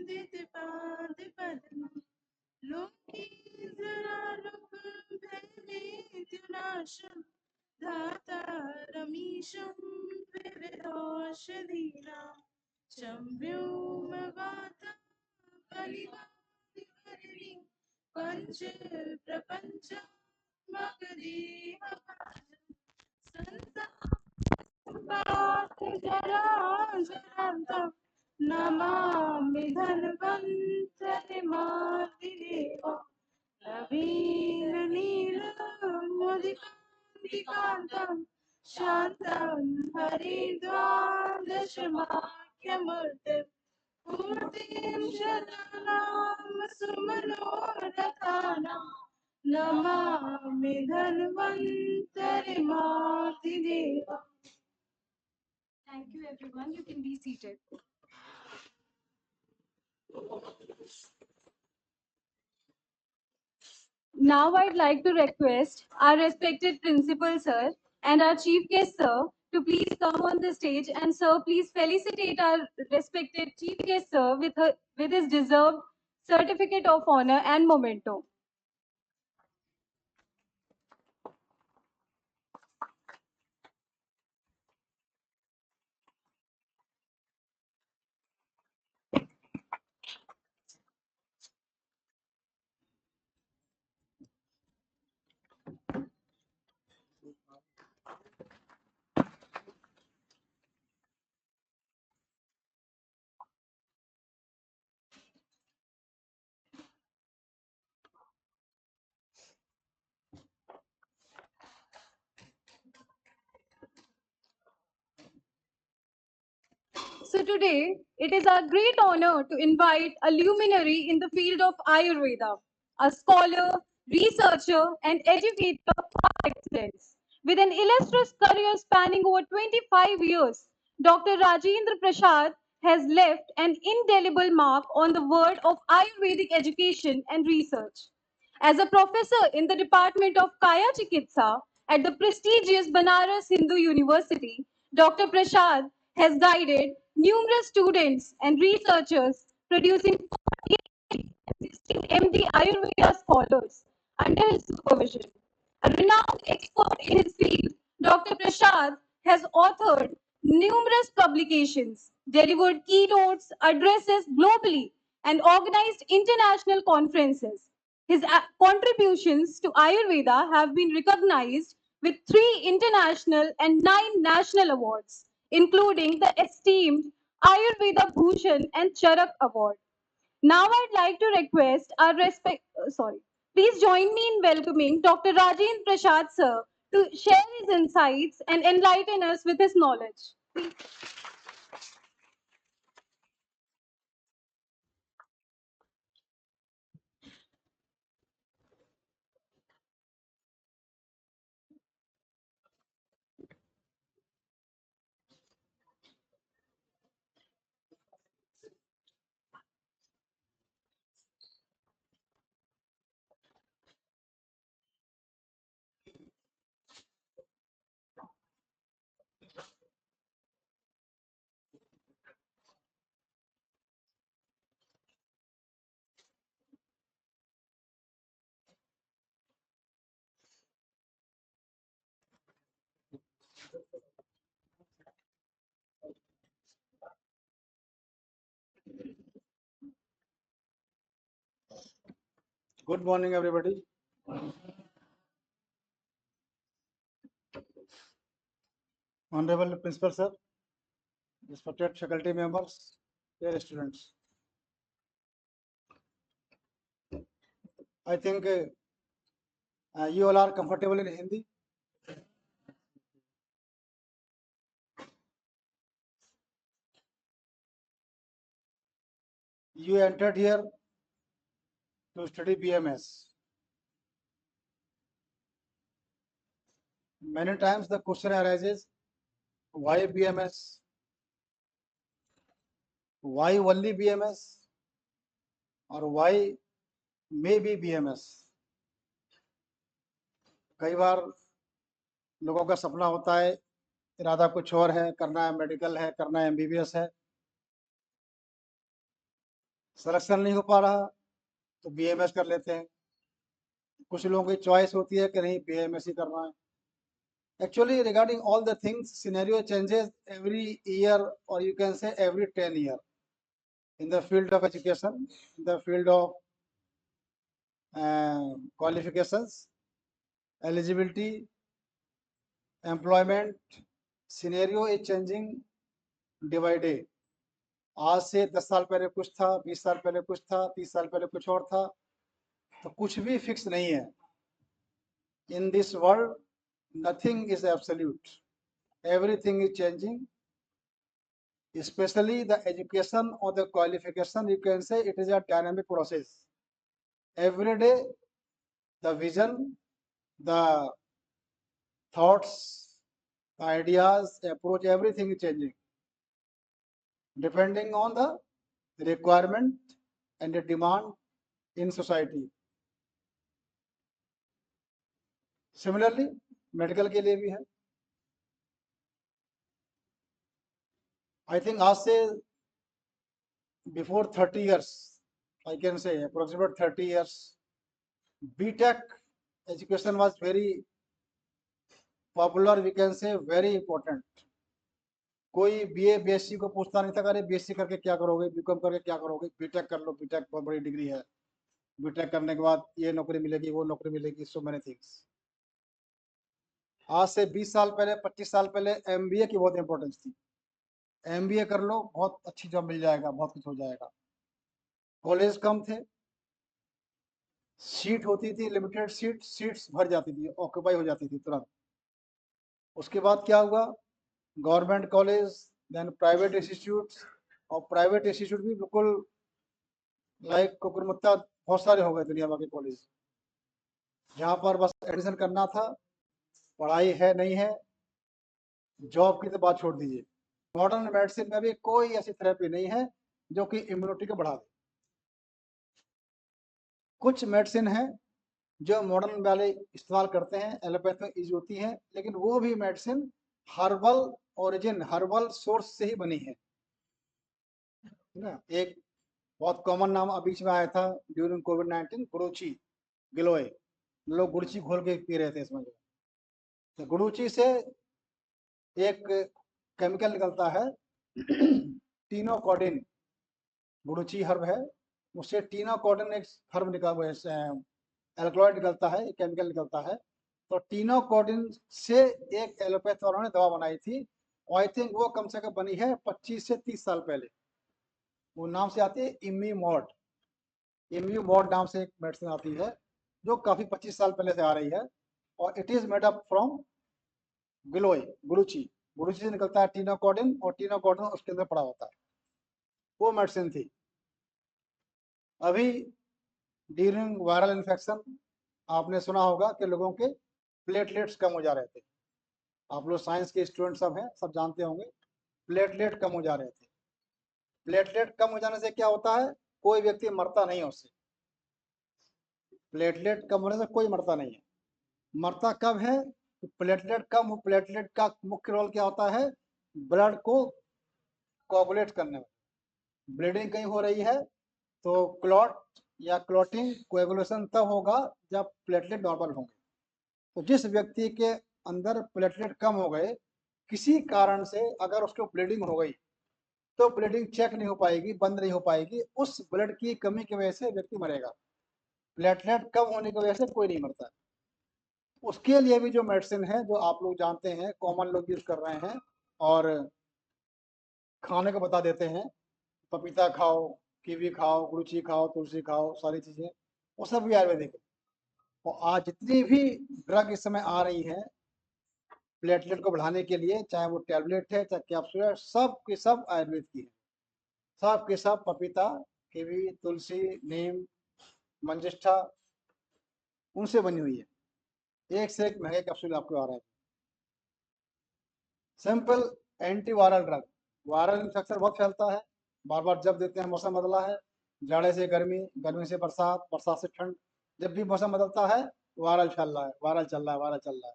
वंदित पाद पद्म लोकी जरा लोक भयभीतिनाशं धाता रमीशं विविधौषधीनां शम्भुमवाता बलिवादिवर्णि पञ्च प्रपञ्च जराजरान्तं नमामि धन्वन्तरिमादिदेवम् नवीननीलमुदिकान्तं शान्तं हरिद्वादशमाख्यमूर्तिं मूर्तिं शतनाम सुमनोरथानां Namami धन्वन्तरिमादिदेवम्. Thank you, everyone. You can be seated. Now I'd like to request our respected principal sir and our chief guest sir to please come on the stage, and sir, please felicitate our respected chief guest sir with his deserved certificate of honor and memento. So today, it is our great honor to invite a luminary in the field of Ayurveda, a scholar, researcher, and educator par excellence. With an illustrious career spanning over 25 years, Dr. Rajendra Prasad has left an indelible mark on the world of Ayurvedic education and research. As a professor in the Department of Kaya Chikitsa at the prestigious Banaras Hindu University, Dr. Prasad has guided numerous students and researchers, producing 16 MD Ayurveda scholars under his supervision. A renowned expert in his field, Dr. Prasad has authored numerous publications, delivered keynotes, addresses globally, and organized international conferences. His contributions to Ayurveda have been recognized with 3 international and 9 national awards, including the esteemed Ayurveda Bhushan and Charak Award. Now I'd like to request our please join me in welcoming Dr. Rajendra Prasad sir to share his insights and enlighten us with his knowledge. Good morning, everybody. Honorable Principal Sir, respected faculty members, dear students. I think you all are comfortable in Hindi. You entered here to study BMS. Many times the question arises, why BMS? why only BMS और why may be BMS? कई बार लोगों का सपना होता है, इरादा कुछ और है, करना है मेडिकल है, करना है MBBS है, सिलेक्शन नहीं हो पा रहा तो BMS कर लेते हैं। कुछ लोगों की चॉइस होती है कि नहीं BMS ही करना है। Actually, regarding all the things, scenario changes every year, or you can say every 10 years. In the field of education, in the field of qualifications, eligibility, employment, scenario is changing day by day. आज से 10 साल पहले कुछ था, 20 साल पहले कुछ था, 30 साल पहले कुछ और था, तो कुछ भी फिक्स नहीं है। In this world, nothing is absolute. Everything is changing. Especially the education or the qualification, you can say it is a dynamic process. Every day, the vision, the thoughts, ideas, approach, everything is changing depending on the requirement and the demand in society. Similarly, medical के लिए भी है। I think आज से before 30 years, I can say approximate 30 years, BTech education was very popular, we can say very important. कोई BA BSc को पूछता नहीं था, अरे BSc करके क्या करोगे, BCom करके क्या करोगे, बीटेक कर लो, बीटेक बहुत बड़ी डिग्री है, बीटेक करने के बाद ये नौकरी मिलेगी, वो नौकरी मिलेगी, सो मेनी थिंग्स। आज से 20 साल पहले, 25 साल पहले MBA की बहुत इंपॉर्टेंस थी। MBA कर लो, बहुत अच्छी जॉब मिल जाएगा, बहुत कुछ हो जाएगा। कॉलेज कम थे, सीट होती थी लिमिटेड, सीट्स भर जाती थी, ऑक्यूपाई हो जाती थी तुरंत। उसके बाद क्या हुआ, government college, then private institute, और प्राइवेट इंस्टीट्यूट भी बिल्कुल लाइक कुकुरमुत्ता बहुत सारे हो गए दुनिया भर के कॉलेज, जहाँ पर बस एडमिशन करना था, पढ़ाई है नहीं है, जॉब की तो बात छोड़ दीजिए। मॉडर्न मेडिसिन में भी कोई ऐसी थेरेपी नहीं है जो कि इम्यूनिटी को बढ़ा दे। कुछ मेडिसिन है जो मॉडर्न वाले इस्तेमाल करते हैं, एलोपैथ में यूज होती है, लेकिन वो भी medicine herbal origin, herbal source से ही बनी है ना। एक बहुत कॉमन नाम अभी बीच में आया था ड्यूरिंग कोविड-19, गुडुचि गिलोय, लोग गुड़ची घोल के पी रहे थे इसमें। तो गुडुचि से एक केमिकल निकलता है टीनोकोडिन, गुडुचि हर्ब है, उससे टीनोकोडिन एक हर्ब निकल एल्कलॉइड निकलता है, एक केमिकल निकलता है। तो टीनोकोडिन से एक एलोपैथ वालों ने दवा बनाई थी, और आई थिंक वो कम से कम बनी है 25 से 30 साल पहले। वो नाम से आती है इम्यूमॉड, इम्यूमॉड नाम से एक मेडिसिन आती है जो काफी 25 साल पहले से आ रही है, और it is made up from giloy, guduchi, guduchi से निकलता है टीनोकोडिन, और टीनोकोडिन उसके अंदर पड़ा होता है, वो मेडिसिन थी। अभी ड्यूरिंग वायरल इन्फेक्शन आपने सुना होगा कि लोगों के प्लेटलेट्स कम हो जा रहे थे। आप लोग साइंस के स्टूडेंट सब हैं, सब जानते होंगे, प्लेटलेट कम हो जा रहे थे। प्लेटलेट कम हो जाने से क्या होता है, कोई व्यक्ति मरता नहीं है उससे। प्लेटलेट कम होने से कोई मरता नहीं है। मरता कब है, तो प्लेटलेट कम हो, प्लेटलेट का मुख्य रोल क्या होता है, ब्लड को कोगुलेट करने में। ब्लीडिंग कहीं हो रही है तो क्लॉट या क्लॉटिंग, कोएगुलेशन तब होगा जब प्लेटलेट नॉर्मल होंगे। तो जिस व्यक्ति के अंदर प्लेटलेट कम हो गए किसी कारण से, अगर उसको ब्लीडिंग हो गई तो ब्लीडिंग चेक नहीं हो पाएगी, बंद नहीं हो पाएगी, उस ब्लड की कमी की वजह से व्यक्ति मरेगा। प्लेटलेट कम होने की वजह से कोई नहीं मरता। उसके लिए भी जो मेडिसिन है, जो आप लोग जानते हैं, कॉमन लोग यूज कर रहे हैं और खाने को बता देते हैं, पपीता खाओ, कीवी खाओ, गुड़ची खाओ, तुलसी खाओ, सारी चीजें, वो सब भी आयुर्वेदिक है। और आज जितनी भी ड्रग इस समय आ रही है प्लेटलेट को बढ़ाने के लिए, चाहे वो टैबलेट है, चाहे कैप्सूल है, सब के सब आयुर्वेद की है। सब के सब पपीता, कीवी, तुलसी, नीम, मंजिष्ठा, उनसे बनी हुई है। एक से एक महंगे कैप्सूल आपको आ रहे हैं। Simple anti viral drug, viral infection बहुत फैलता है, बार बार जब देते हैं मौसम बदला है, जाड़े से गर्मी, गर्मी से बरसात, बरसात से ठंड, जब भी मौसम बदलता है वायरल चल रहा है, वायरल चल रहा है, वायरल चल रहा है।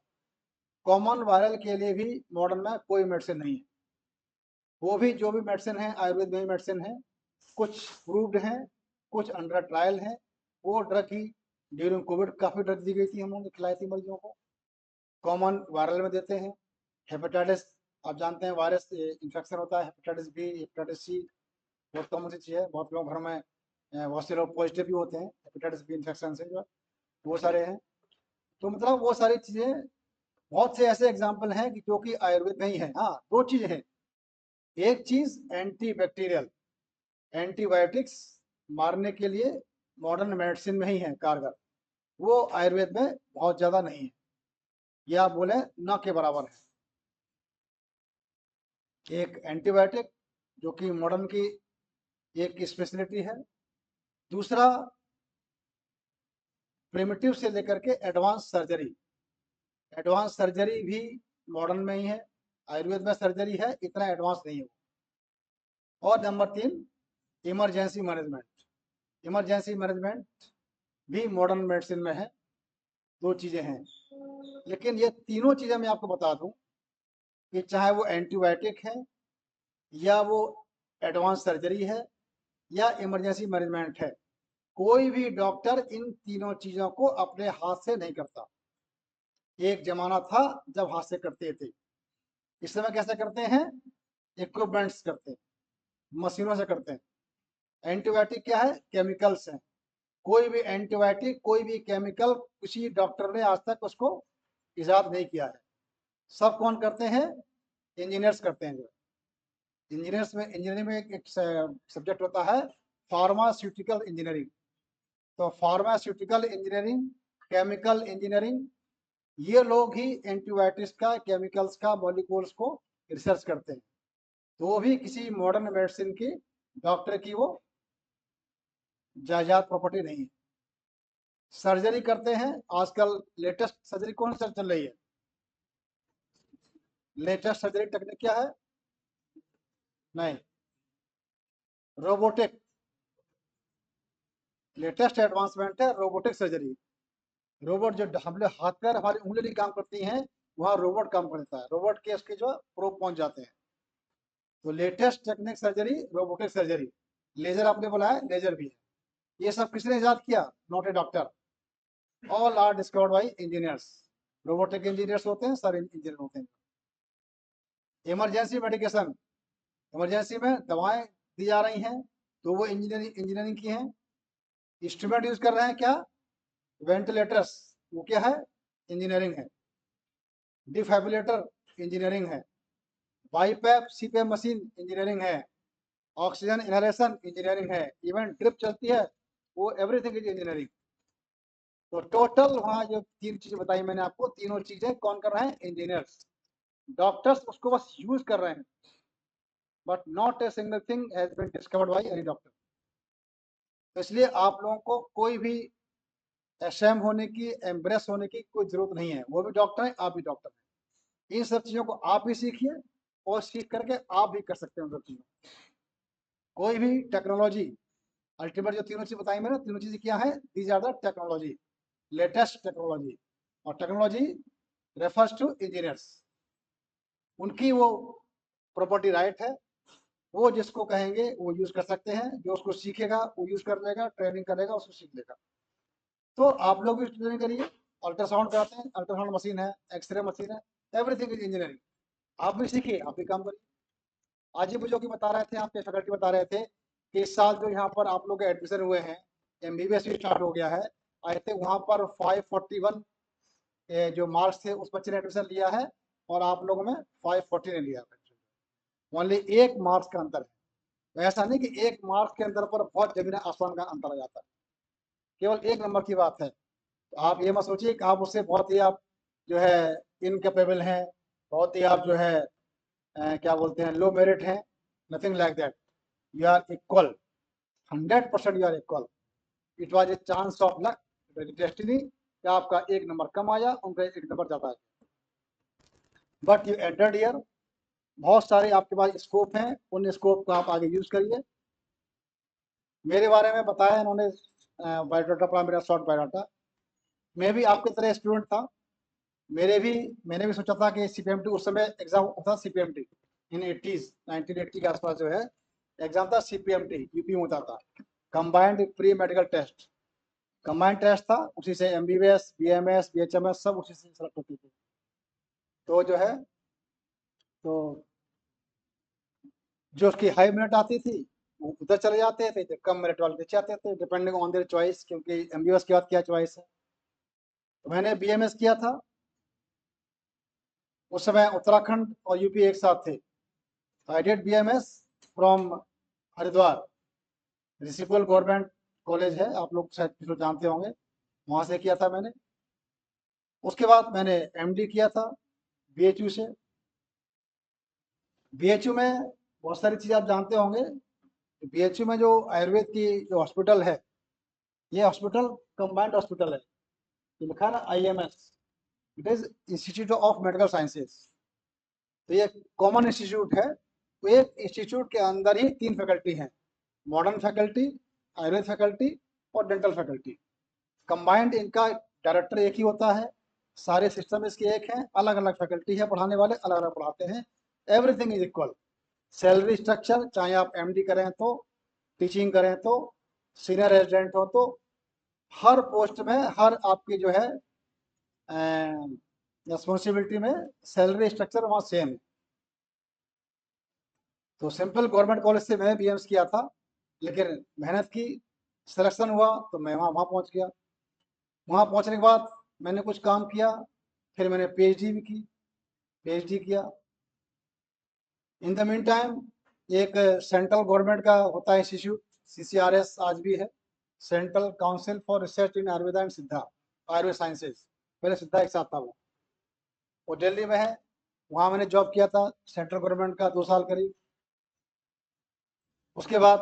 कॉमन वायरल के लिए भी मॉडर्न में कोई मेडिसिन नहीं है। वो भी जो भी मेडिसिन है आयुर्वेद में ही मेडिसिन है, कुछ प्रूव्ड हैं, कुछ अंडर ट्रायल हैं। वो ड्रग ही ड्यूरिंग कोविड काफ़ी ड्रग दी गई थी, हम लोगों ने खिलाई थी मरीजों को। कॉमन वायरल में देते हैं। हेपेटाइटिस, आप जानते हैं वायरस इन्फेक्शन होता है, हेपेटाइटिस बी, हेपेटाइटिस सी, बहुत कॉमन सी चीज़ है। बहुत लोग घर में बहुत से लोग पॉजिटिव भी होते हैं हेपेटाइटिस बी इन्फेक्शन से, जो वो सारे हैं। तो मतलब वो सारी चीज़ें, बहुत से ऐसे एग्जाम्पल हैं कि जो कि आयुर्वेद में ही है। हाँ, दो चीज़ें हैं। एक चीज़ एंटी बैक्टीरियल, एंटीबायोटिक्स मारने के लिए मॉडर्न मेडिसिन में ही है कारगर, वो आयुर्वेद में बहुत ज़्यादा नहीं है, या आप बोले न के बराबर है। एक एंटीबायोटिक जो कि मॉडर्न की एक स्पेशलिटी है। दूसरा, प्रिमिटिव से लेकर के एडवांस सर्जरी, एडवांस सर्जरी भी मॉडर्न में ही है। आयुर्वेद में सर्जरी है, इतना एडवांस नहीं है। और number 3, emergency management, emergency management भी मॉडर्न मेडिसिन में है। दो चीज़ें हैं, लेकिन ये तीनों चीज़ें मैं आपको बता दूं कि चाहे वो एंटीबायोटिक है, या वो एडवांस सर्जरी है, या इमरजेंसी मैनेजमेंट है, कोई भी डॉक्टर इन तीनों चीज़ों को अपने हाथ से नहीं करता। एक जमाना था जब हाथ से करते थे, इस समय कैसे करते हैं? इक्विपमेंट्स करते हैं, मशीनों से करते हैं। एंटीबायोटिक क्या है? केमिकल्स हैं। कोई भी एंटीबायोटिक, कोई भी केमिकल किसी डॉक्टर ने आज तक उसको इजाद नहीं किया है। सब कौन करते हैं? इंजीनियर्स करते हैं। जो इंजीनियर्स में, इंजीनियरिंग में एक सब्जेक्ट होता है फार्मास्यूटिकल इंजीनियरिंग। तो फार्मास्यूटिकल इंजीनियरिंग, केमिकल इंजीनियरिंग, ये लोग ही एंटीबायोटिक्स का, केमिकल्स का, मॉलिक्यूल्स को रिसर्च करते हैं। तो वो भी किसी मॉडर्न मेडिसिन की, डॉक्टर की वो जायदाद प्रॉपर्टी नहीं है। सर्जरी करते हैं आजकल। लेटेस्ट सर्जरी कौन सी चल रही है? लेटेस्ट सर्जरी टेक्निक क्या है? नहीं, रोबोटिक। लेटेस्ट एडवांसमेंट है रोबोटिक सर्जरी। रोबोट, जो हम लोग हाथ पैर, हमारी उंगली नहीं काम करती हैं, वहाँ रोबोट काम करता है। रोबोट के उसके जो प्रोब पहुंच जाते हैं। तो latest technique surgery robotic surgery. Laser आपने बोला है, लेजर भी है। ये सब किसने इजाद किया? Not a doctor, all are discovered by engineers. Robotic engineers होते हैं, सर इंजीनियर होते हैं। इमरजेंसी मेडिकेशन, इमरजेंसी में दवाएं दी जा रही हैं, तो वो इंजीनियरिंग, इंजीनियरिंग की हैं। इंस्ट्रूमेंट यूज कर रहे हैं क्या? वेंटिलेटर्स, वो क्या है? इंजीनियरिंग है। डिफाइब्रिलेटर इंजीनियरिंग है। बाईपैप सीपैप मशीन इंजीनियरिंग है। ऑक्सीजन इनहेलेशन इंजीनियरिंग है। इवन ड्रिप चलती है, वो एवरीथिंग इज इंजीनियरिंग। तो टोटल वहाँ जो तीन चीजें बताई मैंने आपको, तीनों चीजें कौन कर रहे हैं? इंजीनियर्स। डॉक्टर्स उसको बस यूज कर रहे हैं, but not a single thing has been discovered by any doctor. तो इसलिए आप लोगों को कोई भी एशेम होने की, एम्ब्रेस होने की कोई जरूरत नहीं है। वो भी डॉक्टर है, आप भी डॉक्टर हैं। इन सब चीजों को आप भी सीखिए, और सीख करके आप भी कर सकते हैं उन सब चीजों। कोई भी टेक्नोलॉजी, अल्टीमेट जो तीनों चीज बताई मैंने, तीनों चीजें क्या है? These are the technology, latest technology. और टेक्नोलॉजी रेफर्स टू इंजीनियर्स, उनकी वो प्रॉपर्टी राइट है। वो जिसको कहेंगे वो यूज कर सकते हैं। जो उसको सीखेगा वो यूज कर लेगा, ट्रेनिंग करेगा, उसको सीख लेगा। तो आप लोग भी ट्रेनिंग करिए। अल्ट्रासाउंड कराते हैं, अल्ट्रासाउंड मशीन है, एक्सरे मशीन है, एवरीथिंग इज इंजीनियरिंग। आप भी सीखिए, आप भी काम करिए। आज ही मुझे बता रहे थे, आपके फैकल्टी बता रहे थे कि इस साल जो यहाँ पर आप लोग एडमिशन हुए हैं, MBBS भी स्टार्ट हो गया है। आई थिंक वहाँ पर 541 जो मार्क्स थे उस बच्चे ने एडमिशन लिया है, और आप लोगों में 540 ने लिया है। ओनली 1 मार्क्स का अंतर है। तो ऐसा नहीं कि 1 मार्क्स के अंतर पर बहुत जमीन आसमान का अंतर आ जाता है, केवल 1 नंबर की बात है। तो आप ये मत सोचिए कि आप उससे बहुत ही, आप जो है इनकेपेबल हैं, बहुत ही आप जो है क्या बोलते हैं, लो मेरिट हैं। Nothing like that. You are equal, 100% you are equal. It was a chance of luck, destiny, कि आपका 1 नंबर कम आया, उनका 1 नंबर ज़्यादा आया। बट यू एंटर्ड ईयर, बहुत सारे आपके पास स्कोप हैं, उन स्कोप को आप आगे यूज करिए। मेरे बारे में बताया इन्होंने, बायोडाटा पढ़ा, मेरा शॉर्ट बायोडाटा। मैं भी आपकी तरह स्टूडेंट था, मैंने भी सोचा था कि सीपीएमटी, उस समय एग्जाम होता था सीपीएमटी इन 80s, 1980 के आसपास जो है एग्जाम था सीपीएमटी, यूपी में होता था, combined pre medical test. Combined test था, उसी से एमबीबीएस, बीएमएस, बीएचएमएस सब उसी से सेलेक्ट होती थी। तो जो है, तो जो उसकी हाई मेरिट आती थी वो उधर चले जाते थे, जो कम मेरिट वाले नीचे आते थे, डिपेंडिंग ऑन देयर चॉइस, क्योंकि एमबीबीएस के बाद क्या चॉइस है। तो मैंने बीएमएस किया था, उस समय उत्तराखंड और यूपी एक साथ थे। I did BMS from Haridwar, Rishikul government college है, आप लोग शायद कुछ लोग जानते होंगे, वहां से किया था मैंने। उसके बाद मैंने एमडी किया था बीएचयू से। बीएचयू में बहुत सारी चीज़ आप जानते होंगे। बीएचयू में जो आयुर्वेद की जो हॉस्पिटल है, ये हॉस्पिटल कंबाइंड हॉस्पिटल है, ये लिखा है ना IMS, it is institute of medical sciences. तो ये कॉमन इंस्टीट्यूट है। तो एक इंस्टीट्यूट के अंदर ही 3 फैकल्टी हैं, मॉडर्न फैकल्टी, आयुर्वेद फैकल्टी और डेंटल फैकल्टी। कंबाइंड इनका डायरेक्टर एक ही होता है, सारे सिस्टम इसके एक हैं, अलग अलग फैकल्टी है, पढ़ाने वाले अलग अलग पढ़ाते हैं। Everything is equal. Salary structure, चाहे आप एमडी करें तो, टीचिंग करें तो, सीनियर रेजिडेंट हो तो, हर पोस्ट में हर आपकी जो है रिस्पॉन्सिबिलिटी में सैलरी स्ट्रक्चर वहाँ सेम है। तो सिंपल गवर्नमेंट कॉलेज से मैंने बीएमएस किया था, लेकिन मेहनत की, सिलेक्शन हुआ तो मैं वहाँ पहुँच गया। वहाँ पहुँचने के बाद मैंने कुछ काम किया, फिर मैंने पीएचडी भी की, पीएचडी किया। इन द मीन टाइम एक सेंट्रल गवर्नमेंट का होता है इंस्टीट्यूट, सीसीआरएस आज भी है, central council for research in Ayurveda and सिद्धा, आयुर्वेद साइंसेज, पहले सिद्धा एक साथ था वो दिल्ली में है। वहाँ मैंने जॉब किया था सेंट्रल गवर्नमेंट का 2 साल करीब। उसके बाद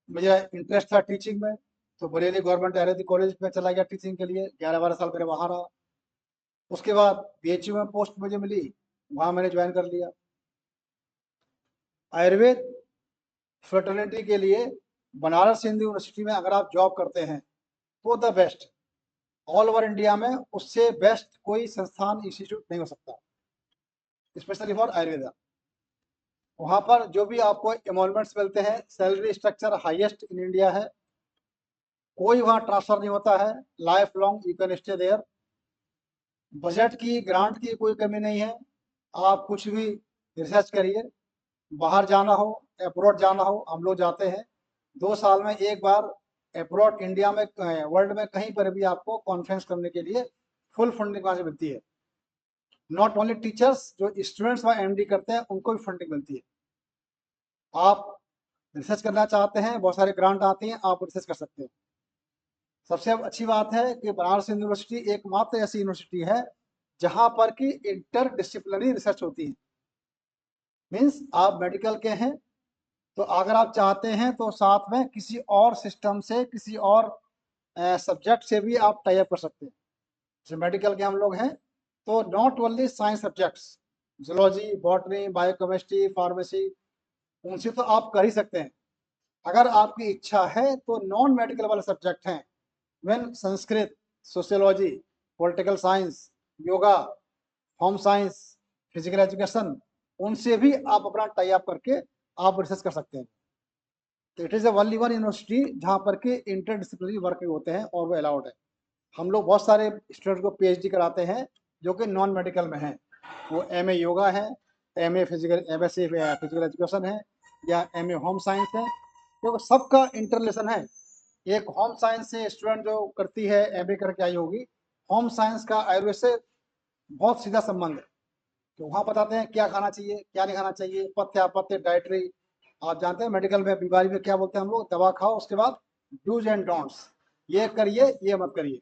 मुझे इंटरेस्ट था टीचिंग में, तो बरेली गवर्नमेंट आयुर्वेदिक कॉलेज में चला गया टीचिंग के लिए, 11-12 साल मेरे वहाँ रहा। उसके बाद बीएचयू में पोस्ट मुझे मिली, वहाँ मैंने ज्वाइन कर लिया। आयुर्वेद फर्टिलिटी के लिए बनारस हिंदू यूनिवर्सिटी में अगर आप जॉब करते हैं तो the best, all over India में उससे बेस्ट कोई संस्थान इंस्टीट्यूट नहीं हो सकता, स्पेशली फॉर आयुर्वेदा। वहाँ पर जो भी आपको एमोलमेंट्स मिलते हैं, salary structure highest in India है, कोई वहाँ ट्रांसफर नहीं होता है, life long you can stay there. Budget की, ग्रांट की कोई कमी नहीं है, आप कुछ भी रिसर्च करिए। बाहर जाना हो, अब्रॉड जाना हो, हम लोग जाते हैं 2 साल में एक बार अब्रॉड, इंडिया में, वर्ल्ड में कहीं पर भी आपको कॉन्फ्रेंस करने के लिए फुल फंडिंग वहाँ से मिलती है। नॉट ओनली टीचर्स, जो स्टूडेंट्स वहाँ एमडी करते हैं उनको भी फंडिंग मिलती है। आप रिसर्च करना चाहते हैं, बहुत सारे ग्रांट आती हैं, आप रिसर्च कर सकते हैं। सबसे अच्छी बात है कि बनारस यूनिवर्सिटी एकमात्र ऐसी यूनिवर्सिटी है जहां पर कि इंटर डिसिप्लिनरी रिसर्च होती है। मीन्स आप मेडिकल के हैं तो अगर आप चाहते हैं तो साथ में किसी और सिस्टम से, किसी और सब्जेक्ट से भी आप टाई अप कर सकते हैं। जैसे मेडिकल के हम लोग हैं तो not only science subjects, zoology, botany, biochemistry, pharmacy, उनसे तो आप कर ही सकते हैं। अगर आपकी इच्छा है तो नॉन मेडिकल वाले सब्जेक्ट हैं, when Sanskrit, sociology, political science, yoga, home science, physical education, उनसे भी आप अपना टाई अप करके आप रिसर्च कर सकते हैं। तो it is a only one university जहाँ पर के इंटर डिसिप्लिनरी वर्क होते हैं और वो अलाउड है। हम लोग बहुत सारे स्टूडेंट को पीएचडी कराते हैं जो कि नॉन मेडिकल में हैं, वो एमए योगा है, MA physical, MSc physical education है, या एमए होम साइंस है, क्योंकि सबका इंटरलेशन है। एक होम साइंस से स्टूडेंट जो करती है, एमए करके आई होगी, होम साइंस का आयुर्वेद से बहुत सीधा संबंध है। तो वहाँ बताते हैं क्या खाना चाहिए, क्या नहीं खाना चाहिए, पथ्य अपथ्य, डाइटरी। आप जानते हैं मेडिकल में बीमारी में क्या बोलते हैं हम लोग, दवा खाओ, उसके बाद डूज एंड डोंट्स, ये करिए ये मत करिए,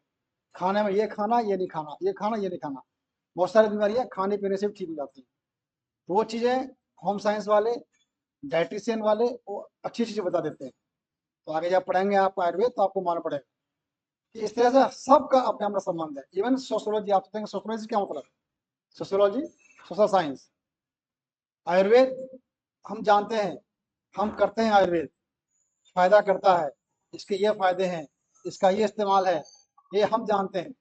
खाने में ये खाना ये नहीं खाना, ये खाना ये नहीं खाना। बहुत सारी बीमारियाँ खाने पीने से भी ठीक हो जाती हैं। तो वो चीज़ें होम साइंस वाले, डाइटिशियन वाले वो अच्छी चीज़ें बता देते हैं। तो आगे जब पढ़ेंगे आप आयुर्वेद तो आपको मालूम पड़ेगा कि इस तरह से सबका अपना अपना संबंध है। इवन सोशियोलॉजी, आप सोचेंगे सोशियोलॉजी क्या मतलब, सोशियोलॉजी सोशल साइंस। आयुर्वेद हम जानते हैं, हम करते हैं आयुर्वेद, फायदा करता है, इसके ये फायदे हैं, इसका ये इस्तेमाल है, ये हम जानते हैं।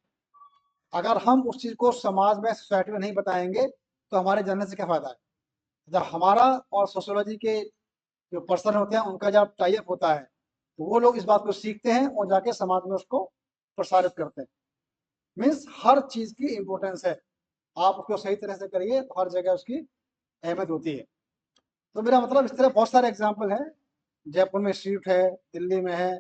अगर हम उस चीज़ को समाज में, सोसाइटी में नहीं बताएंगे तो हमारे जानने से क्या फायदा है। जब हमारा और सोशियोलॉजी के जो पर्सन होते हैं उनका जब टाई अप होता है तो वो लोग इस बात को सीखते हैं और जाके समाज में उसको प्रसारित करते हैं। मीन्स हर चीज़ की इम्पोर्टेंस है, आप उसको सही तरह से करिए तो हर जगह उसकी अहमियत होती है। तो मेरा मतलब इस तरह बहुत सारे एग्जाम्पल हैं, जयपुर में इंस्टीट्यूट है, दिल्ली में है,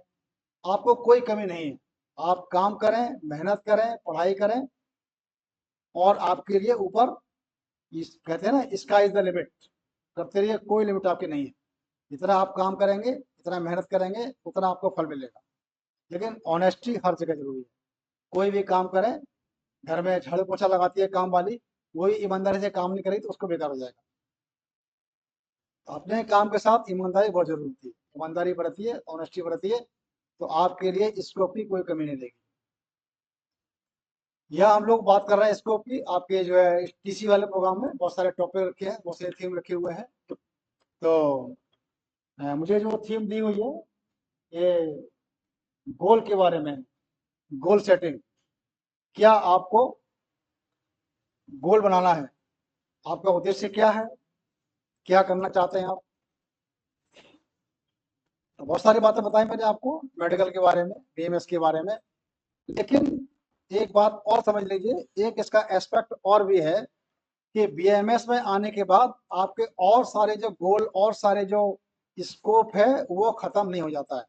आपको कोई कमी नहीं है। आप काम करें, मेहनत करें, पढ़ाई करें और आपके लिए ऊपर कहते हैं ना, स्काई इज द लिमिट, करते रहिए, कोई लिमिट आपकी नहीं है। जितना आप काम करेंगे, जितना मेहनत करेंगे, उतना आपको फल मिलेगा। लेकिन ऑनेस्टी हर जगह जरूरी है। कोई भी काम करें, घर में झाड़ू पोछा लगाती है काम वाली, वही ईमानदारी से काम नहीं करेगी तो उसको बेकार हो जाएगा। अपने काम के साथ ईमानदारी बहुत जरूरी होती है। ईमानदारी बरतिए, ऑनेस्टी बरतिए, तो आपके लिए स्कोप की कोई कमी नहीं रहेगी। यह हम लोग बात कर रहे हैं स्कोप की, आपके जो है टीसी वाले प्रोग्राम में बहुत सारे टॉपिक रखे हैं, बहुत सारे थीम रखे हुए हैं। तो मुझे जो थीम दी हुई है ये गोल के बारे में, गोल सेटिंग। क्या आपको गोल बनाना है, आपका उद्देश्य क्या है, क्या करना चाहते हैं आप। तो बहुत सारी बातें बताई मैंने आपको मेडिकल के बारे में, बीएमएस के बारे में। लेकिन एक बात और समझ लीजिए, एक इसका एस्पेक्ट और भी है कि बीएमएस में आने के बाद आपके और सारे जो गोल और सारे जो स्कोप है वो खत्म नहीं हो जाता है।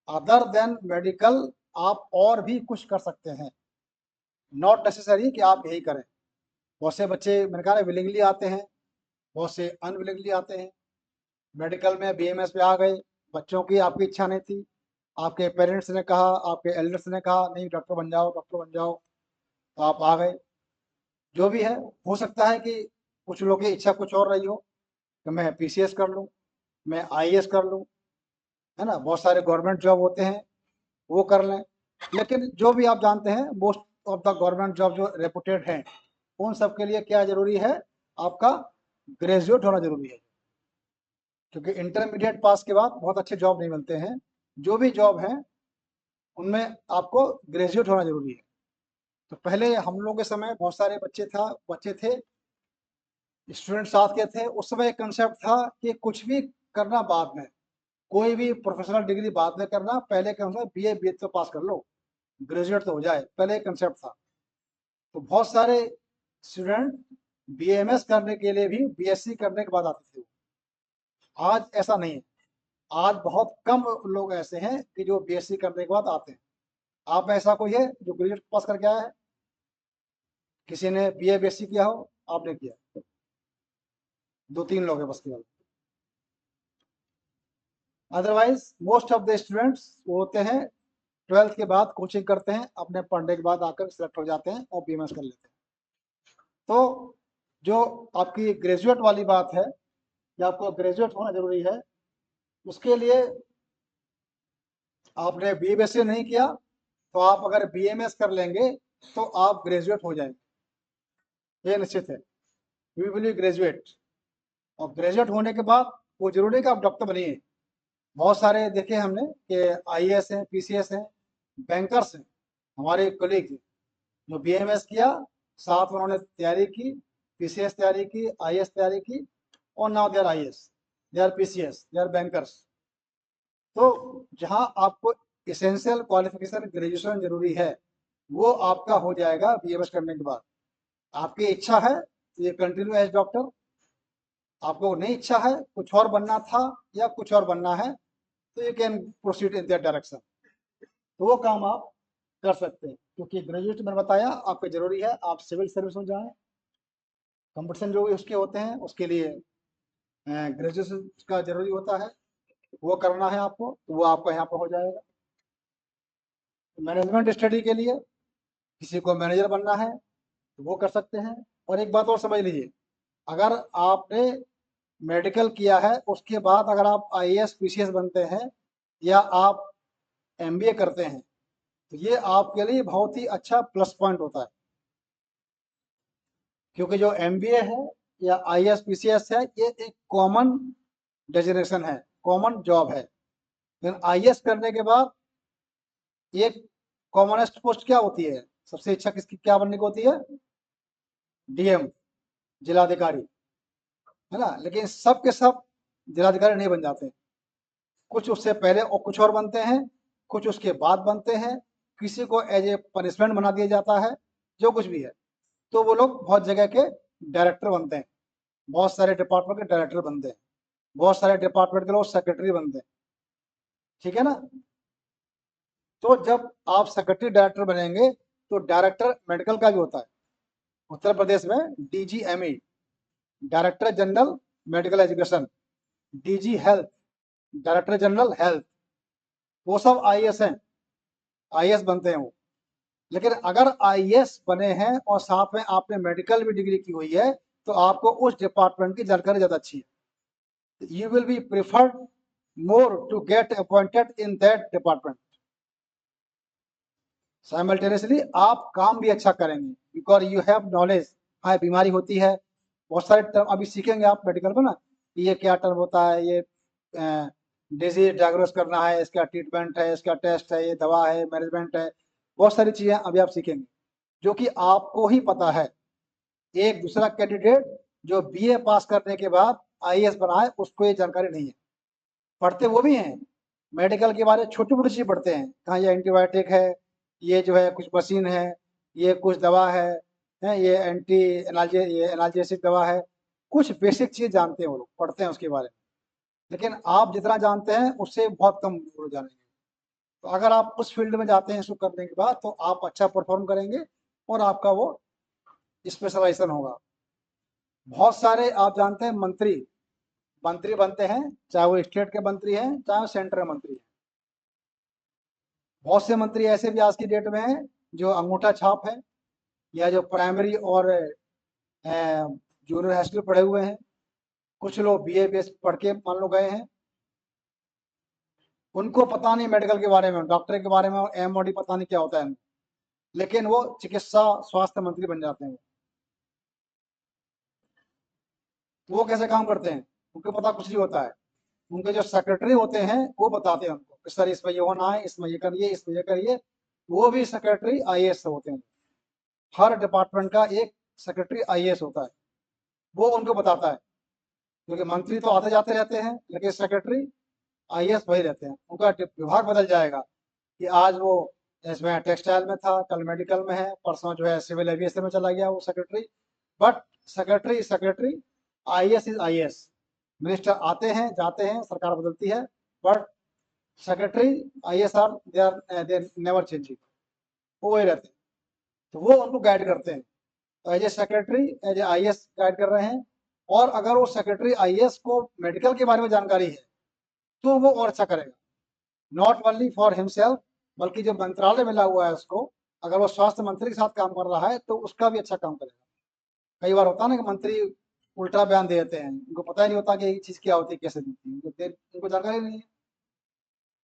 अदर देन मेडिकल आप और भी कुछ कर सकते हैं, नॉट नेसेसरी कि आप यही करें। बहुत से बच्चे मैंने कहा विलिंगली आते हैं, बहुत से अनविलिंगली आते हैं। मेडिकल में बीएमएस पे आ गए, बच्चों की आपकी इच्छा नहीं थी, आपके पेरेंट्स ने कहा, आपके एल्डर्स ने कहा नहीं डॉक्टर बन जाओ, डॉक्टर बन जाओ, तो आप आ गए। जो भी है, हो सकता है कि कुछ लोगों की इच्छा कुछ और रही हो कि मैं पीसीएस कर लूँ, मैं आईएएस कर लूँ, है ना, बहुत सारे गवर्नमेंट जॉब होते हैं वो कर लें। लेकिन जो भी आप जानते हैं, most of the government job जो रेपुटेड हैं, उन सब के लिए क्या जरूरी है, आपका ग्रेजुएट होना जरूरी है। क्योंकि इंटरमीडिएट पास के बाद बहुत अच्छे जॉब नहीं मिलते हैं। जो भी जॉब है उनमें आपको ग्रेजुएट होना जरूरी है। तो पहले हम लोग के समय बहुत सारे बच्चे थे, स्टूडेंट साथ के थे, उस समय एक कंसेप्ट था कि कुछ भी करना बाद में, कोई भी प्रोफेशनल डिग्री बाद में करना, पहले क्या होता है बीए बीएड तो पास कर लो, ग्रेजुएट तो हो जाए, पहले एक कंसेप्ट था। तो बहुत सारे स्टूडेंट बीएमएस करने के लिए भी बीएससी करने के बाद आते थे। आज ऐसा नहीं है, आज बहुत कम लोग ऐसे हैं कि जो बीएससी करने के बाद आते हैं। आप में ऐसा कोई है जो ग्रेजुएट पास करके आया है? किसी ने बीए बीएससी किया हो? आपने किया? दो तीन लोग हैं बस केवल। Otherwise most of the students होते हैं 12th के बाद कोचिंग करते हैं, अपने पढ़ने के बाद आकर सिलेक्ट हो जाते हैं और बीएमएस कर लेते हैं। तो जो आपकी ग्रेजुएट वाली बात है कि आपको ग्रेजुएट होना जरूरी है, उसके लिए आपने बीए बीएससी नहीं किया तो आप अगर बीएमएस कर लेंगे तो आप ग्रेजुएट हो जाएंगे, ये निश्चित है। We will be graduate. और ग्रेजुएट होने के बाद वो जरूरी कि आप डॉक्टर बनिए। बहुत सारे देखे हमने कि आईएएस हैं, पीसीएस हैं, बैंकर्स हैं, हमारे कलीग जो बीएमएस किया, साथ में उन्होंने तैयारी की, पीसीएस तैयारी की, आईएएस तैयारी की, और now they are IAS, they are PCS, they are bankers. तो जहां आपको एसेंशियल क्वालिफिकेशन ग्रेजुएशन जरूरी है, वो आपका हो जाएगा बीएमएस करने के बाद। आपकी इच्छा है तो ये कंटिन्यू एज डॉक्टर, आपको नहीं इच्छा है, कुछ और बनना था या कुछ और बनना है, तो you can proceed in that direction, तो वो काम आप कर सकते हैं। क्योंकि ग्रेजुएट मैंने बताया आपको जरूरी है, आप सिविल सर्विस में जाएं, कंपटीशन जो भी उसके होते हैं उसके लिए ग्रेजुएशन का जरूरी होता है, वो करना है आपको, तो वो आपका यहाँ पर हो जाएगा। मैनेजमेंट स्टडी के लिए किसी को मैनेजर बनना है तो वो कर सकते हैं। और एक बात और समझ लीजिए, अगर आपने मेडिकल किया है उसके बाद अगर आप आईएएस पीसीएस बनते हैं या आप एमबीए करते हैं तो ये आपके लिए बहुत ही अच्छा प्लस पॉइंट होता है। क्योंकि जो एमबीए है या आईएएस पीसीएस है, ये एक कॉमन डेजिग्नेशन है, कॉमन जॉब है। लेकिन आईएएस करने के बाद एक कॉमनेस्ट पोस्ट क्या होती है, सबसे इच्छा किसकी क्या बनने को होती है? डीएम, जिलाधिकारी, है ना। लेकिन सब के सब जिलाधिकारी नहीं बन जाते, कुछ उससे पहले और कुछ और बनते हैं, कुछ उसके बाद बनते हैं, किसी को एज ए पनिशमेंट बना दिया जाता है, जो कुछ भी है। तो वो लोग बहुत जगह के डायरेक्टर बनते हैं, बहुत सारे डिपार्टमेंट के डायरेक्टर बनते हैं, बहुत सारे डिपार्टमेंट के लोग सेक्रेटरी बनते हैं, ठीक है ना। तो जब आप सेक्रेटरी डायरेक्टर बनेंगे तो डायरेक्टर मेडिकल का भी होता है, उत्तर प्रदेश में DGME, director general medical education, DG health, director general health, वो सब आईएएस हैं, आईएएस बनते हैं वो। लेकिन अगर आईएएस बने हैं और साथ में आपने मेडिकल भी डिग्री की हुई है तो आपको उस डिपार्टमेंट की जानकारी ज्यादा अच्छी है, you will be preferred more to get appointed in that department. Simultaneously आप काम भी अच्छा करेंगे बिकॉज यू हैव नॉलेज। हाँ, बीमारी होती है, बहुत सारे टर्म अभी सीखेंगे आप मेडिकल में ना, ये क्या टर्म होता है, ये डिजीज डायग्नोस करना है, इसका ट्रीटमेंट है, इसका टेस्ट है, ये दवा है, मैनेजमेंट है, बहुत सारी चीजें अभी आप सीखेंगे जो कि आपको ही पता है। एक दूसरा कैंडिडेट जो बीए पास करने के बाद आईएएस बना है उसको ये जानकारी नहीं है, पढ़ते वो भी हैं मेडिकल के बारे में, छोटी मोटी चीज पढ़ते हैं, कहाँ ये एंटीबायोटिक है, ये जो है कुछ मशीन है, ये कुछ दवा है ये एंटी एनाल्जे ये एनाल्जेसिक दवा है, कुछ बेसिक चीज जानते हैं वो लोग, पढ़ते हैं उसके बारे में। लेकिन आप जितना जानते हैं उससे बहुत कम लोग जानेंगे। तो अगर आप उस फील्ड में जाते हैं इसको करने के बाद तो आप अच्छा परफॉर्म करेंगे और आपका वो स्पेशलाइजेशन होगा। बहुत सारे आप जानते हैं मंत्री मंत्री बनते हैं, चाहे वो स्टेट के मंत्री हैं चाहे वो सेंट्रल मंत्री हैं। बहुत से मंत्री ऐसे भी आज की डेट में हैं जो अंगूठा छाप है, या जो प्राइमरी और जूनियर हाई स्कूल पढ़े हुए हैं, कुछ लोग बीए बेस पढ़ के मान लो गए हैं, उनको पता नहीं मेडिकल के बारे में, डॉक्टर के बारे में एमओडी पता नहीं क्या होता है, लेकिन वो चिकित्सा स्वास्थ्य मंत्री बन जाते हैं। वो कैसे काम करते हैं उनको पता कुछ नहीं होता है, उनके जो सेक्रेटरी होते हैं वो बताते हैं उनको कि सर इसमें ये होना है, इसमें ये करिए, इसमें ये करिए। वो भी सेक्रेटरी आईएएस होते हैं, हर डिपार्टमेंट का एक सेक्रेटरी आईएएस होता है, वो उनको बताता है। क्योंकि मंत्री तो आते जाते रहते हैं लेकिन सेक्रेटरी आईएएस वही रहते हैं, उनका विभाग बदल जाएगा कि आज वो इसमें टेक्सटाइल में था, कल मेडिकल में है, परसों जो है सिविल एविएशन में चला गया वो secretary. But secretary secretary, IAS is IAS. Minister आते हैं जाते हैं, सरकार बदलती है, but secretary IAS are they never changing, वो वही रहते हैं। तो वो उनको गाइड करते हैं, तो as a secretary as a IAS guide कर रहे हैं। और अगर वो सेक्रेटरी आईएएस को मेडिकल के बारे में जानकारी है तो वो और अच्छा करेगा, नॉट ओनली फॉर हिमसेल्फ, बल्कि जो मंत्रालय मिला हुआ है उसको, अगर वो स्वास्थ्य मंत्री के साथ काम कर रहा है तो उसका भी अच्छा काम करेगा। कई बार होता है ना कि मंत्री उल्टा बयान दे देते हैं, उनको पता ही नहीं होता कि ये चीज क्या होती है, कैसे होती है, उनको जानकारी नहीं है।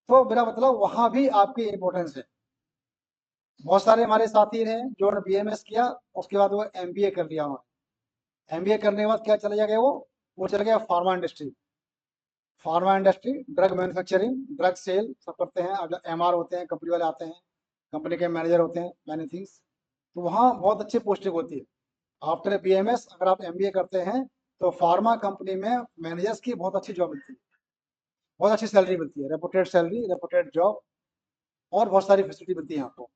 तो मेरा मतलब वहां भी आपकी इंपॉर्टेंस है। बहुत सारे हमारे साथी हैं जो बीएमएस किया, उसके बाद वो एमबीए कर लिया उन्होंने, एमबीए करने के बाद क्या चले गए वो चले गए pharma industry, pharma industry, drug manufacturing, drug sale सब करते हैं, एमआर होते हैं, कंपनी वाले आते हैं, कंपनी के मैनेजर होते हैं, मैनी थिंग्स। तो वहाँ बहुत अच्छी पोस्टिंग होती है। आफ्टर बीएमएस अगर आप एमबीए करते हैं तो फार्मा कंपनी में मैनेजर्स की बहुत अच्छी जॉब मिलती है, बहुत अच्छी सैलरी मिलती है, रेपुटेड सैलरी, रेपुटेड जॉब, और बहुत सारी फैसिलिटी मिलती है आपको।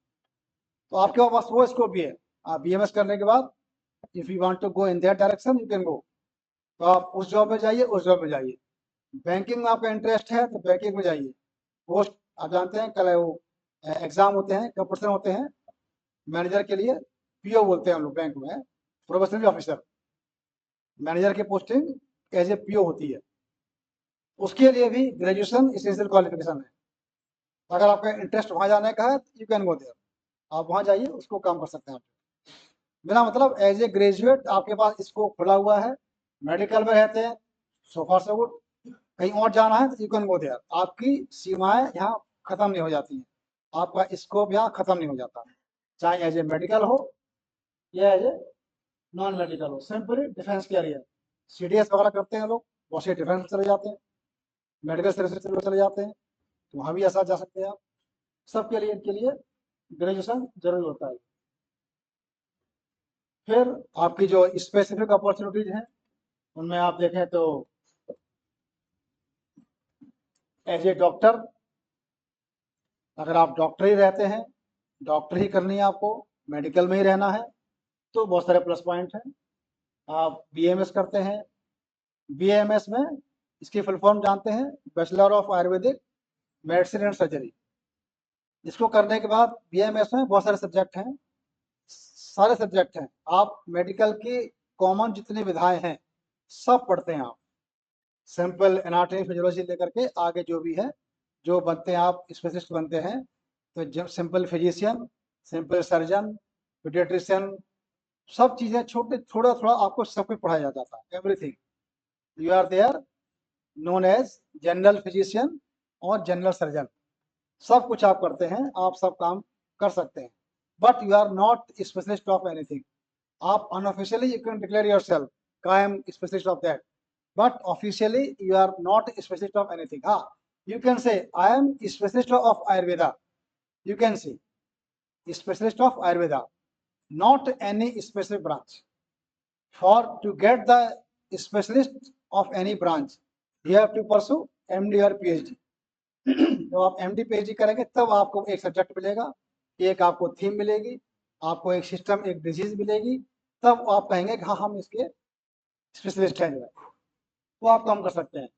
तो आपके पास वो स्कोप भी है, आप बीएमएस करने के बाद if you want to go in that direction you can go, तो आप उस जॉब में जाइए, उस जॉब में जाइए। बैंकिंग में आपका इंटरेस्ट है तो बैंकिंग में जाइए। पोस्ट आप जानते हैं कल वो एग्जाम होते हैं, कंपटीशन होते हैं मैनेजर के लिए, पीओ बोलते हैं हम लोग बैंक में, प्रोबेशनरी ऑफिसर। मैनेजर की पोस्टिंग एज ए पीओ होती है, उसके लिए भी ग्रेजुएशन इसेंशियल क्वालिफिकेशन है। अगर आपका इंटरेस्ट वहां जाने का है यू कैन गो देयर, आप वहां जाइए, उसको काम कर सकते हैं आप। मेरा मतलब एज ए ग्रेजुएट आपके पास इसको खुला हुआ है, मेडिकल में रहते हैं, सो फार सो गुड। कहीं और जाना है तो यू कैन गो देयर, आपकी सीमाएं यहाँ खत्म नहीं हो जाती हैं, आपका स्कोप यहाँ खत्म नहीं हो जाता, चाहे एज ए मेडिकल हो या एज ए नॉन मेडिकल हो। सिंपली डिफेंस कैरियर, सीडीएस वगैरह करते हैं लोग, बहुत से डिफेंस चले जाते हैं, मेडिकल सर्विस चले जाते हैं, तो वहाँ भी ऐसा जा सकते हैं आप। सबके लिए इनके लिए ग्रेजुएशन जरूरी होता है। फिर आपकी जो स्पेसिफिक अपॉर्चुनिटीज हैं उनमें आप देखें तो एज ए डॉक्टर, अगर आप डॉक्टर ही रहते हैं, डॉक्टर ही करनी है आपको, मेडिकल में ही रहना है, तो बहुत सारे प्लस पॉइंट हैं। आप बीएमएस करते हैं, बीएमएस में इसकी फुल फॉर्म जानते हैं, bachelor of Ayurvedic medicine and surgery. इसको करने के बाद बीएमएस में बहुत सारे सब्जेक्ट हैं, सारे सब्जेक्ट हैं। आप मेडिकल की कॉमन जितनी विधाएं हैं सब पढ़ते हैं आप, सिंपल एनाटॉमी फिजियोलॉजी लेकर के आगे जो भी है, जो बनते हैं आप स्पेशलिस्ट बनते हैं, तो जब simple physician, simple surgeon, paediatrician, सब चीजें छोटे थोड़ा थोड़ा आपको सब कुछ पढ़ाया जाता है, everything you are there known as general physician और जनरल सर्जन, सब कुछ आप करते हैं, आप सब काम कर सकते हैं, but you are not specialist of anything. आप unofficially you can declare yourself I am specialist of that, but officially you are not a specialist of anything. You can say I am a specialist of Ayurveda. You can say specialist of Ayurveda, not any specific branch. For to get the specialist of any branch, you have to pursue MD or PhD. जब आप MD PhD करेंगे तब आपको एक subject मिलेगा, एक आपको theme मिलेगी, आपको एक सिस्टम, एक डिजीज मिलेगी, तब आप कहेंगे कि हाँ हम इसके स्पेशलिस्ट हैं, वो आप काम कर सकते हैं।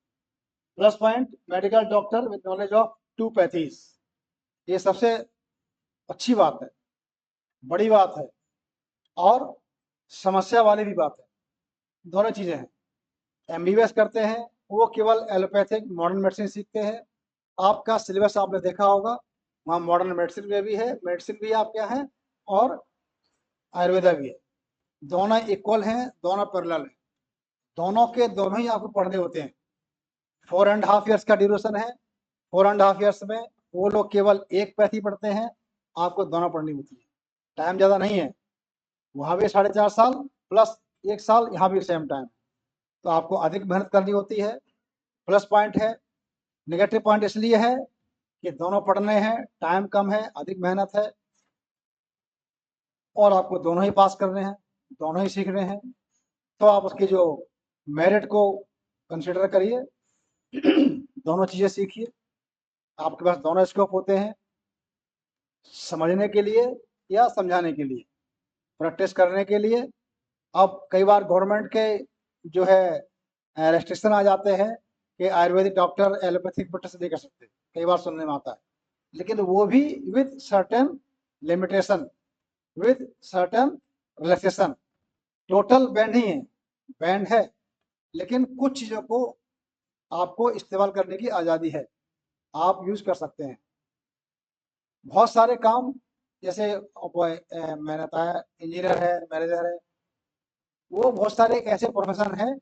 Plus point, medical doctor with knowledge of 2 pathies, ये सबसे अच्छी बात है, बड़ी बात है और समस्या वाली भी बात है, दोनों चीजें हैं। एमबीबीएस करते हैं वो केवल एलोपैथिक मॉडर्न मेडिसिन सीखते हैं, आपका सिलेबस आपने देखा होगा, वहाँ मॉडर्न मेडिसिन में भी है, मेडिसिन भी आपके यहाँ है और आयुर्वेदा भी है, दोनों इक्वल हैं, दोनों पैरेलल हैं, दोनों के दोनों ही आपको पढ़ने होते हैं। 4.5 ईयर्स का ड्यूरेशन है, 4.5 ईयर्स में वो लोग केवल एक पैथी पढ़ते हैं, आपको दोनों पढ़नी होती है, टाइम ज़्यादा नहीं है, वहाँ भी 4.5 साल प्लस 1 साल, यहाँ भी सेम टाइम, तो आपको अधिक मेहनत करनी होती है। प्लस पॉइंट है। नेगेटिव पॉइंट इसलिए है कि दोनों पढ़ने हैं, टाइम कम है, अधिक मेहनत है और आपको दोनों ही पास करने हैं, दोनों ही सीखने हैं, तो आप उसकी जो मेरिट को कंसिडर करिए, दोनों चीज़ें सीखिए, आपके पास दोनों स्कोप होते हैं, समझने के लिए या समझाने के लिए, प्रैक्टिस करने के लिए। अब कई बार गवर्नमेंट के जो है रेस्ट्रिक्शन आ जाते हैं कि आयुर्वेदिक डॉक्टर एलोपैथिक प्रैक्टिस नहीं कर सकते, कई बार सुनने में आता है, लेकिन वो भी with certain limitation, with certain relaxation, total ban ही है, बैन है, लेकिन कुछ चीज़ों को आपको इस्तेमाल करने की आज़ादी है, आप यूज कर सकते हैं। बहुत सारे काम जैसे मैंने बताया इंजीनियर है, मैनेजर है, वो बहुत सारे ऐसे प्रोफेशन हैं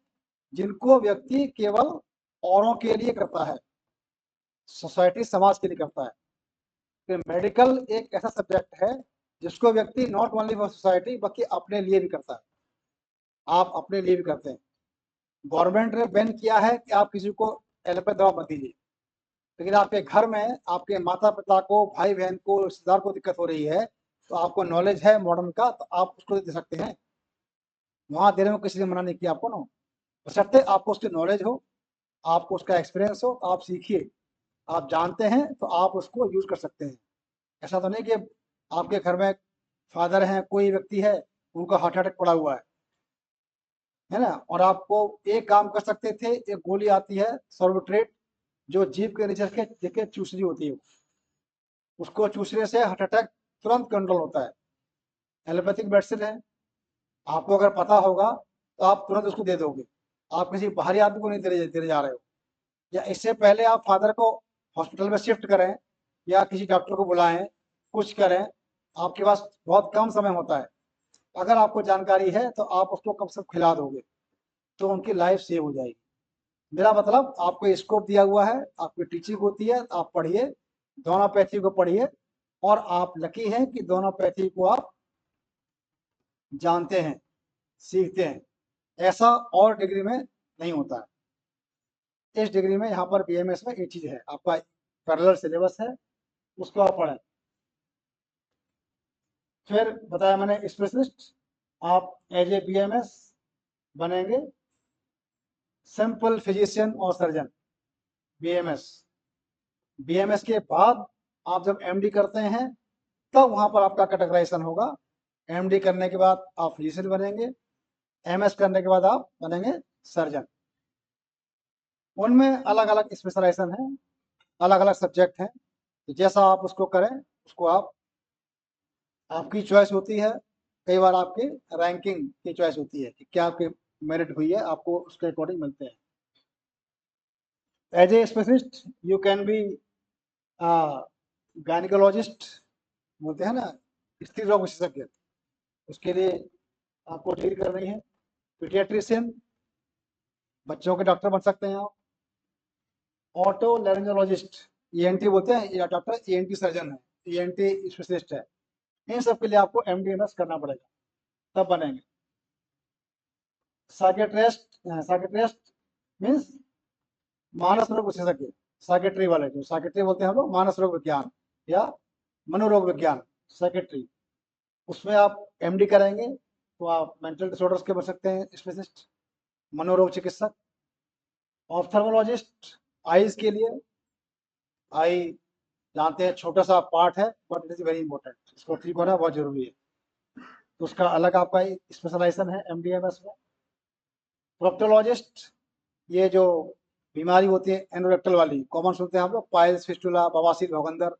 जिनको व्यक्ति केवल औरों के लिए करता है, सोसाइटी समाज के लिए करता है। तो मेडिकल एक ऐसा सब्जेक्ट है जिसको व्यक्ति नॉट ओनली फॉर सोसाइटी बल्कि अपने लिए भी करता है, आप अपने लिए भी करते हैं। गवर्नमेंट ने बैन किया है कि आप किसी को एलोपैथ दवा मत दीजिए, लेकिन आपके घर में आपके माता पिता को, भाई बहन को, रिश्तेदार को दिक्कत हो रही है, तो आपको नॉलेज है मॉडर्न का, तो आप उसको दे सकते हैं, वहाँ देने में किसी ने मना नहीं किया आपको ना, बशर्ते आपको उसकी नॉलेज हो, आपको उसका एक्सपीरियंस हो, आप सीखिए, आप जानते हैं तो आप उसको यूज कर सकते हैं। ऐसा तो नहीं कि आपके घर में फादर हैं, कोई व्यक्ति है, उनको हार्ट अटैक पड़ा हुआ है ना, और आपको एक काम कर सकते थे, एक गोली आती है सॉर्बिट्रेट, जो जीभ के नीचे के चूसनी होती है, उसको चूसने से हार्ट अटैक तुरंत कंट्रोल होता है, एलोपैथिक मेडिसिन है, आपको अगर पता होगा तो आप तुरंत उसको दे दोगे, आप किसी बाहरी आदमी को नहीं देने जा रहे हो, या इससे पहले आप फादर को हॉस्पिटल में शिफ्ट करें या किसी डॉक्टर को बुलाएं, कुछ करें, आपके पास बहुत कम समय होता है, अगर आपको जानकारी है तो आप उसको कम से कम खिला दोगे, तो उनकी लाइफ सेव हो जाएगी। मेरा मतलब आपको स्कोप दिया हुआ है, आपकी टीचिंग होती है, आप पढ़िए, दोनों पैथी को पढ़िए, और आप लकी हैं कि दोनों पैथी को आप जानते हैं, सीखते हैं, ऐसा और डिग्री में नहीं होता है। इस डिग्री में यहाँ पर बीएमएस में एक चीज है, आपका पैरेलल सिलेबस है, उसको आप पढ़ें। फिर बताया मैंने स्पेशलिस्ट, आप एज ए बीएमएस बनेंगे सिंपल फिजिशियन और सर्जन, बीएमएस। बीएमएस के बाद आप जब एमडी करते हैं तब वहां पर आपका कैटेगराइजेशन होगा। एमडी करने के बाद आप फिजिशियन बनेंगे, एमएस करने के बाद आप बनेंगे सर्जन। उनमें अलग अलग स्पेशलाइजेशन है, अलग अलग सब्जेक्ट हैं, तो जैसा आप उसको करें उसको आप, आपकी चॉइस होती है। कई बार आपकी रैंकिंग की चॉइस होती है कि क्या आपकी मेरिट हुई है, आपको उसके अकॉर्डिंग मिलते हैं। As a specialist you can be gynaecologist, बोलते हैं ना, स्त्री रोग विशेषज्ञ, उसके लिए आपको डिग्री करनी है। पीडियाट्रिशियन, बच्चों के डॉक्टर बन सकते हैं आप। ऑटो लैरिंगोलॉजिस्ट, ईएनटी बोलते हैं, या डॉक्टर ईएनटी सर्जन है, ईएनटी स्पेशलिस्ट है। इन सब के लिए आपको एमडीएमएस करना पड़ेगा, तब बनेंगे। साइकेट्रिस्ट मीन्स मानस रोग विशेषज्ञ, साइकेट्री वाले, जो साइकेट्री बोलते हैं हम लोग, मानस रोग विज्ञान या मनोरोग विज्ञान, साइकेट्री, उसमें आप एमडी करेंगे तो आप मेंटल डिसऑर्डर्स के बन सकते हैं स्पेशलिस्ट, मनोरोग चिकित्सक। ऑप्थेल्मोलॉजिस्ट, आईज के लिए, आई जानते हैं छोटा सा पार्ट है but it is very important, इसको ठीक होना बहुत जरूरी है, तो उसका अलग आपका स्पेशलाइजेशन है एमडीएमएस में। प्रोक्टोलॉजिस्ट, ये जो बीमारी होती है एनोरेक्टल वाली, कॉमन सुनते हैं हम लोग, पाइल्स, फिस्टुला, बवासीर, भगंदर,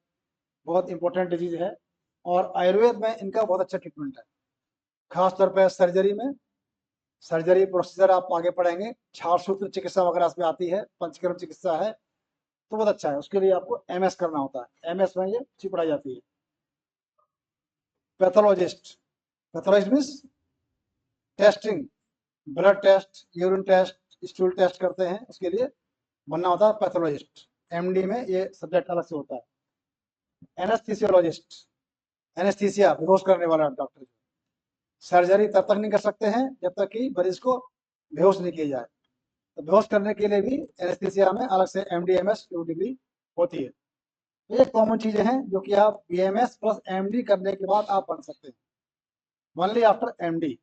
बहुत इंपॉर्टेंट डिजीज है, और आयुर्वेद में इनका बहुत अच्छा ट्रीटमेंट है, खासतौर पर सर्जरी में। सर्जरी प्रोसीजर आप आगे पढ़ेंगे, छारसूत्र चिकित्सा वगैरह इसमें आती है, पंचकर्म चिकित्सा है, तो बहुत अच्छा है। उसके लिए आपको एमएस करना होता है, एमएस में ये अच्छी पढ़ाई जाती है। Pathologist, pathologist means testing, blood test, urine test, stool test करते हैं, उसके लिए बनना होता है पैथोलॉजिस्ट। एमडी में ये सब्जेक्ट अलग से होता है। एनेस्थीसियोलॉजिस्ट, एनेस्थीसिया, बेहोश करने वाला डॉक्टर। सर्जरी तब तक नहीं कर सकते हैं जब तक कि मरीज को बेहोश नहीं किया जाए, तो बेहोश करने के लिए भी एनेस्थीसिया में अलग से एमडीएमएस की डिग्री होती है। ये कॉमन चीजें हैं जो कि आप बीएमएस प्लस एमडी करने के बाद आप बन सकते हैं। ओनली आफ्टर एमडी,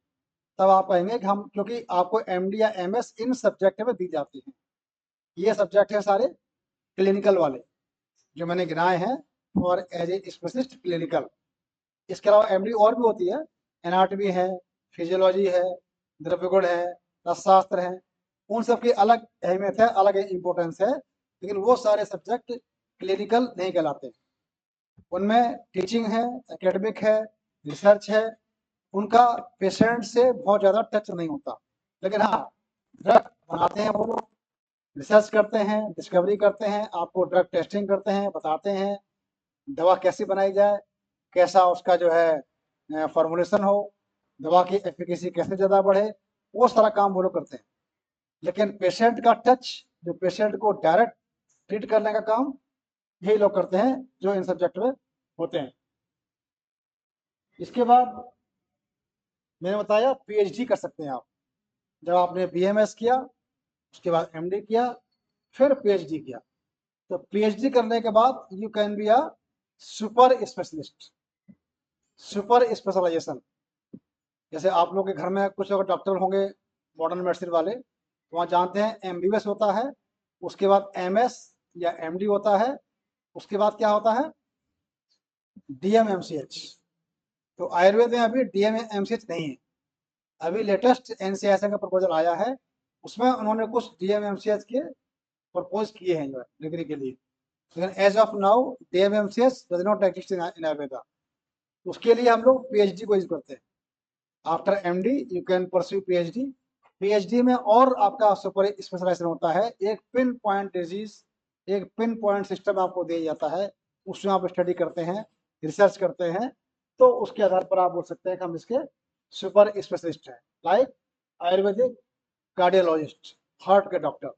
तब आप कहेंगे कि हम, क्योंकि आपको एमडी या एमएस इन सब्जेक्ट में दी जाती है। ये सब्जेक्ट है सारे क्लिनिकल वाले जो मैंने गिनाए हैं, और एज ए स्पेशलिस्ट क्लिनिकल। इसके अलावा एमडी और भी होती है, एनाटॉमी है, फिजियोलॉजी है, द्रव्यगुण है, रसशास्त्र है, उन सब की अलग अहमियत है, अलग इंपॉर्टेंस है, लेकिन वो सारे सब्जेक्ट क्लिनिकल नहीं कहलाते। उनमें टीचिंग है, एकेडमिक है, रिसर्च है, उनका पेशेंट से बहुत ज़्यादा टच नहीं होता। लेकिन हाँ, ड्रग बनाते हैं वो लोग, रिसर्च करते हैं, डिस्कवरी करते हैं, आपको ड्रग टेस्टिंग करते हैं, बताते हैं दवा कैसी बनाई जाए, कैसा उसका जो है फॉर्मुलेशन हो, दवा की एफिकेसी कैसे ज़्यादा बढ़े, वो सारा काम वो लोग करते हैं। लेकिन पेशेंट का टच, जो पेशेंट को डायरेक्ट ट्रीट करने का काम, यही लोग करते हैं जो इन सब्जेक्ट में होते हैं। इसके बाद मैंने बताया पीएचडी कर सकते हैं आप, जब आपने बीएमएस किया, उसके बाद एमडी किया, फिर पीएचडी किया, तो पीएचडी करने के बाद you can be a super specialist, super specialisation. जैसे आप लोग के घर में कुछ अगर डॉक्टर होंगे मॉडर्न मेडिसिन वाले, तो वहाँ जानते हैं एमबीबीएस होता है, उसके बाद एमएस या एमडी होता है, उसके बाद क्या होता है, डीएमएमसीएच। तो आयुर्वेद में अभी डीएमएमसीएच नहीं है, अभी लेटेस्ट एनसीआईएसएन का प्रपोजल आया है, उसमें उन्होंने कुछ डीएमएमसीएच के प्रपोज किए हैं जो डिग्री के लिए, लेकिन as of now DMMCH does not exist in Ayurveda. उसके लिए हम लोग पीएचडी को यूज करते हैं। After MD you can pursue PhD. PhD में और आपका सुपर स्पेशलाइजेशन होता है, एक पिन पॉइंट डिजीज, एक पिन पॉइंट सिस्टम आपको दिया जाता है, उसमें आप स्टडी करते हैं, रिसर्च करते हैं, तो उसके आधार पर आप बोल सकते हैं कि हम इसके सुपर स्पेशलिस्ट हैं। लाइक आयुर्वेदिक कार्डियोलॉजिस्ट, हार्ट के डॉक्टर।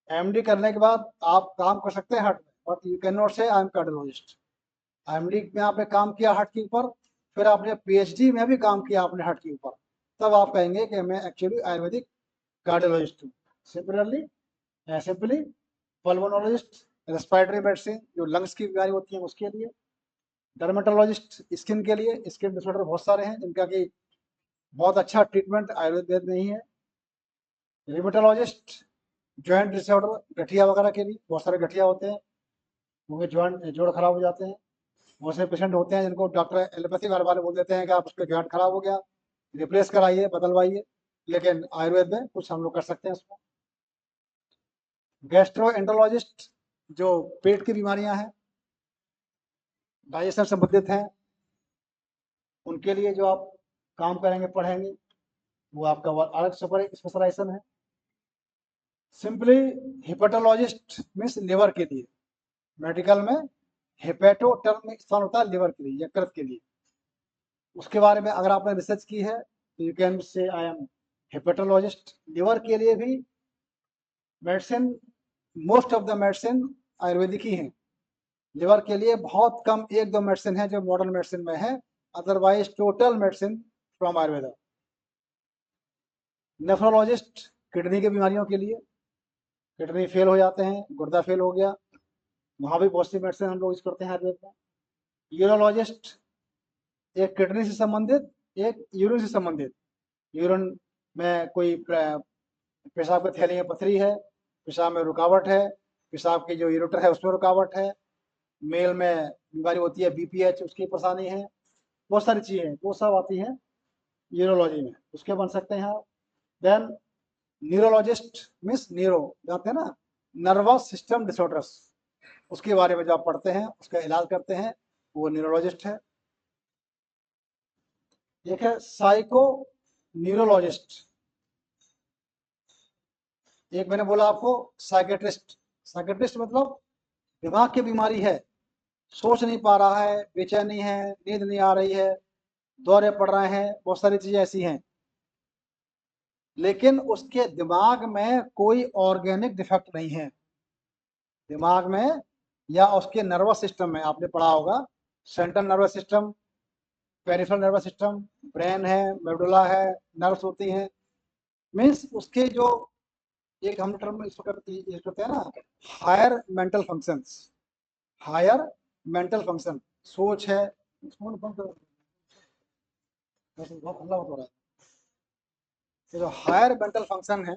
एमडी करने के बाद आप काम कर सकते हैं हार्ट में, but you can not say I M cardiologist. MD में आपने काम किया हार्ट के ऊपर, फिर आपने पीएचडी में भी काम किया आपने हार्ट के ऊपर, तब आप कहेंगे कि मैं एक्चुअली आयुर्वेदिक कार्डियोलॉजिस्ट हूँ। Similarly simply pulmonologist, respiratory medicine जो लंग्स की बीमारी होती है उसके लिए, डर्मेटोलॉजिस्ट स्किन के लिए, स्किन डिसऑर्डर बहुत सारे हैं जिनका कि बहुत अच्छा ट्रीटमेंट आयुर्वेद में ही है, रिमेटोलॉजिस्ट जॉइंट डिसऑर्डर, गठिया वगैरह के लिए, बहुत सारे गठिया होते हैं, उनके जॉइंट जोड़ खराब हो जाते हैं, बहुत से पेशेंट होते हैं जिनको डॉक्टर एलोपैथी वाले बोल देते हैं कि आप उसके जॉइंट खराब हो गया, रिप्लेस कराइए, बदलवाइए, लेकिन आयुर्वेद में कुछ हम लोग कर सकते हैं उसमें। गैस्ट्रोएंटरोलॉजिस्ट जो पेट की बीमारियां हैं, डाइजेशन संबंधित हैं, उनके लिए जो आप काम करेंगे पढ़ेंगे वो आपका अलग स्पेशलाइजेशन है। सिंपली हिपेटोलॉजिस्ट मीन्स लिवर के लिए, मेडिकल में हेपेटो टर्म स्थान होता है लिवर के लिए, यकृत के लिए, उसके बारे में अगर आपने रिसर्च की है तो you can say I M hepatologist. Liver के लिए भी medicine, most of the medicine Ayurvedic ही हैं, लिवर के लिए बहुत कम एक दो मेडिसिन है जो मॉडर्न मेडिसिन में है, otherwise total medicine from Ayurveda. Nephrologist kidney की बीमारियों के लिए, किडनी फेल हो जाते हैं, गुर्दा फेल हो गया, वहाँ भी बहुत सी मेडिसिन हम लोग यूज करते हैं आयुर्वेद में। यूरोलॉजिस्ट एक किडनी से संबंधित, एक यूरिन से संबंधित, यूरिन में कोई पेशाब की थैली में पथरी है, पेशाब में रुकावट है, पेशाब की जो यूरेटर है उसमें रुकावट है, मेल में बीमारी होती है बीपीएच उसकी परेशानी है, बहुत सारी चीज़ें वो सब आती हैं यूरोलॉजी में, उसके बन सकते हैं आप। देन न्यूरोलॉजिस्ट मीन्स न्यूरो जानते हैं ना, नर्वस सिस्टम डिसऑर्डर्स, उसके बारे में जो आप पढ़ते हैं उसका इलाज करते हैं वो न्यूरोलॉजिस्ट है। एक है साइको न्यूरोलॉजिस्ट, एक मैंने बोला आपको साइकेट्रिस्ट। साइकेट्रिस्ट मतलब दिमाग की बीमारी है, सोच नहीं पा रहा है, बेचैनी है, नींद नहीं आ रही है, दौरे पड़ रहे हैं, बहुत सारी चीजें ऐसी हैं, लेकिन उसके दिमाग में कोई ऑर्गेनिक डिफेक्ट नहीं है, दिमाग में या उसके नर्वस सिस्टम में आपने पढ़ा होगा, central nervous system, peripheral nervous system, brain है, मेडुला है, नर्व्स होती हैं, मीन्स उसके जो एक हम टर्म यूज करते हैं ना, higher mental functions, higher mental function, सोच है, बहुत हल्ला हो रहा है, ये जो हायर मेंटल फंक्शन है,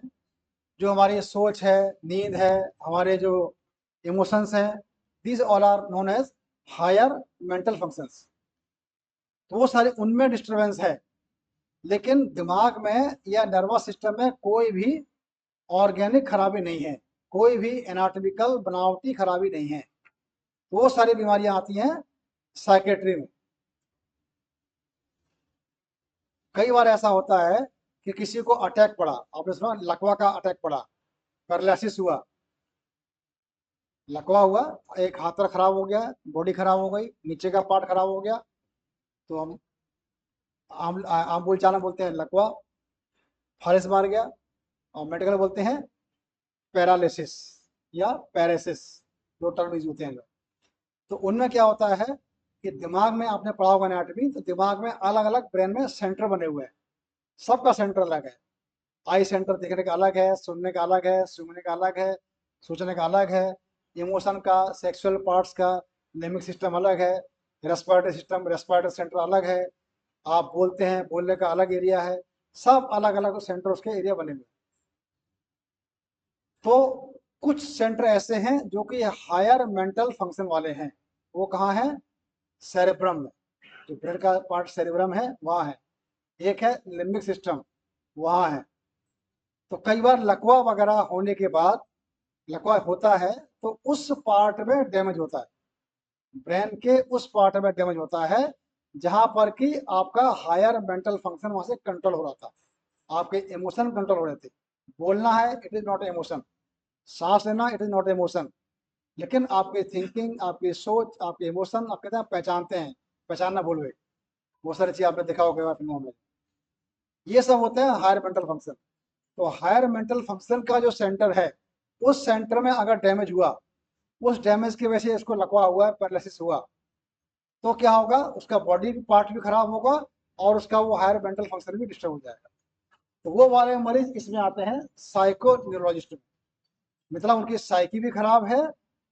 जो हमारी सोच है, नींद है, हमारे जो इमोशंस हैं, these all are known as higher mental functions, तो वो सारे उनमें डिस्टरबेंस है, लेकिन दिमाग में या नर्वस सिस्टम में कोई भी ऑर्गेनिक खराबी नहीं है, कोई भी एनाटॉमिकल बनावटी खराबी नहीं है, तो वो सारी बीमारियां आती हैं साइकेट्री में। कई बार ऐसा होता है कि किसी को अटैक पड़ा, आपने सुना लकवा का अटैक पड़ा, पैरालिसिस हुआ, लकवा हुआ, एक हाथ पैर खराब हो गया, बॉडी खराब हो गई, नीचे का पार्ट खराब हो गया, तो हम आम बोलचाल में बोलते हैं लकवा, फालिस मार गया, और मेडिकल बोलते हैं पैरालिसिस या पैरेसिस, दो टर्म यूज होते हैं। तो उनमें क्या होता है कि दिमाग में आपने पढ़ा होगा एनाटॉमी, तो दिमाग में अलग अलग ब्रेन में सेंटर बने हुए हैं, सबका सेंटर अलग है, आई सेंटर देखने का अलग है, सुनने का अलग है, सूंघने का अलग है, सोचने का अलग है, इमोशन का, सेक्सुअल पार्ट्स का, लिम्बिक सिस्टम अलग है, रेस्पिरेटरी सिस्टम, रेस्पिरेटरी सेंटर अलग है, आप बोलते हैं, बोलने का अलग एरिया है, सब अलग अलग सेंटर उसके एरिया बने हुए। तो कुछ सेंटर ऐसे हैं जो कि हायर मेंटल फंक्शन वाले हैं, वो कहाँ है, सेरेब्रम में, जो ब्रेन का पार्ट सेरेब्रम है वहाँ है, एक है लिम्बिक सिस्टम वहाँ है। तो कई बार लकवा वगैरह होने के बाद, लकवा होता है तो उस पार्ट में डैमेज होता है, ब्रेन के उस पार्ट में डैमेज होता है जहां पर कि आपका हायर मेंटल फंक्शन वहां से कंट्रोल हो रहा था, आपके इमोशन कंट्रोल हो रहे थे, बोलना है इट इज नॉट इमोशन, सांस लेना इट इज नॉट इमोशन, लेकिन आपकी थिंकिंग, आपकी सोच, आपके इमोशन आप कहते हैं पहचानते हैं, पहचानना भूल गए, बहुत सारी चीज आपने देखा होगा फिल्मों में, ये सब होते हैं हायर मेंटल फंक्शन। तो हायर मेंटल फंक्शन का जो सेंटर है, उस सेंटर में अगर डैमेज हुआ, उस डैमेज की वजह से इसको लकवा हुआ है, पैरालिसिस हुआ, तो क्या होगा, उसका बॉडी पार्ट भी खराब होगा और उसका वो हायर मेंटल फंक्शन भी डिस्टर्ब हो जाएगा। तो वो वाले मरीज इसमें आते हैं साइको न्यूरोलॉजिस्ट में, मतलब उनकी साइकी भी खराब है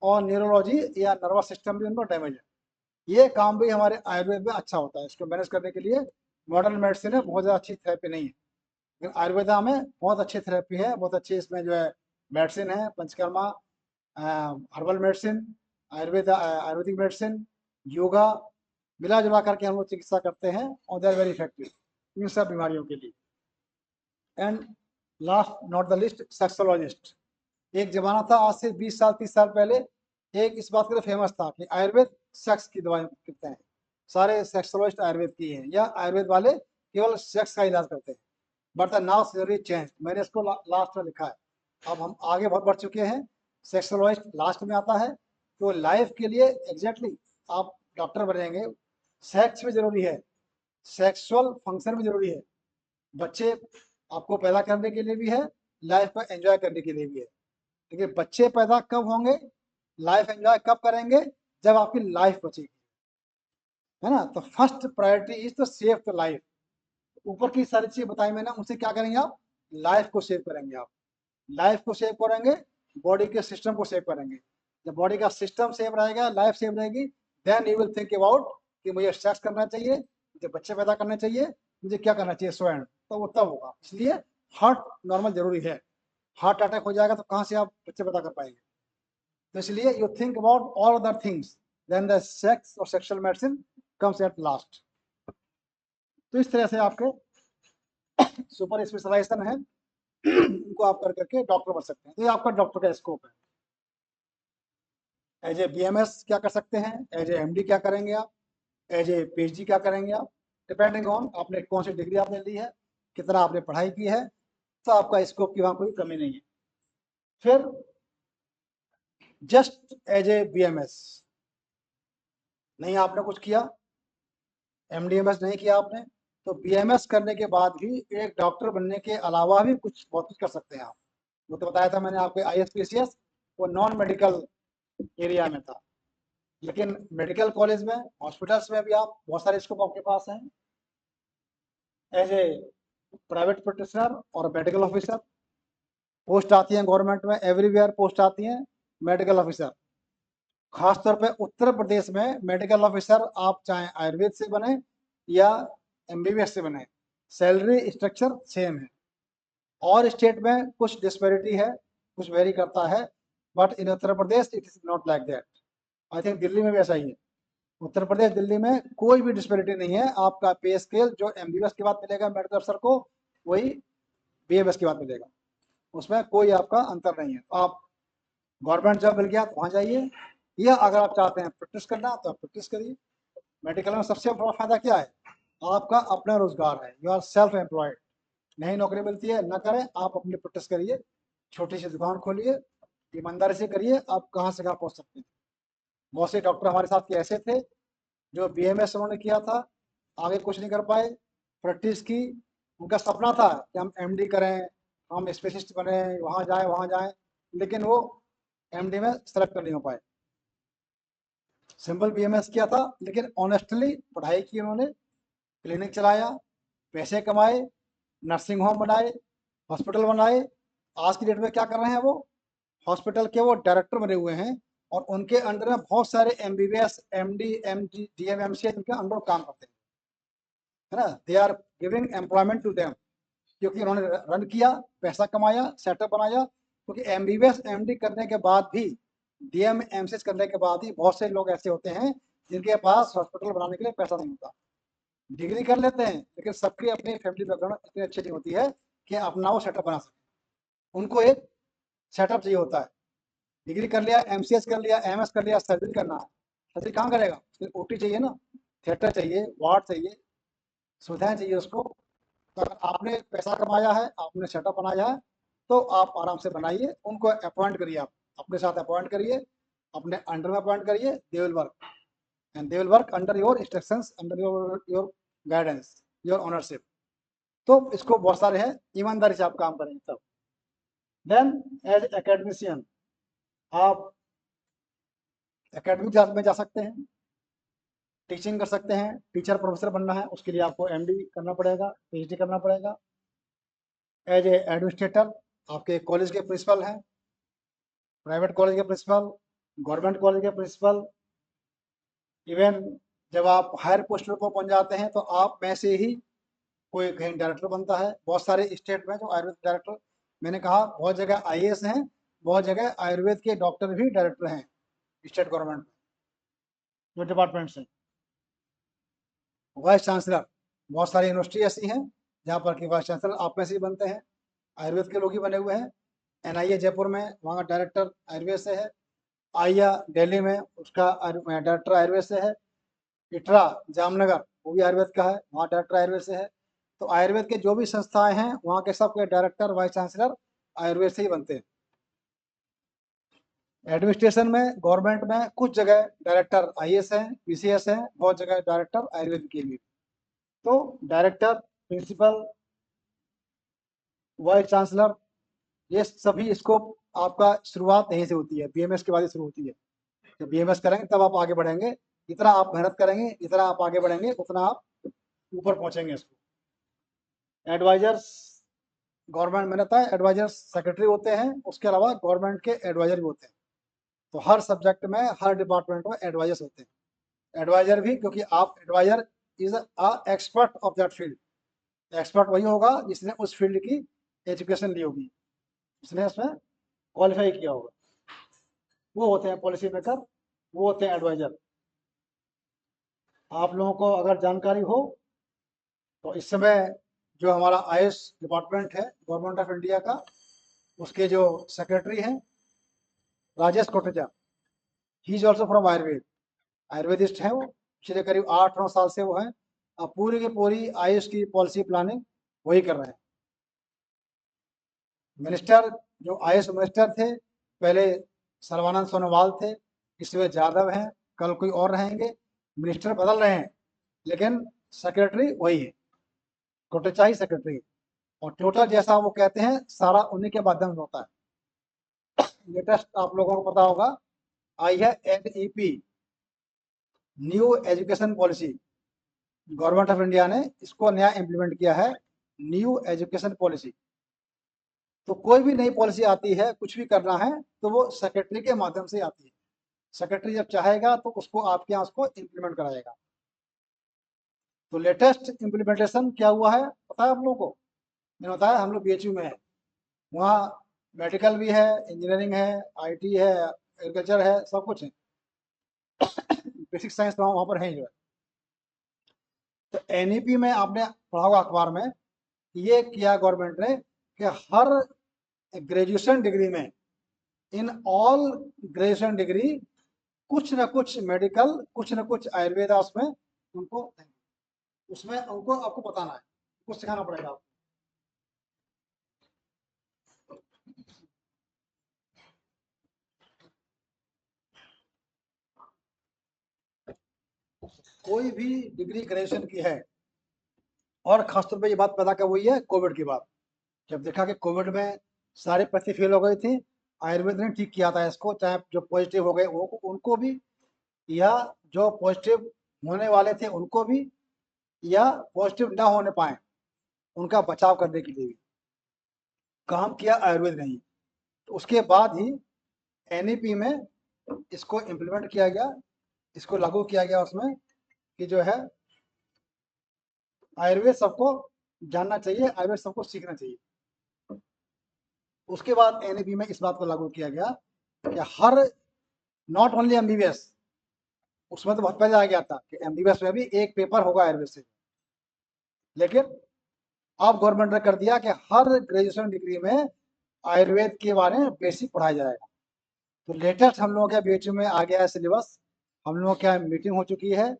और न्यूरोलॉजी या नर्वस सिस्टम भी उनका डैमेज है। ये काम भी हमारे आयुर्वेद में अच्छा होता है। इसको मैनेज करने के लिए मॉडर्न मेडिसिन है, बहुत ज़्यादा अच्छी थेरेपी नहीं है, लेकिन आयुर्वेदा में बहुत अच्छी थेरेपी है, बहुत अच्छी इसमें जो है मेडिसिन है, Panchakarma, herbal medicine, ayurvedic medicine, yoga, मिला जुला करके हम लोग चिकित्सा करते हैं और they are very effective in सब बीमारियों के लिए। And last not the list, sexologist. एक जमाना था आज से 20 साल 30 साल पहले, एक इस बात के लिए फेमस था कि आयुर्वेद सेक्स की दवाई करते हैं, सारे सेक्सोलॉजिस्ट आयुर्वेद की हैं, या आयुर्वेद वाले केवल सेक्स का इलाज करते हैं। But the now theory change, मैंने इसको लास्ट में लिखा है। अब हम आगे बहुत बढ़ चुके हैं, सेक्सोलॉजिस्ट लास्ट में आता है। तो लाइफ के लिए एग्जैक्टली आप डॉक्टर बनेंगे, सेक्स भी जरूरी है, सेक्सुअल फंक्शन भी जरूरी है, बच्चे आपको पैदा करने के लिए भी है, लाइफ को एंजॉय करने के लिए भी है। लेकिन बच्चे पैदा कब होंगे, लाइफ एंजॉय कब करेंगे, जब आपकी लाइफ बचेगी, है ना। तो first priority is to save the life. ऊपर की सारी चीजें बताई मैंने, उनसे क्या करेंगे आप, लाइफ को सेव करेंगे। आप लाइफ को सेव करेंगे, बॉडी के सिस्टम को सेव करेंगे। जब बॉडी का सिस्टम सेव रहेगा, लाइफ सेव रहेगी, then you will think about कि मुझे सेक्स करना चाहिए, मुझे बच्चे पैदा करने चाहिए, मुझे क्या करना चाहिए, सो एंड, तो वो तब होगा। इसलिए हार्ट नॉर्मल जरूरी है। हार्ट अटैक हो जाएगा तो कहाँ से आप बच्चे पैदा कर पाएंगे। तो इसलिए you think about all other things, then the sex और sexual medicine comes at last. तो इस तरह से आपके सुपर स्पेशलाइजेशन है, उनको आप कर करके डॉक्टर बन सकते हैं। तो ये आपका डॉक्टर का स्कोप है। एज ए BMS क्या कर सकते हैं, एज ए MD क्या करेंगे आप, एज ए PhD क्या करेंगे आप, डिपेंडिंग ऑन आपने कौन सी डिग्री आपने ली है, कितना आपने पढ़ाई की है, तो आपका स्कोप की वहाँ कोई कमी नहीं है। फिर जस्ट एज ए BMS नहीं आपने कुछ किया, MD/MS नहीं किया आपने, तो BMS करने के बाद भी एक डॉक्टर बनने के अलावा भी कुछ बहुत कुछ कर सकते हैं आप। वो तो बताया था मैंने आपके ISPCS, वो नॉन मेडिकल एरिया में था, लेकिन मेडिकल कॉलेज में, हॉस्पिटल्स में भी आप बहुत सारे स्कोप आपके पास हैं। एज ए प्राइवेट प्रैक्टिशनर और मेडिकल ऑफिसर पोस्ट आती हैं गवर्नमेंट में, एवरीवेयर पोस्ट आती हैं मेडिकल ऑफिसर। खासतौर पे उत्तर प्रदेश में मेडिकल ऑफिसर आप चाहे आयुर्वेद से बने या MBBS से बने, सैलरी स्ट्रक्चर सेम है। और स्टेट में कुछ डिस्पैरिटी है, कुछ वेरी करता है, but in Uttar Pradesh it is not like that. I think Delhi में भी ऐसा ही है। उत्तर प्रदेश दिल्ली में कोई भी डिस्पैरिटी नहीं है। आपका पे स्केल जो MBBS के बाद मिलेगा मेडिकल अफसर को, वही BMS के बाद मिलेगा, उसमें कोई आपका अंतर नहीं है। आप गवर्नमेंट जॉब मिल गया तो वहाँ जाइए, या अगर आप चाहते हैं प्रैक्टिस करना तो आप प्रैक्टिस करिए। मेडिकल में सबसे बड़ा फायदा क्या है, आपका अपना रोजगार है, यू आर सेल्फ एम्प्लॉयड। नहीं नौकरी मिलती है, ना करें, आप अपनी प्रैक्टिस करिए, छोटी सी दुकान खोलिए, ईमानदारी से करिए, आप कहाँ से कहाँ पहुँच सकते हैं। बहुत से डॉक्टर हमारे साथ के ऐसे थे जो BMS उन्होंने किया था, आगे कुछ नहीं कर पाए, प्रैक्टिस की, उनका सपना था कि हम MD करें, हम स्पेशलिस्ट बने, वहाँ जाएं, लेकिन वो MD में सेलेक्ट नहीं हो पाए। सिंपल BMS किया था, लेकिन ऑनेस्टली पढ़ाई की उन्होंने, क्लिनिक चलाया, पैसे कमाए, नर्सिंग होम बनाए, हॉस्पिटल बनाए। आज की डेट में क्या कर रहे हैं वो, हॉस्पिटल के वो डायरेक्टर बने हुए हैं, और उनके अंडर में बहुत सारे MBBS MD MD DM MCH उनके अंडर काम करते हैं, है ना। They are giving employment to them, क्योंकि उन्होंने रन किया, पैसा कमाया, सेटअप बनाया। क्योंकि MBBS MD करने के बाद भी, DM MCH करने के बाद ही बहुत से लोग ऐसे होते हैं जिनके पास हॉस्पिटल बनाने के लिए पैसा नहीं होता। डिग्री कर लेते हैं, लेकिन सबकी अपनी फैमिली बैकग्राउंड इतनी अच्छी नहीं होती है कि अपना वो सेटअप बना सके। उनको एक सेटअप चाहिए होता है। डिग्री कर लिया, MCH कर लिया, MS कर लिया, सर्जरी करना है, सर्जरी कहाँ करेगा, OT चाहिए ना, थिएटर चाहिए, वार्ड चाहिए, सुविधाएं चाहिए उसको। तो अगर आपने पैसा कमाया है, आपने सेटअप बनाया है, तो आप आराम से बनाइए, उनको अपॉइंट करिए, आप अपने साथ अपॉइंट करिए, अपने अंडर में अपॉइंट करिए, they will work and they will work under your instructions, under your guidance, your ownership. तो इसको बहुत सारे हैं, ईमानदारी से आप काम करेंगे तब। देन एज एकेडमिशियन आप एकेडमिक में जा सकते हैं, टीचिंग कर सकते हैं, टीचर प्रोफेसर बनना है उसके लिए आपको MD करना पड़ेगा, PhD करना पड़ेगा। एज ए एडमिनिस्ट्रेटर आपके कॉलेज के प्रिंसिपल हैं, प्राइवेट कॉलेज के प्रिंसिपल गवर्नमेंट कॉलेज के प्रिंसिपल, इवन जब आप हायर पोस्ट पर पहुंच जाते हैं तो आप में से ही कोई कहीं डायरेक्टर बनता है। बहुत सारे स्टेट में जो आयुर्वेद डायरेक्टर, मैंने कहा बहुत जगह आईएएस हैं, बहुत जगह आयुर्वेद के डॉक्टर भी डायरेक्टर हैं स्टेट गवर्नमेंट जो डिपार्टमेंट से। वाइस चांसलर, बहुत सारी यूनिवर्सिटी ऐसी हैं जहाँ पर कि वाइस चांसलर आप में से ही बनते हैं, आयुर्वेद के लोग ही बने हुए हैं। एनआईए जयपुर में, वहाँ का डायरेक्टर आयुर्वेद से है। आइया दिल्ली में, उसका डायरेक्टर आयुर्वेद से है। इटरा जामनगर, वो भी आयुर्वेद का है, वहाँ डायरेक्टर आयुर्वेद से है। तो आयुर्वेद के जो भी संस्थाएं हैं वहाँ के सबके डायरेक्टर वाइस चांसलर आयुर्वेद से ही बनते हैं। एडमिनिस्ट्रेशन में, गवर्नमेंट में कुछ जगह डायरेक्टर आईएएस हैं, पीसीएस हैं, बहुत जगह डायरेक्टर आयुर्वेद के भी। तो डायरेक्टर, प्रिंसिपल, वाइस चांसलर, ये सभी स्कोप आपका शुरुआत यहीं से होती है, बीएमएस के बाद ही शुरू होती है। जब बीएमएस करेंगे तब आप आगे बढ़ेंगे, जितना आप मेहनत करेंगे, जितना आप आगे बढ़ेंगे, उतना आप ऊपर पहुंचेंगे। इसको एडवाइजर्स, गवर्नमेंट में रहता है, एडवाइजर्स सेक्रेटरी होते हैं, उसके अलावा गवर्नमेंट के एडवाइजर भी होते हैं। तो हर सब्जेक्ट में, हर डिपार्टमेंट में एडवाइजर्स होते हैं। एडवाइजर भी, क्योंकि आप adviser is a expert of that field. Expert वही होगा जिसने उस फील्ड की एजुकेशन ली होगी, जिसने उसमें क्वालिफाई किया होगा, वो होते हैं पॉलिसी मेकर, वो होते हैं एडवाइजर। आप लोगों को अगर जानकारी हो तो इस समय जो हमारा आयुष डिपार्टमेंट है गवर्नमेंट ऑफ इंडिया का, उसके जो सेक्रेटरी हैं Rajesh Kotecha, he is also from Ayurveda, आयुर्वेदिस्ट हैं वो। पिछले करीब 8-9 साल से वो हैं, अब पूरी की पूरी आयुष की पॉलिसी प्लानिंग वही कर रहे हैं। मिनिस्टर, जो आयुष मिनिस्टर थे पहले सर्बानंद सोनोवाल थे, इसमें यादव हैं, कल कोई और रहेंगे। मिनिस्टर बदल रहे हैं लेकिन सेक्रेटरी वही है, कोटेचा ही सेक्रेटरी है। और टोटल जैसा वो कहते हैं सारा उन्हीं के माध्यम से होता है। लेटेस्ट आप लोगों को पता होगा, आई है NEP, new education policy. Government of India ने इसको नया इम्प्लीमेंट किया है, न्यू एजुकेशन पॉलिसी। तो कोई भी नई पॉलिसी आती है, कुछ भी करना है तो वो सेक्रेटरी के माध्यम से आती है। सेक्रेटरी जब चाहेगा तो उसको आपके यहाँ उसको इम्प्लीमेंट कराएगा। तो लेटेस्ट इम्प्लीमेंटेशन क्या हुआ है पता है आप लोगों को? मैंने बताया हम लोग BHU में है, वहाँ मेडिकल भी है, इंजीनियरिंग है, IT है, एग्रीकल्चर है, सब कुछ है। बेसिक साइंस वहाँ पर है जो है। तो NEP में आपने पढ़ा होगा अखबार में, ये किया गवर्नमेंट ने कि हर ग्रेजुएशन डिग्री में, इन ऑल ग्रेजुएशन डिग्री, कुछ न कुछ मेडिकल, कुछ न कुछ आयुर्वेद उसमें उनको, उसमें उनको आपको बताना है, कुछ सिखाना पड़ेगा आपको। कोई भी डिग्री ग्रेजुएशन की है, और खासतौर पे ये बात पैदा कब हुई है? कोविड की बात। जब देखा कि कोविड में सारे पत्ती फेल हो गई थी, आयुर्वेद ने ठीक किया था इसको, चाहे जो पॉजिटिव हो गए वो उनको भी, या जो पॉजिटिव होने वाले थे उनको भी, या पॉजिटिव ना होने पाए उनका बचाव करने के लिए भी काम किया आयुर्वेद ने ही। तो उसके बाद ही NEP में इसको इम्प्लीमेंट किया गया, इसको लागू किया गया उसमें कि जो है आयुर्वेद सबको जानना चाहिए, आयुर्वेद सबको सीखना चाहिए। उसके बाद NEP में इस बात को लागू किया गया कि हर, नॉट ओनली MBBS, उसमें तो बहुत पहले आ गया था कि MBBS में भी एक पेपर होगा आयुर्वेद से, लेकिन अब गवर्नमेंट ने कर दिया कि हर ग्रेजुएशन डिग्री में आयुर्वेद के बारे में बेसिक पढ़ाया जाएगा। तो लेटेस्ट हम लोगों के BHU में आ गया है सिलेबस, हम लोगों की मीटिंग हो चुकी है,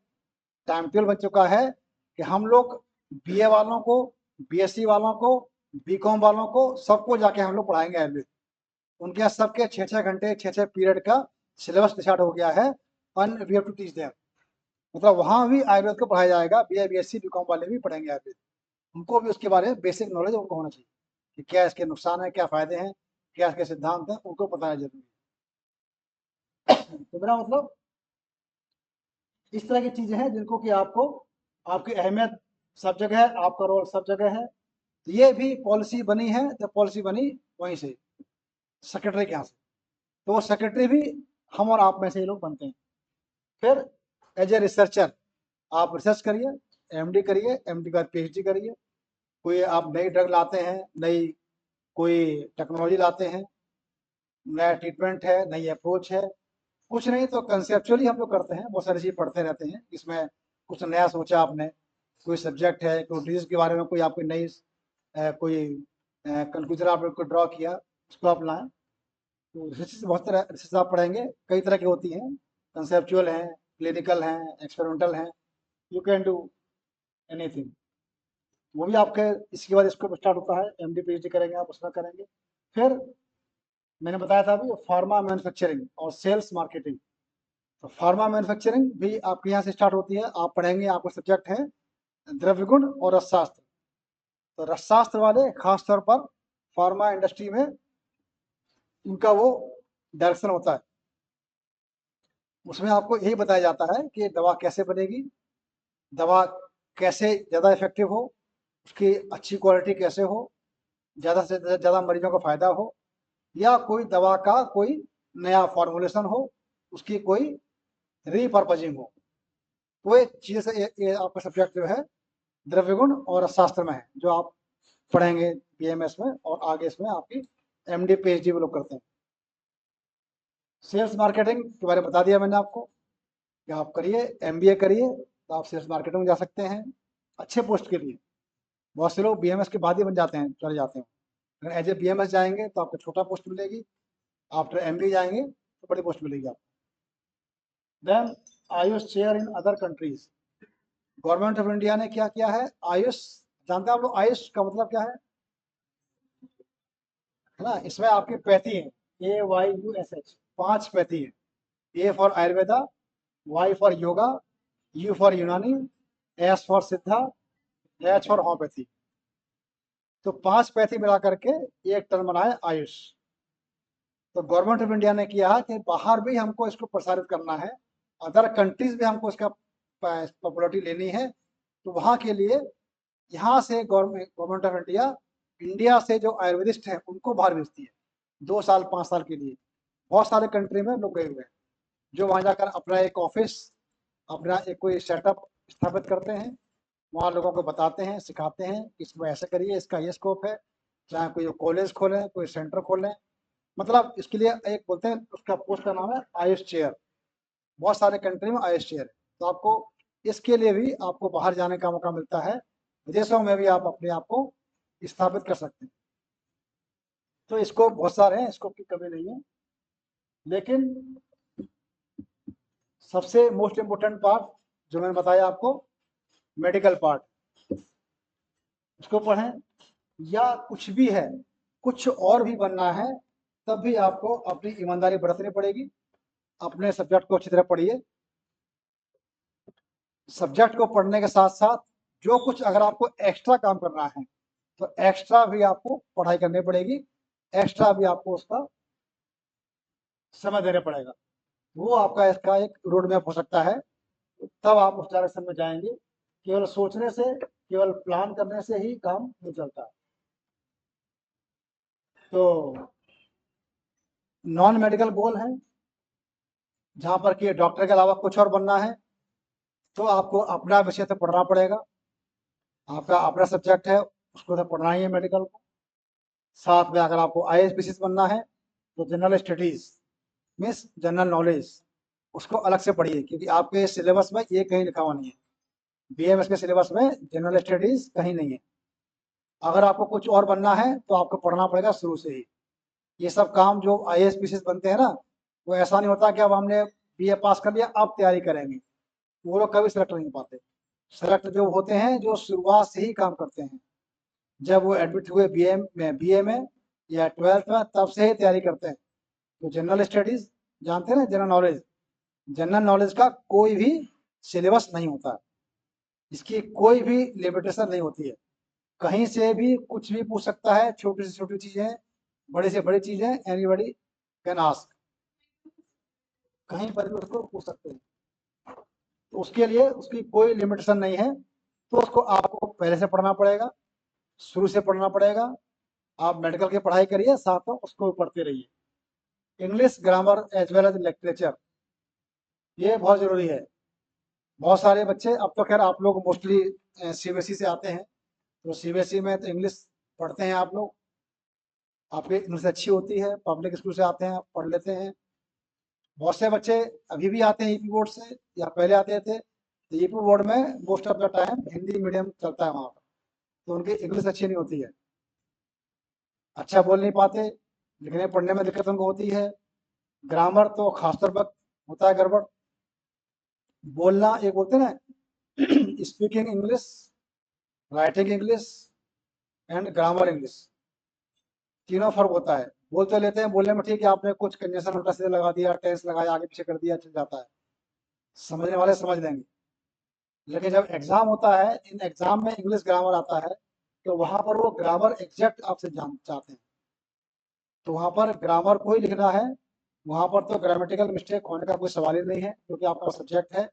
टाइम टेबल बन चुका है कि हम लोग BA वालों को, BSc वालों को, BCom वालों को, सबको जाके हम लोग पढ़ाएंगे आयुर्वेद। उनके यहाँ सबके 6-6 घंटे, 6-6 पीरियड का सिलेबस स्टार्ट हो गया है, and we have to teach them. मतलब वहाँ भी आयुर्वेद को पढ़ाया जाएगा, BA BSc BCom वाले भी पढ़ेंगे आयुर्वेद, उनको भी उसके बारे में बेसिक नॉलेज उनको होना चाहिए कि क्या इसके नुकसान है, क्या फायदे हैं, क्या इसके सिद्धांत हैं, उनको पता है जरूरी। तो मेरा मतलब इस तरह की चीजें हैं जिनको कि आपको, आपकी अहमियत सब जगह है, आपका रोल सब जगह है। तो ये भी पॉलिसी बनी है, तो पॉलिसी बनी वहीं से, सेक्रेटरी के यहाँ से। तो वो सेक्रेटरी भी हम और आप में से ये लोग बनते हैं। फिर एज ए रिसर्चर आप रिसर्च करिए, एमडी करिए, एमडी के बाद पीएचडी करिए। कोई आप नई ड्रग लाते हैं, नई कोई टेक्नोलॉजी लाते हैं, नया ट्रीटमेंट है, नई अप्रोच है, कुछ नहीं तो कंसेप्चुअली हम लोग करते हैं, बहुत सारी चीज़ पढ़ते रहते हैं। इसमें कुछ नया सोचा आपने, कोई सब्जेक्ट है, कोई डिजीज के बारे में कोई आपकी नई कोई कंक्लूजन आपने कोई ड्रॉ किया, उसको आप लाएं। तो रिसर्च बहुत तरह रिसर्च आप पढ़ेंगे, कई तरह की होती हैं, कंसेप्चुअल हैं, क्लिनिकल हैं, एक्सपेरिमेंटल हैं, यू कैन डू एनीथिंग। वो भी आपके इसके बाद इसको स्टार्ट होता है, एमडी पीएचडी करेंगे आप उसमें करेंगे। फिर मैंने बताया था अभी फार्मा मैन्युफैक्चरिंग और सेल्स मार्केटिंग। तो फार्मा मैन्युफैक्चरिंग भी आपके यहाँ से स्टार्ट होती है, आप पढ़ेंगे, आपका सब्जेक्ट है द्रव्य गुण और रसशास्त्र। तो रसशास्त्र वाले खास तौर पर फार्मा इंडस्ट्री में उनका वो डायरेक्शन होता है। उसमें आपको यही बताया जाता है कि दवा कैसे बनेगी, दवा कैसे ज़्यादा इफेक्टिव हो, उसकी अच्छी क्वालिटी कैसे हो, ज़्यादा से ज़्यादा मरीजों को फायदा हो, या कोई दवा का कोई नया फॉर्मुलेशन हो, उसकी कोई रीपर्पजिंग हो। तो ये चीज़ से ये आपका सब्जेक्ट जो है द्रव्य गुण और शास्त्र में है, जो आप पढ़ेंगे बीएमएस में, और आगे इसमें आपकी एमडी पीएचडी भी लोग करते हैं। सेल्स मार्केटिंग के बारे में बता दिया मैंने आपको कि आप करिए, एमबीए करिए तो आप सेल्स मार्केटिंग में जा सकते हैं अच्छे पोस्ट के लिए। बहुत से लोग बीएमएस के बाद ही बन जाते हैं, चले जाते हैं। अगर एज ए बीएमएस जाएंगे तो आपको छोटा पोस्ट मिलेगी, आफ्टर एमबीए जाएंगे तो बड़ी पोस्ट मिलेगी आपको। Then AYUSH chair in other countries. Government of India ने क्या किया है, आयुष, जानते हैं आप लोग आयुष का मतलब क्या है ना? इसमें आपकी पैथी है, AYUSH, 5 पैथी है। A for Ayurveda, Y for yoga, U for यूनानी, S फॉर सिद्धा, H फॉर होम्योपैथी। तो 5 पैथी मिला करके एक टर्म बना है आयुष। तो गवर्नमेंट ऑफ इंडिया ने किया है कि बाहर भी हमको इसको प्रसारित करना है, अदर कंट्रीज भी हमको इसका पॉपुलरिटी लेनी है। तो वहाँ के लिए यहाँ से गवर्नमेंट ऑफ इंडिया इंडिया से जो आयुर्वेदिस्ट हैं उनको बाहर भेजती है 2 साल 5 साल के लिए। बहुत सारे कंट्री में लोग गए हुए हैं, जो वहाँ जाकर अपना एक ऑफिस, अपना एक कोई सेटअप स्थापित करते हैं, वहाँ लोगों को बताते हैं, सिखाते हैं कि इसमें ऐसे करिए, इसका ये स्कोप है। चाहे कोई कॉलेज खोलें, कोई सेंटर खोलें, मतलब इसके लिए एक बोलते हैं, उसका पोस्ट का नाम है आयुष चेयर। बहुत सारे कंट्री में आयुष चेयर है। तो आपको इसके लिए भी आपको बाहर जाने का मौका मिलता है, विदेशों में भी आप अपने आप को स्थापित कर सकते हैं। तो इसको बहुत सारे हैं, इसको की कमी नहीं है, लेकिन सबसे मोस्ट इम्पोर्टेंट पार्ट जो मैंने बताया आपको, मेडिकल पार्ट, उसको पढ़ें। या कुछ भी है, कुछ और भी बनना है, तब भी आपको अपनी ईमानदारी बरतनी पड़ेगी। अपने सब्जेक्ट को अच्छी तरह पढ़िए। सब्जेक्ट को पढ़ने के साथ साथ जो कुछ अगर आपको एक्स्ट्रा काम करना है तो एक्स्ट्रा भी आपको पढ़ाई करनी पड़ेगी, एक्स्ट्रा भी आपको उसका समय देना पड़ेगा। वो आपका इसका एक रोड मैप हो सकता है, तब आप उस डायरेक्शन में जाएंगे। केवल सोचने से, केवल प्लान करने से ही काम नहीं चलता। तो नॉन मेडिकल गोल है, जहाँ पर कि डॉक्टर के अलावा कुछ और बनना है, तो आपको अपना विषय तो पढ़ना पड़ेगा, आपका अपना सब्जेक्ट है, उसको तो पढ़ना ही है मेडिकल को। साथ में अगर आपको IAS बनना है तो general studies means general knowledge, उसको अलग से पढ़िए, क्योंकि आपके सिलेबस में ये कहीं लिखा हुआ नहीं है। बीएमएस के सिलेबस में जनरल स्टडीज कहीं नहीं है। अगर आपको कुछ और बनना है तो आपको पढ़ना पड़ेगा शुरू से ही। ये सब काम जो IAS बनते हैं ना, वो ऐसा नहीं होता कि अब हमने BA पास कर लिया अब तैयारी करेंगे, वो लोग कभी सेलेक्ट नहीं हो पाते। सेलेक्ट जो होते हैं जो शुरुआत से ही काम करते हैं, जब वो एडमिट हुए BA में या 12th में, तब से ही तैयारी करते हैं। तो जनरल स्टडीज जानते हैं ना, जनरल नॉलेज, जनरल नॉलेज का कोई भी सिलेबस नहीं होता, इसकी कोई भी लिमिटेशन नहीं होती है। कहीं से भी कुछ भी पूछ सकता है, छोटी से छोटी चीजें, बड़ी से बड़ी चीजें, एनीबॉडी कैन आस्क, कहीं पर भी उसको पूछ सकते हैं। तो उसके लिए उसकी कोई लिमिटेशन नहीं है। तो उसको आपको पहले से पढ़ना पड़ेगा, शुरू से पढ़ना पड़ेगा। आप मेडिकल की पढ़ाई करिए, साथ में उसको पढ़ते रहिए। English grammar as well as literature, ये बहुत ज़रूरी है। बहुत सारे बच्चे, अब तो खैर आप लोग मोस्टली सीबीएसई से आते हैं, तो सीबीएसई में तो इंग्लिश पढ़ते हैं आप लोग, आपकी इंग्लिश अच्छी होती है, पब्लिक स्कूल से आते हैं, पढ़ लेते हैं। बहुत से बच्चे अभी भी आते हैं ईपी बोर्ड से, या पहले आते थे, तो ईपी बोर्ड में most of the time Hindi medium चलता है वहाँ पर, तो उनकी इंग्लिश अच्छी नहीं होती है, अच्छा बोल नहीं पाते, लिखने पढ़ने में दिक्कत उनको होती है। ग्रामर तो खासतौर पर होता है गड़बड़। बोलना एक बोलते हैं ना speaking English, writing English and grammar English, तीनों फर्क होता है। बोल तो लेते हैं, बोलने में ठीक है, आपने कुछ कंजेशन उल्टा सीधा लगा दिया, टेंस लगाया, आगे पीछे कर दिया, चल जाता है, समझने वाले समझ लेंगे। लेकिन जब एग्जाम होता है, इन एग्जाम में इंग्लिश ग्रामर आता है, तो वहां पर वो ग्रामर एग्जैक्ट आपसे जान चाहते हैं, तो वहां पर ग्रामर को ही लिखना है। वहां पर तो ग्रामेटिकल मिस्टेक होने का कोई सवाल ही नहीं है, क्योंकि आपका सब्जेक्ट है।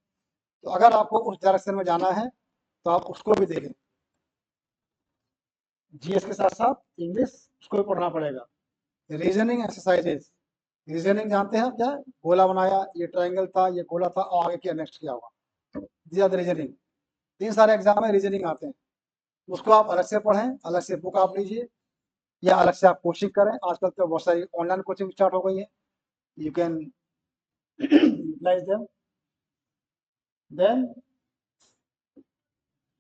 तो अगर आपको उस डायरेक्शन में जाना है, तो आप उसको भी देखें, जीएस के साथ साथ इंग्लिश उसको भी पढ़ना पड़ेगा। रीजनिंग एक्सरसाइजेस, रीजनिंग जानते हैं आप क्या है? गोला बनाया, ये ट्रायंगल था, ये गोला था, और आगे क्या नेक्स्ट क्या होगा, दिया रीजनिंग। तीन सारे एग्जाम में रीजनिंग आते हैं, उसको आप अलग से पढ़ें, अलग से बुक आप लीजिए, या अलग से आप कोचिंग करें। आजकल तो बहुत सारी ऑनलाइन कोचिंग स्टार्ट हो गई है, you can utilise them. Then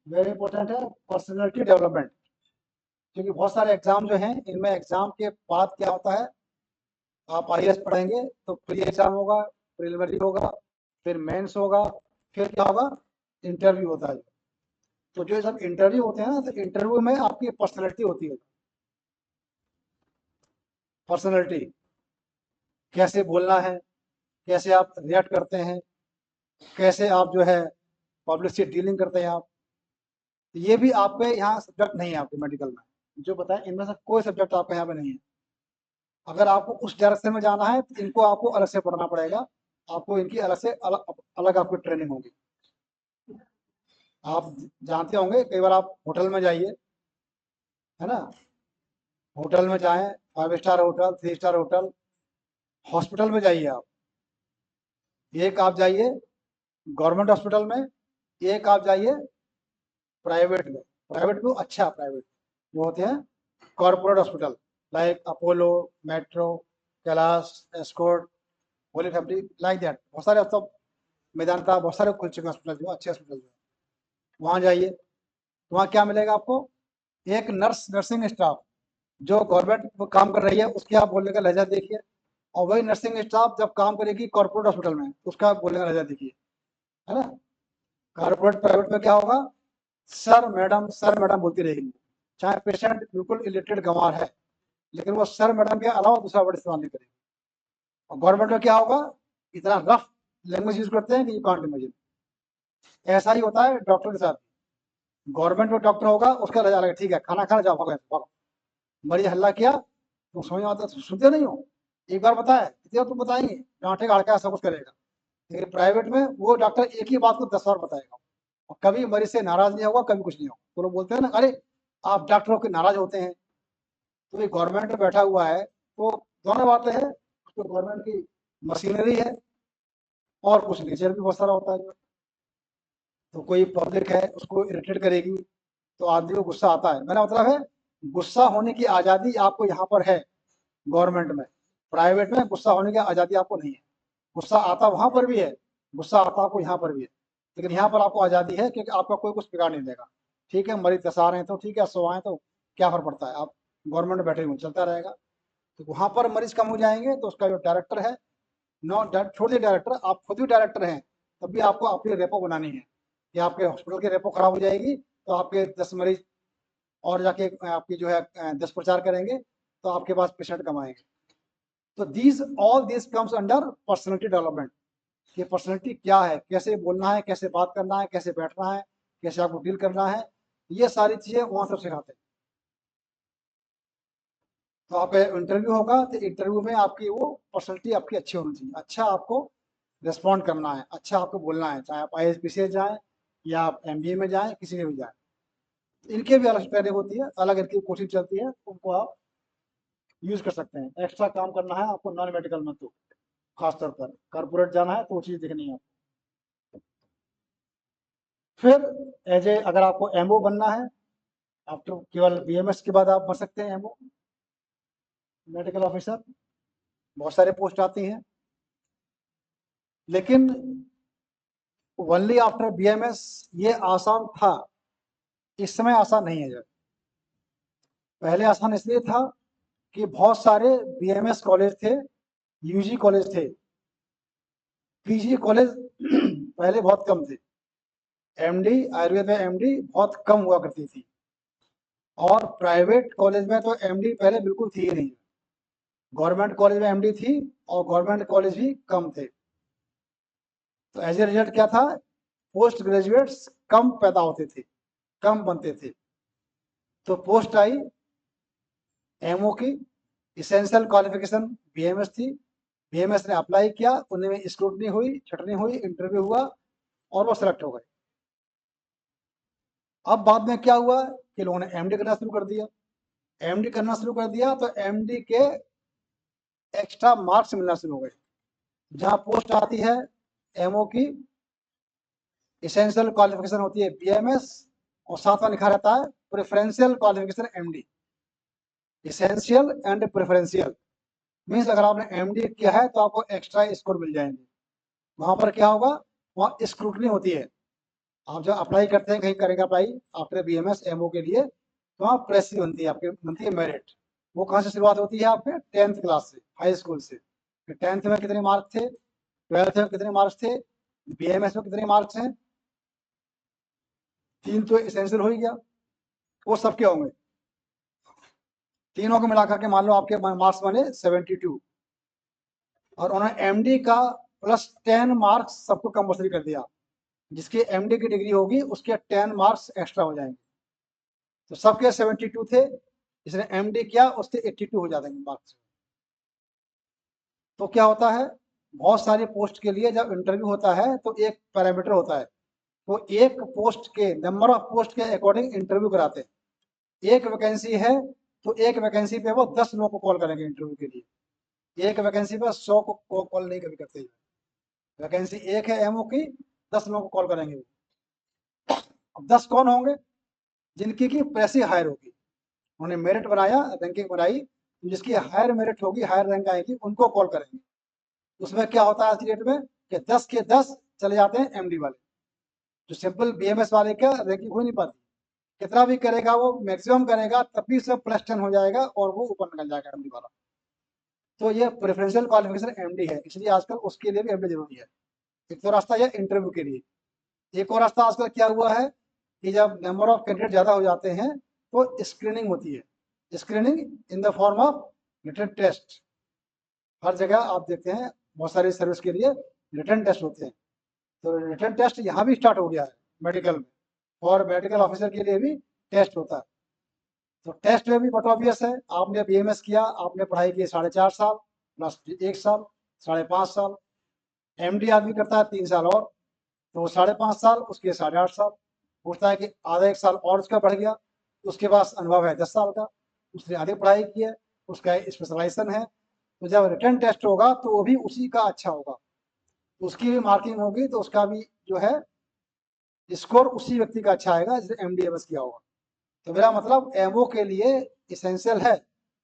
very important है पर्सनैलिटी डेवलपमेंट, क्योंकि बहुत सारे एग्जाम जो हैं, इनमें एग्जाम के बाद क्या होता है, आप आईएएस पढ़ेंगे तो प्री एग्जाम होगा, प्रिलिमिनरी होगा, फिर मेंस होगा, फिर क्या होगा, इंटरव्यू होता है। तो जो सब इंटरव्यू होते हैं ना, तो इंटरव्यू में आपकी पर्सनैलिटी होती है। पर्सनैलिटी, कैसे बोलना है, कैसे आप रिएक्ट करते हैं, कैसे आप जो है पब्लिक से डीलिंग करते हैं आप, ये भी आपके यहाँ सब्जेक्ट नहीं है आपके मेडिकल में। जो बताएं इनमें से कोई सब्जेक्ट आपके यहाँ पे नहीं है। अगर आपको उस डायरेक्शन में जाना है, तो इनको आपको अलग से पढ़ना पड़ेगा, आपको इनकी अलग से अलग आपकी ट्रेनिंग होगी। आप जानते होंगे, कई बार आप होटल में जाइए, है ना, होटल में जाएं, 5 star hotel, 3 star hotel, hospital में जाइए आप, एक आप जाइए गवर्नमेंट हॉस्पिटल में, एक आप जाइए प्राइवेट में। प्राइवेट में अच्छा, प्राइवेट वो होते हैं corporate hospital, like Apollo, metro, Kailash, escort, Holi family, like that. बहुत सारे सब, मेदांता, बहुत सारे खुल चुके हॉस्पिटल जो अच्छे हॉस्पिटल जो, वहाँ जाइए। तो वहाँ क्या मिलेगा आपको, एक नर्स, नर्सिंग स्टाफ जो गवर्नमेंट में काम कर रही है, उसके आप बोलने का लहजा देखिए, और वही नर्सिंग स्टाफ जब काम करेगी कॉर्पोरेट हॉस्पिटल में, उसका बोलने का लहजा देखिए, है ना। कॉर्पोरेट प्राइवेट में क्या होगा, सर मैडम बोलती रहेगी, चाहे पेशेंट बिल्कुल इलिटरेट गंवार है, लेकिन वो सर मैडम के अलावा दूसरा वर्ड इस्तेमाल नहीं करेगी। और गवर्नमेंट में क्या होगा, इतना रफ लैंग्वेज यूज करते हैं कि यू कांट इमेजिन। ऐसा ही होता है डॉक्टर के साथ। गवर्नमेंट में डॉक्टर होगा, उसका लगा लगा, ठीक है खाना खाना जाओ, भागो भागो, मरीज हल्ला किया तो समझ में आता, सुनते नहीं हो, एक बार बताया इतने तुम बताएंगे, डांटेगा हड़का सब कुछ करेगा। लेकिन प्राइवेट में वो डॉक्टर एक ही बात को 10 बार बताएगा, और कभी मरीज से नाराज नहीं होगा, कभी कुछ नहीं होगा। तो लोग बोलते हैं ना, अरे आप डॉक्टरों के नाराज होते हैं, तो ये गवर्नमेंट में बैठा हुआ है, तो दोनों बातें हैं, तो गवर्नमेंट की मशीनरी है, और कुछ नेचर भी बहुत सारा होता है। तो कोई पब्लिक है उसको इरिटेट करेगी, तो आदमी को गुस्सा आता है। मेरा मतलब है, गुस्सा होने की आज़ादी आपको यहाँ पर है गवर्नमेंट में, प्राइवेट में गुस्सा होने की आज़ादी आपको नहीं है। गुस्सा आता वहाँ पर भी है, गुस्सा आता आपको यहाँ पर भी है, लेकिन यहाँ पर आपको आज़ादी है, क्योंकि आपका कोई कुछ बिगाड़ नहीं देगा। ठीक है, मरीज 10 आ रहे हैं तो ठीक है, 100 आए तो क्या फर्क पड़ता है, आप गवर्नमेंट में बैठे हुए चलता रहेगा। तो वहाँ पर मरीज कम हो जाएंगे, तो उसका जो डायरेक्टर है, नो छोड़ डायरेक्टर, आप खुद भी डायरेक्टर हैं, तब भी आपको अपनी रेपो बनानी है, कि आपके हॉस्पिटल की रेपो खराब हो जाएगी, तो आपके 10 मरीज और जाके आपकी जो है 10 प्रचार करेंगे, तो आपके पास पेशेंट कम आएंगे। तो these all this comes under personality development. ये पर्सनैलिटी क्या है, कैसे बोलना है, कैसे बात करना है, कैसे बैठना है, कैसे आपको डील करना है, ये सारी चीजें वहां सब सिखाते हैं। तो आपका इंटरव्यू होगा, तो इंटरव्यू में आपकी वो पर्सनैलिटी आपकी अच्छी होनी चाहिए, अच्छा आपको रिस्पॉन्ड करना है, अच्छा आपको बोलना है, चाहे आप ISPCS जाएं या आप MBA में जाएं, किसी में भी जाएं। इनके भी अलग ट्रेनिंग होती है, अलग इनकी कोचिंग चलती है, उनको आप यूज कर सकते हैं। एक्स्ट्रा काम करना है आपको नॉन मेडिकल में, तो खासतौर पर कॉर्पोरेट जाना है तो वो चीज़ देखनी है। फिर एज ए अगर आपको एमओ बनना है, आफ्टर केवल बीएमएस के बाद आप बन सकते हैं एमओ, मेडिकल ऑफिसर। बहुत सारे पोस्ट आती हैं, लेकिन ओनली आफ्टर बीएमएस ये आसान था, इस समय आसान नहीं है। जब पहले आसान इसलिए था कि बहुत सारे बीएमएस कॉलेज थे, यूजी कॉलेज थे, पीजी कॉलेज पहले बहुत कम थे। एमडी आयुर्वेद में एमडी बहुत कम हुआ करती थी, और प्राइवेट कॉलेज में तो एमडी पहले बिल्कुल थी ही नहीं। गवर्नमेंट कॉलेज में एमडी थी और गवर्नमेंट कॉलेज भी कम थे। तो एज ए रिजल्ट क्या था, पोस्ट ग्रेजुएट्स कम पैदा होते थे, कम बनते थे। तो पोस्ट आई एमओ की, इसेंशियल क्वालिफिकेशन बीएमएस थी, बीएमएस ने अप्लाई किया, उनमें स्क्रूटनी हुई, छटनी हुई, इंटरव्यू हुआ और वो सिलेक्ट हो गए। अब बाद में क्या हुआ कि लोगों ने एमडी करना शुरू कर दिया। एमडी करना शुरू कर दिया तो एमडी के एक्स्ट्रा मार्क्स मिलना शुरू हो गए। जहां पोस्ट आती है एमओ की, इसेंशियल क्वालिफिकेशन होती है बीएमएस, और साथ में लिखा रहता है preferential qualification MD. Essential and preferential means अगर आपने एमडी किया है तो आपको एक्स्ट्रा स्कोर मिल जाएंगे। वहां पर क्या होगा, वहाँ स्क्रूटनी होती है। आप जब अप्लाई करते हैं, कहीं करेंगे अप्लाई आफ्टर बीएमएस एमओ के लिए, तो वहाँ प्रेसी बनती है, आपके बनती है मेरिट। वो कहाँ से शुरुआत होती है, आपके 10th क्लास से, हाई स्कूल से। 10th में कितने मार्क्स थे, 12th में कितने मार्क्स थे, बीएमएस में कितने मार्क्स हैं, 3 तो इसेंशियल हो ही गया, वो सबके होंगे। तीनों को मिलाकर के मान लो आपके मार्क्स बने 72, और उन्होंने एमडी का +10 मार्क्स सबको कंपल्सरी कर दिया। जिसकी एमडी की डिग्री होगी उसके 10 मार्क्स एक्स्ट्रा हो जाएंगे। तो सबके 72 थे, जिसने एमडी किया उसके 82 हो जाते हैं मार्क्स। तो क्या होता है, बहुत सारी पोस्ट के लिए जब इंटरव्यू होता है तो एक पैरामीटर होता है, तो एक पोस्ट के नंबर ऑफ पोस्ट के अकॉर्डिंग इंटरव्यू कराते हैं। एक वैकेंसी है तो एक वैकेंसी पे वो 10 लोगों को कॉल करेंगे इंटरव्यू के लिए। एक वैकेंसी पर 100 को कॉल नहीं कभी करते। वैकेंसी एक है एमओ की, 10 लोगों को कॉल करेंगे। अब 10 कौन होंगे, जिनकी की प्रेसी हायर होगी, उन्होंने मेरिट बनाया, रैंकिंग बनाई, जिसकी हायर मेरिट होगी, हायर रैंक आएगी, उनको कॉल करेंगे। उसमें क्या होता है आज की डेट में कि 10 के 10 चले जाते हैं एमडी वाले। जो सिंपल बीएमएस वाले का रैंकिंग हो नहीं पाती, कितना भी करेगा वो मैक्सिमम करेगा तब भी सब +10 हो जाएगा और वो ऊपर निकल जाएगा एमडी वाला। तो ये प्रेफरेंशियल क्वालिफिकेशन एमडी है, इसलिए आजकल उसके लिए भी एमडी जरूरी है। एक तो रास्ता यह इंटरव्यू के लिए। एक और रास्ता आजकल क्या हुआ है कि जब नंबर ऑफ कैंडिडेट ज़्यादा हो जाते हैं तो स्क्रीनिंग होती है। Screening in the form of written test. हर जगह आप देखते हैं बहुत सारी सर्विस के लिए रिटन टेस्ट होते हैं। तो रिटन टेस्ट यहाँ भी स्टार्ट हो गया है मेडिकल में, और मेडिकल ऑफिसर के लिए भी टेस्ट होता है। तो टेस्ट में भी बट ऑब्वियस है, आपने बीएमएस किया, आपने पढ़ाई की 4.5 साल प्लस 1 साल, 5.5 साल। एमडी आदमी करता है 3 साल और, तो 5.5 साल उसके 8.5 साल। पूछता है कि आधा 1 साल और उसका बढ़ गया, उसके पास अनुभव है 10 साल का, उसने अधिक पढ़ाई की है, उसका स्पेशलाइजेशन है। तो जब रिटर्न टेस्ट होगा तो वो भी उसी का अच्छा होगा, उसकी भी मार्किंग होगी, तो उसका भी जो है स्कोर उसी व्यक्ति का अच्छा आएगा जिसने एमडीएमएस किया होगा। तो मेरा मतलब एमओ के लिए इसेंशियल है,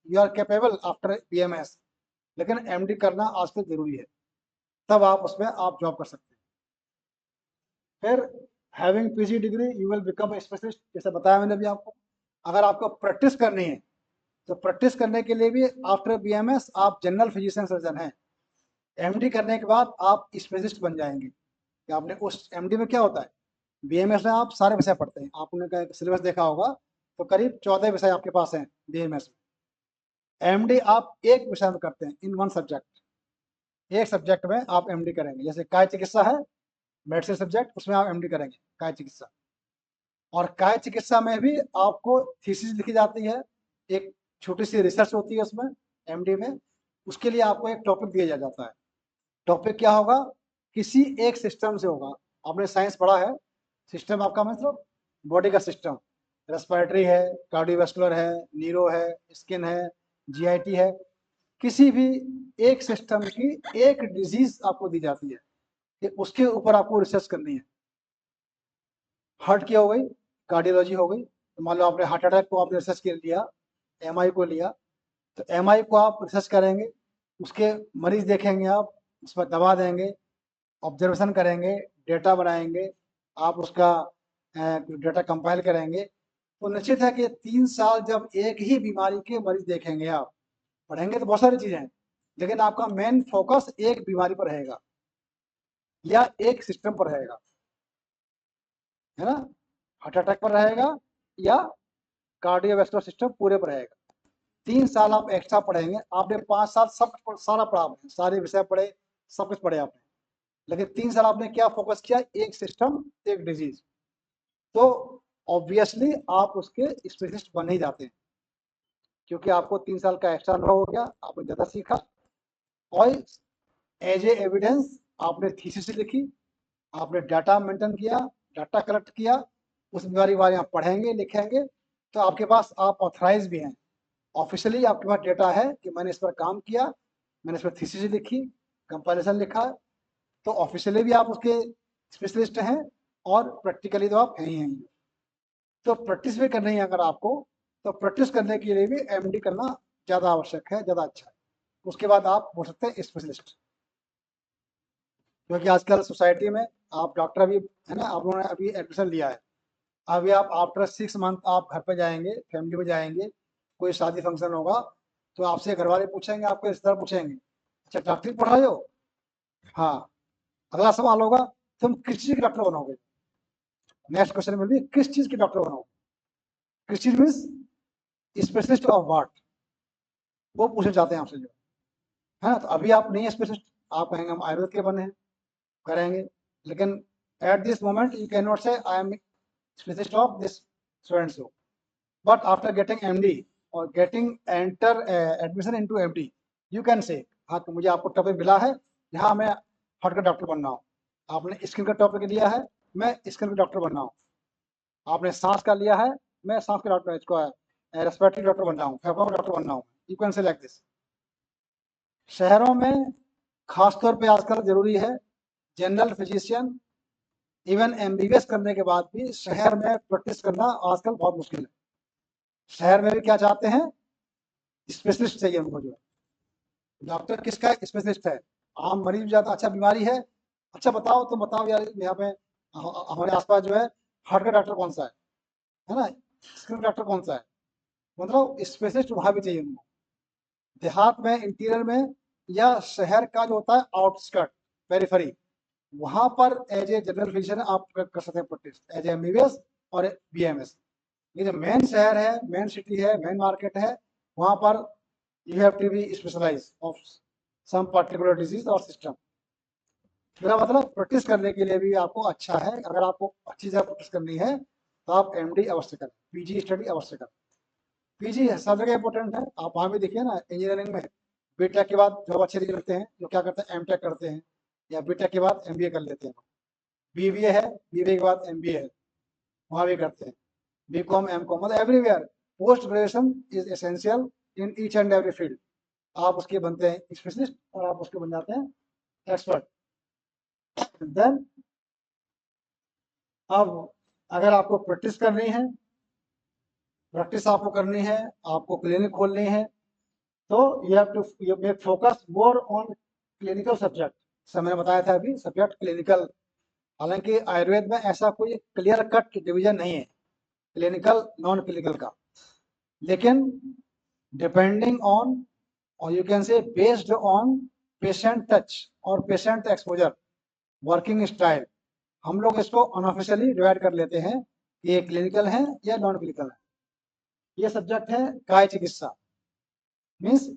you are capable after BMS, लेकिन एमडी करना आज तक जरूरी है, तब आप उसमें आप जॉब कर सकते हैं। फिर having PG degree you will become a specialist, जैसे बताया मैंने अभी आपको। अगर आपको प्रैक्टिस करनी है तो प्रैक्टिस करने के लिए भी आफ्टर बीएमएस आप जनरल फिजिशियन सर्जन हैं। एमडी करने के बाद आप स्पेशलिस्ट बन जाएंगे। कि आपने उस एमडी में क्या होता है, बीएमएस में आप सारे विषय पढ़ते हैं, आपने सिलेबस देखा होगा, तो करीब 14 विषय आपके पास हैं बीएमएस में। एमडी आप एक विषय में करते हैं, इन वन सब्जेक्ट। एक सब्जेक्ट में आप एमडी करेंगे, जैसे काय चिकित्सा है मेडिसिन सब्जेक्ट, उसमें आप एमडी करेंगे काय चिकित्सा। और काय चिकित्सा में भी आपको थीसिस लिखी जाती है, एक छोटी सी रिसर्च होती है उसमें एमडी में। उसके लिए आपको एक टॉपिक दिया जाता है। टॉपिक क्या होगा, किसी एक सिस्टम से होगा। आपने साइंस पढ़ा है, सिस्टम आपका मतलब बॉडी का सिस्टम, रेस्पिरेटरी है, कार्डियोवैस्कुलर है, न्यूरो है, स्किन है, GIT है, किसी भी एक सिस्टम की एक डिजीज आपको दी जाती है कि उसके ऊपर आपको रिसर्च करनी है। हार्ट की हो गई, कार्डियोलॉजी हो गई, तो मान लो आपने हार्ट अटैक को आपने रिसर्च कर लिया, MI को लिया, तो MI को आप रिसर्च करेंगे, उसके मरीज देखेंगे, आप उस पर दवा देंगे, ऑब्जर्वेशन करेंगे, डेटा बनाएंगे, आप उसका डेटा कंपाइल करेंगे, तो निश्चित है कि 3 साल जब एक ही बीमारी के मरीज देखेंगे, आप पढ़ेंगे तो बहुत सारी चीजें हैं, लेकिन आपका मेन फोकस एक बीमारी पर रहेगा या एक सिस्टम पर रहेगा, है ना, हार्ट अटैक पर रहेगा या कार्डियोवैस्कुलर सिस्टम पूरे पर रहेगा। 3 साल आप एक्स्ट्रा पढ़ेंगे, आपने 5 साल सब सारा पढ़ा, आपने सारे विषय पढ़े, सब कुछ पढ़े आपने, लेकिन 3 साल आपने क्या फोकस किया, एक सिस्टम एक डिजीज, तो ऑब्वियसली आप उसके स्पेशलिस्ट बन ही जाते हैं, क्योंकि आपको 3 साल का एक्स्ट्रा अनुभव हो गया, आपने ज़्यादा सीखा, और एज ए एविडेंस आपने थीसिस लिखी, आपने डाटा मेंटेन किया, डाटा कलेक्ट किया, उस बीमारी के बारे में आप पढ़ेंगे लिखेंगे, तो आपके पास आप ऑथराइज भी हैं, ऑफिशियली आपके पास डेटा है कि मैंने इस पर काम किया, मैंने इस पर थीसिस लिखी, कंपैरिजन लिखा, तो ऑफिशियली भी आप उसके स्पेशलिस्ट हैं और प्रैक्टिकली तो आप हैं ही हैं। तो प्रैक्टिस भी करनी है अगर आपको, तो प्रैक्टिस करने के लिए भी MD करना ज़्यादा आवश्यक है, ज़्यादा अच्छा है, उसके बाद आप हो सकते हैं स्पेशलिस्ट, क्योंकि आजकल सोसाइटी में आप डॉक्टर भी है ना, आप लोगों ने अभी एडमिशन लिया है, अभी आप आफ्टर 6 मंथ आप घर पे जाएंगे, फैमिली में जाएंगे, कोई शादी फंक्शन होगा, तो आपसे घर वाले पूछेंगे, आपके रिश्तेदार पूछेंगे, अच्छा डॉक्टरी पढ़ रहे हो, हाँ, अगला सवाल होगा तुम किस चीज़ के डॉक्टर बनोगे, नेक्स्ट क्वेश्चन में भी किस चीज़ के डॉक्टर बनोगे, किस चीज़ मीन्स स्पेशलिस्ट ऑफ व्हाट, वो पूछे जाते हैं आपसे, जो है ना, तो अभी आप नहीं है स्पेशलिस्ट, आप कहेंगे हम आयुर्वेद के बने हैं, करेंगे, लेकिन at this moment you can not say I am specialist of this so and so, but after getting MD or getting enter admission into MD you can say हाँ, तो मुझे आपको टॉपिक मिला है, यहाँ मैं हार्ट का डॉक्टर बनना हूँ, आपने स्किन का टॉपिक लिया है, मैं स्किन का डॉक्टर बनना हूँ, आपने सांस का लिया है, मैं सांस का डॉक्टर, इसको रेस्पिरेटरी डॉक्टर बनना हूँ, फेफड़ों का डॉक्टर बनना हूँ, you can say like this. शहरों में खासतौर पे आजकल जरूरी है, जनरल फिजिशियन इवन MBBS करने के बाद भी शहर में प्रैक्टिस करना आजकल बहुत मुश्किल है। शहर में भी क्या चाहते हैं, स्पेशलिस्ट चाहिए उनको, जो डॉक्टर किसका स्पेशलिस्ट है, आम मरीज ज्यादा, अच्छा बीमारी है, अच्छा बताओ, तो बताओ यार यहाँ पे हमारे आसपास जो है हार्ट का डॉक्टर कौन सा है ना, स्किन का डॉक्टर कौन सा है, मतलब स्पेशलिस्ट वहां भी चाहिए उनको, देहात में, इंटीरियर में, या शहर का जो होता है आउटस्कर्ट, पेरिफेरी, वहां पर एज ए जनरल फिजिशियन आप कर सकते हैं प्रैक्टिस, एज ए MBBS और BMS। ये जो मेन शहर है, मेन सिटी है, मेन मार्केट है, वहां पर you have to be specialise of some particular disease और सिस्टम। मेरा मतलब प्रैक्टिस करने के लिए भी आपको अच्छा है, अगर आपको अच्छी जगह प्रैक्टिस करनी है तो आप MD अवश्य करें, PG स्टडी अवश्य करें, PG सब जगह इंपॉर्टेंट है, आप वहाँ भी देखिए ना, इंजीनियरिंग में BTech के बाद जॉब अच्छे करते हैं, जो क्या करते हैं MTech करते हैं, या BTech के बाद MBA कर लेते हैं, BBA है, BBA के बाद MBA है, वहाँ भी करते हैं, BCom MCom, मतलब everywhere post graduation is essential in each and every field, आप उसके बनते हैं स्पेशलिस्ट और आप उसके बन जाते हैं एक्सपर्ट। देन अब अगर आपको प्रैक्टिस करनी है, प्रैक्टिस आपको करनी है, आपको क्लिनिक खोलनी है, तो you have to make focus more on clinical subject, जैसा मैंने बताया था अभी, सब्जेक्ट क्लिनिकल, हालांकि आयुर्वेद में ऐसा कोई क्लियर कट डिवीजन नहीं है क्लिनिकल नॉन क्लिनिकल का, लेकिन डिपेंडिंग ऑन, और you can say based on patient touch और पेशेंट एक्सपोजर, वर्किंग स्टाइल, हम लोग इसको अनऑफिशियली डिवाइड कर लेते हैं कि ये क्लिनिकल है या नॉन क्लिनिकल है। ये सब्जेक्ट है काय चिकित्सा, मीन्स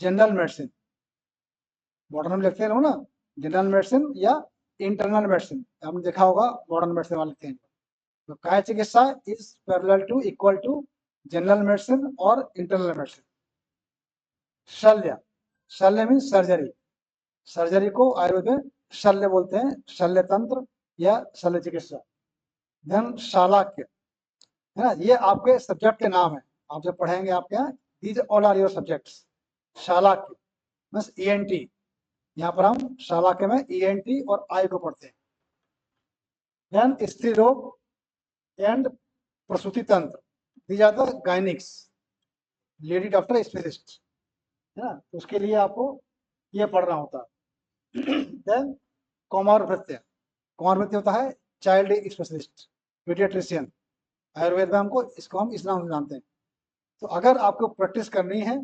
जनरल मेडिसिन, मॉडर्न में लिखते हैं ना, जनरल मेडिसिन या इंटरनल मेडिसिन, आपने देखा होगा मॉडर्न मेडिसिन वाले लिखते हैं, तो काय चिकित्सा is parallel to, equal to general medicine और इंटरनल मेडिसिन। शल्य, शल्य मीन्स सर्जरी, सर्जरी को आयुर्वेद में शल्य बोलते हैं, शल्य तंत्र या शल्य चिकित्सा। धन शालाक्य, है ना, ये आपके सब्जेक्ट के नाम है, आप जब पढ़ेंगे आपके यहाँ these all are your subjects. शालाक्य मीन्स ENT, यहाँ पर हम शालाक्य में ENT और आई को पढ़ते हैं। देन स्त्री रोग एंड प्रसूति तंत्र, these are the gynaecs, lady doctor specialist, है ना। तो उसके लिए आपको ये पढ़ना होता है। देन कौमारभृत्य, कौमारभृत्य होता है चाइल्ड स्पेशलिस्ट, पीडियाट्रिशियन। आयुर्वेद में हमको इसको हम इस नाम से जानते हैं। तो अगर आपको प्रैक्टिस करनी है,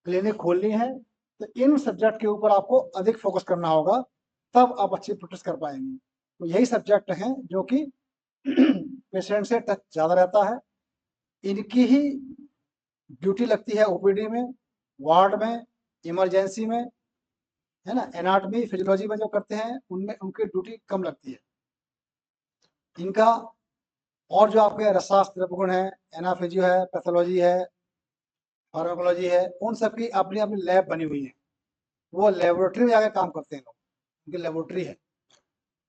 क्लिनिक खोलनी है, तो इन सब्जेक्ट के ऊपर आपको अधिक फोकस करना होगा, तब आप अच्छी प्रैक्टिस कर पाएंगे। तो यही सब्जेक्ट हैं जो कि पेशेंट से टच ज़्यादा रहता है, इनकी ही ड्यूटी लगती है OPD में, वार्ड में, इमरजेंसी में, है ना। एनाटमी फिजियोलॉजी में जो करते हैं उनमें उनकी ड्यूटी कम लगती है। इनका और जो आपके रसायन गुण है, एनाफिजियो है, पैथोलॉजी है, फार्माकोलॉजी है, उन सब की अपनी अपनी लैब बनी हुई है। वो लेबोरेटरी में जाकर काम करते हैं लोग, उनकी लेबोरेटरी है,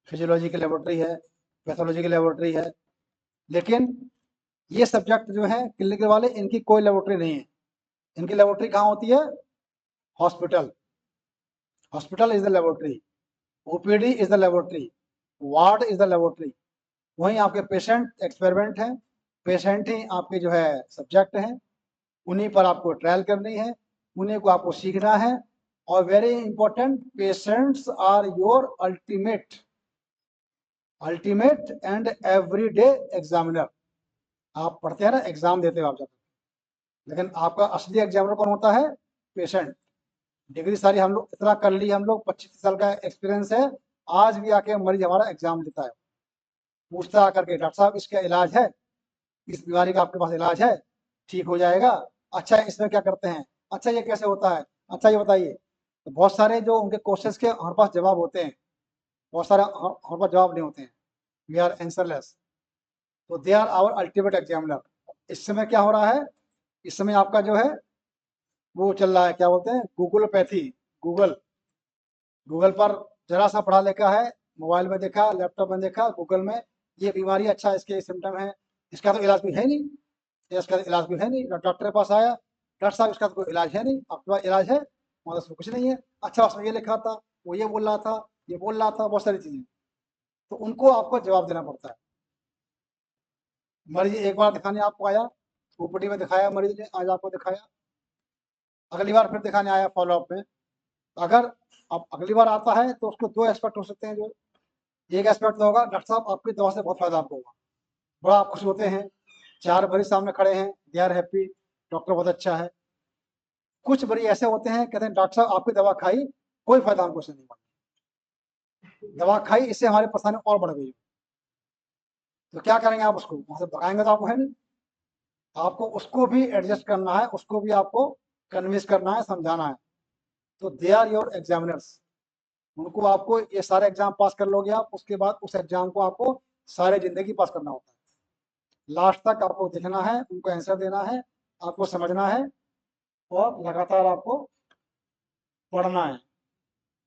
फिजियोलॉजी की लेबोरेटरी है, पैथोलॉजी की लेबोरेटरी है। लेकिन ये सब्जेक्ट जो है क्लिनिक वाले, इनकी कोई लेबोरेटरी नहीं है। इनकी लेबोरेटरी कहाँ होती है? Hospital. Hospital is the laboratory, OPD is the laboratory, ward is the laboratory. वहीं आपके पेशेंट एक्सपेरिमेंट हैं, पेशेंट ही आपके जो है सब्जेक्ट हैं, उन्हीं पर आपको ट्रायल करनी है, उन्हीं को आपको सीखना है। और very important, patients are your ultimate and everyday examiner. आप पढ़ते हैं ना, एग्जाम देते हो आप जब, लेकिन आपका असली एग्जामिनर कौन होता है? पेशेंट। डिग्री सारी हम लोग इतना कर ली, हम लोग 25 साल का एक्सपीरियंस है, आज भी आके मरीज हमारा एग्जाम देता है, पूछता आकर के, डॉक्टर साहब इसका इलाज है, इस बीमारी का आपके पास इलाज है, ठीक हो जाएगा, अच्छा इसमें क्या करते हैं, अच्छा ये कैसे होता है, अच्छा ये बताइए। तो बहुत सारे जो उनके क्वेश्चंस के हमारे पास जवाब होते हैं, बहुत सारे हमारे पास जवाब नहीं होते हैं, वी आर आंसरलेस। तो they are our ultimate examiner. इस समय क्या हो रहा है? इस समय आपका जो है वो चल रहा है, क्या बोलते हैं, गूगलोपैथी। गूगल पर जरा सा पढ़ा लिखा है, मोबाइल में देखा, लैपटॉप में देखा, गूगल में ये बीमारी, अच्छा इसके सिम्टम है, इसका तो इलाज भी है नहीं, इसका इलाज भी है नहीं। डॉक्टर के पास आया, डॉक्टर साहब इसका तो कोई इलाज है नहीं, आपके पास इलाज है? मतलब उसमें कुछ नहीं है। अच्छा उसमें ये लिखा था, वो ये बोल रहा था, ये बोल रहा था, बहुत सारी चीजें। तो उनको आपको जवाब देना पड़ता है। मरीज एक बार दिखाने आपको आया, OPD में दिखाया मरीज ने, आज आपको दिखाया, अगली बार फिर दिखाने आया फॉलोअप में। अगर अब अगली बार आता है तो उसको दो एस्पेक्ट हो सकते हैं। जो एक एस्पेक्ट तो होगा, डॉक्टर साहब आपकी दवा से बहुत फायदा आपको होगा, बड़ा आप खुश होते हैं, 4 मरीज सामने खड़े हैं, दे आर हैप्पी, डॉक्टर बहुत अच्छा है। कुछ मरीज ऐसे होते हैं, कहते हैं डॉक्टर साहब आपकी दवा खाई, कोई फायदा हमको से नहीं हुआ, दवा खाई इससे हमारी परेशानी और बढ़ गई। तो क्या करेंगे आप? उसको वहां से भगाएंगे तो आपको है नहीं, आपको उसको भी एडजस्ट करना है, उसको भी आपको कन्विंस करना है, समझाना है। तो दे आर योर एग्जामिनर्स। उनको आपको ये सारे एग्जाम पास कर लोगे आप, उसके बाद उस एग्जाम को आपको सारे जिंदगी पास करना होता है। लास्ट तक आपको देखना है, उनको आंसर देना है, आपको समझना है, और लगातार आपको पढ़ना है।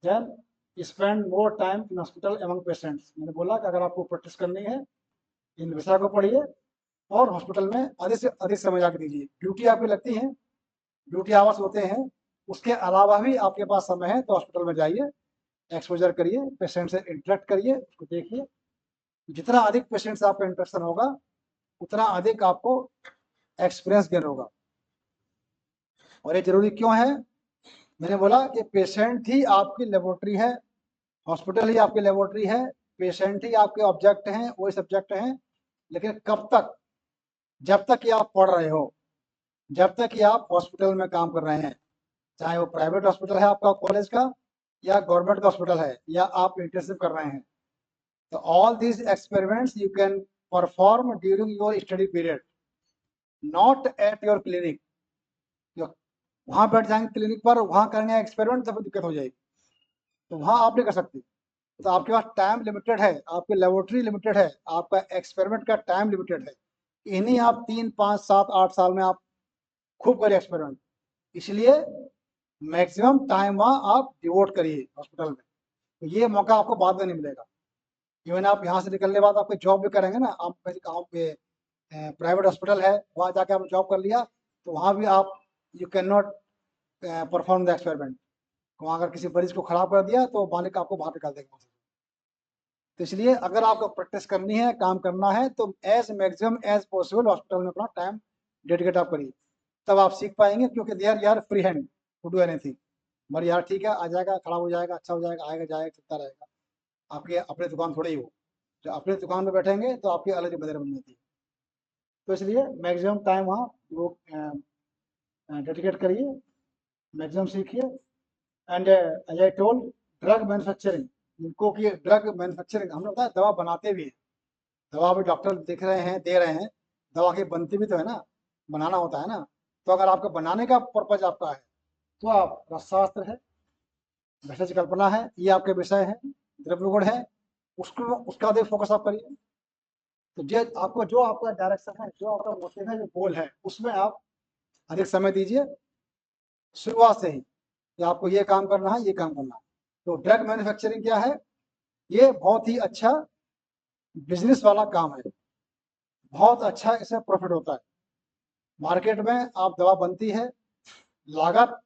Then spend more time in hospital among patients. मैंने बोला कि अगर आपको प्रैक्टिस करनी है, इन विषय को पढ़िए और हॉस्पिटल में अधिक से अधिक समय जाकर दीजिए। ड्यूटी आपकी लगती है, ड्यूटी आवर्स होते हैं, उसके अलावा भी आपके पास समय है तो हॉस्पिटल में जाइए, एक्सपोजर करिए, पेशेंट से इंटरेक्ट करिए, उसको देखिए। जितना अधिक पेशेंट से आपका इंटरेक्शन होगा, उतना अधिक आपको एक्सपीरियंस गेन होगा। और ये जरूरी क्यों है? मैंने बोला कि पेशेंट ही आपकी लेबोरेटरी है, हॉस्पिटल ही आपकी लेबोरेटरी है, पेशेंट ही आपके ऑब्जेक्ट हैं, वही सब्जेक्ट हैं। लेकिन कब तक? जब तक कि आप पढ़ रहे हो, जब तक कि आप हॉस्पिटल में काम कर रहे हैं, चाहे वो प्राइवेट हॉस्पिटल है आपका कॉलेज का, या गवर्नमेंट का हॉस्पिटल है, या आप इंटर्नशिप कर रहे हैं। तो all these experiments you can perform during your study period, not at your clinic. वहां बैठ जाएंगे क्लिनिक पर, वहां करेंगे एक्सपेरिमेंट, तब दिक्कत हो जाएगी, तो वहां आप नहीं कर सकते। तो आपके पास टाइम लिमिटेड है, आपकी लेबोरेटरी लिमिटेड है, आपका एक्सपेरिमेंट का टाइम लिमिटेड है। इन्हीं आप 3, 5, 7, 8 साल में आप खूब करिए एक्सपेरिमेंट। इसलिए मैक्सिमम टाइम वहाँ आप डिवोट करिए हॉस्पिटल में, तो ये मौका आपको बाद में नहीं मिलेगा। इवन आप यहाँ से निकलने के बाद आपको जॉब भी करेंगे ना, आप कहीं कहाँ पे प्राइवेट हॉस्पिटल है, वहाँ जाके आपने जॉब कर लिया, तो वहाँ भी आप you can not perform the experiment. वहाँ अगर किसी मरीज को खराब कर दिया तो मालिक आपको बाहर निकाल देगा। तो इसलिए अगर आपको प्रैक्टिस करनी है, काम करना है, तो as maximum as possible hospital में अपना टाइम डेडिकेट आप करिए, तब आप सीख पाएंगे, क्योंकि दे आर यार free hand to do anything. मगर यार ठीक है, आ जाएगा, खराब हो जाएगा, अच्छा हो जाएगा, आएगा जाएगा, चलता रहेगा। आपके अपने दुकान थोड़ी ही हो, जब अपने दुकान में बैठेंगे तो आपकी अलग जिम्मेदारी बन जाती है। तो इसलिए मैक्सिमम टाइम वहाँ वो डेडिकेट करिए, मैक्सिमम सीखिए। And as I told, drug manufacturing, इनको कि ड्रग मैन्युफैक्चरिंग हमने बताया दवा बनाते भी हैं, दवा भी डॉक्टर दिख रहे हैं, दे रहे हैं, दवा की बनती भी तो है ना, बनाना होता है ना। तो अगर आपका बनाने का पर्पज आपका है तो आप रसशास्त्र है, भेषज कल्पना है, ये आपके विषय है, द्रव्य गुण है, उसको उसका अधिक फोकस आप करिए। तो जो आपको, जो आपका डायरेक्शन है, जो आपका मोटिव है, जो गोल है, उसमें आप अधिक समय दीजिए शुरुआत से ही, कि आपको ये काम करना है, ये काम करना है। तो ड्रग मैन्युफैक्चरिंग क्या है? ये बहुत ही अच्छा बिजनेस वाला काम है, बहुत अच्छा इसमें प्रॉफिट होता है। मार्केट में आप दवा बनती है, लागत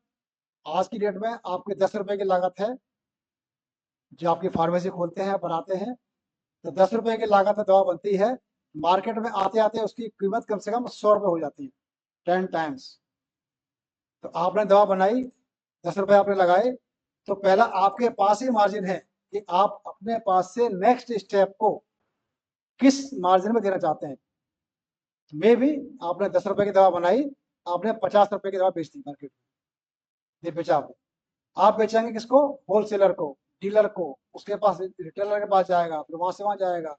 आज की डेट में आपके 10 रुपए की लागत है, जो आपकी फार्मेसी खोलते हैं, बनाते हैं, तो 10 रुपए की लागत में दवा बनती है, मार्केट में आते आते उसकी कीमत कम से कम 100 रुपए हो जाती है, 10 टाइम्स। तो आपने दवा बनाई, 10 रुपए आपने लगाए, तो पहला आपके पास ही मार्जिन है कि आप अपने पास से नेक्स्ट स्टेप को किस मार्जिन में देना चाहते हैं। मे भी आपने 10 रुपए की दवा बनाई, आपने 50 रुपए की दवा बेच दी मार्केट में, ये बेचा आपने। आप बेचेंगे किसको? होलसेलर को, डीलर को, उसके पास रिटेलर के पास जाएगा, फिर वहां से वहां जाएगा,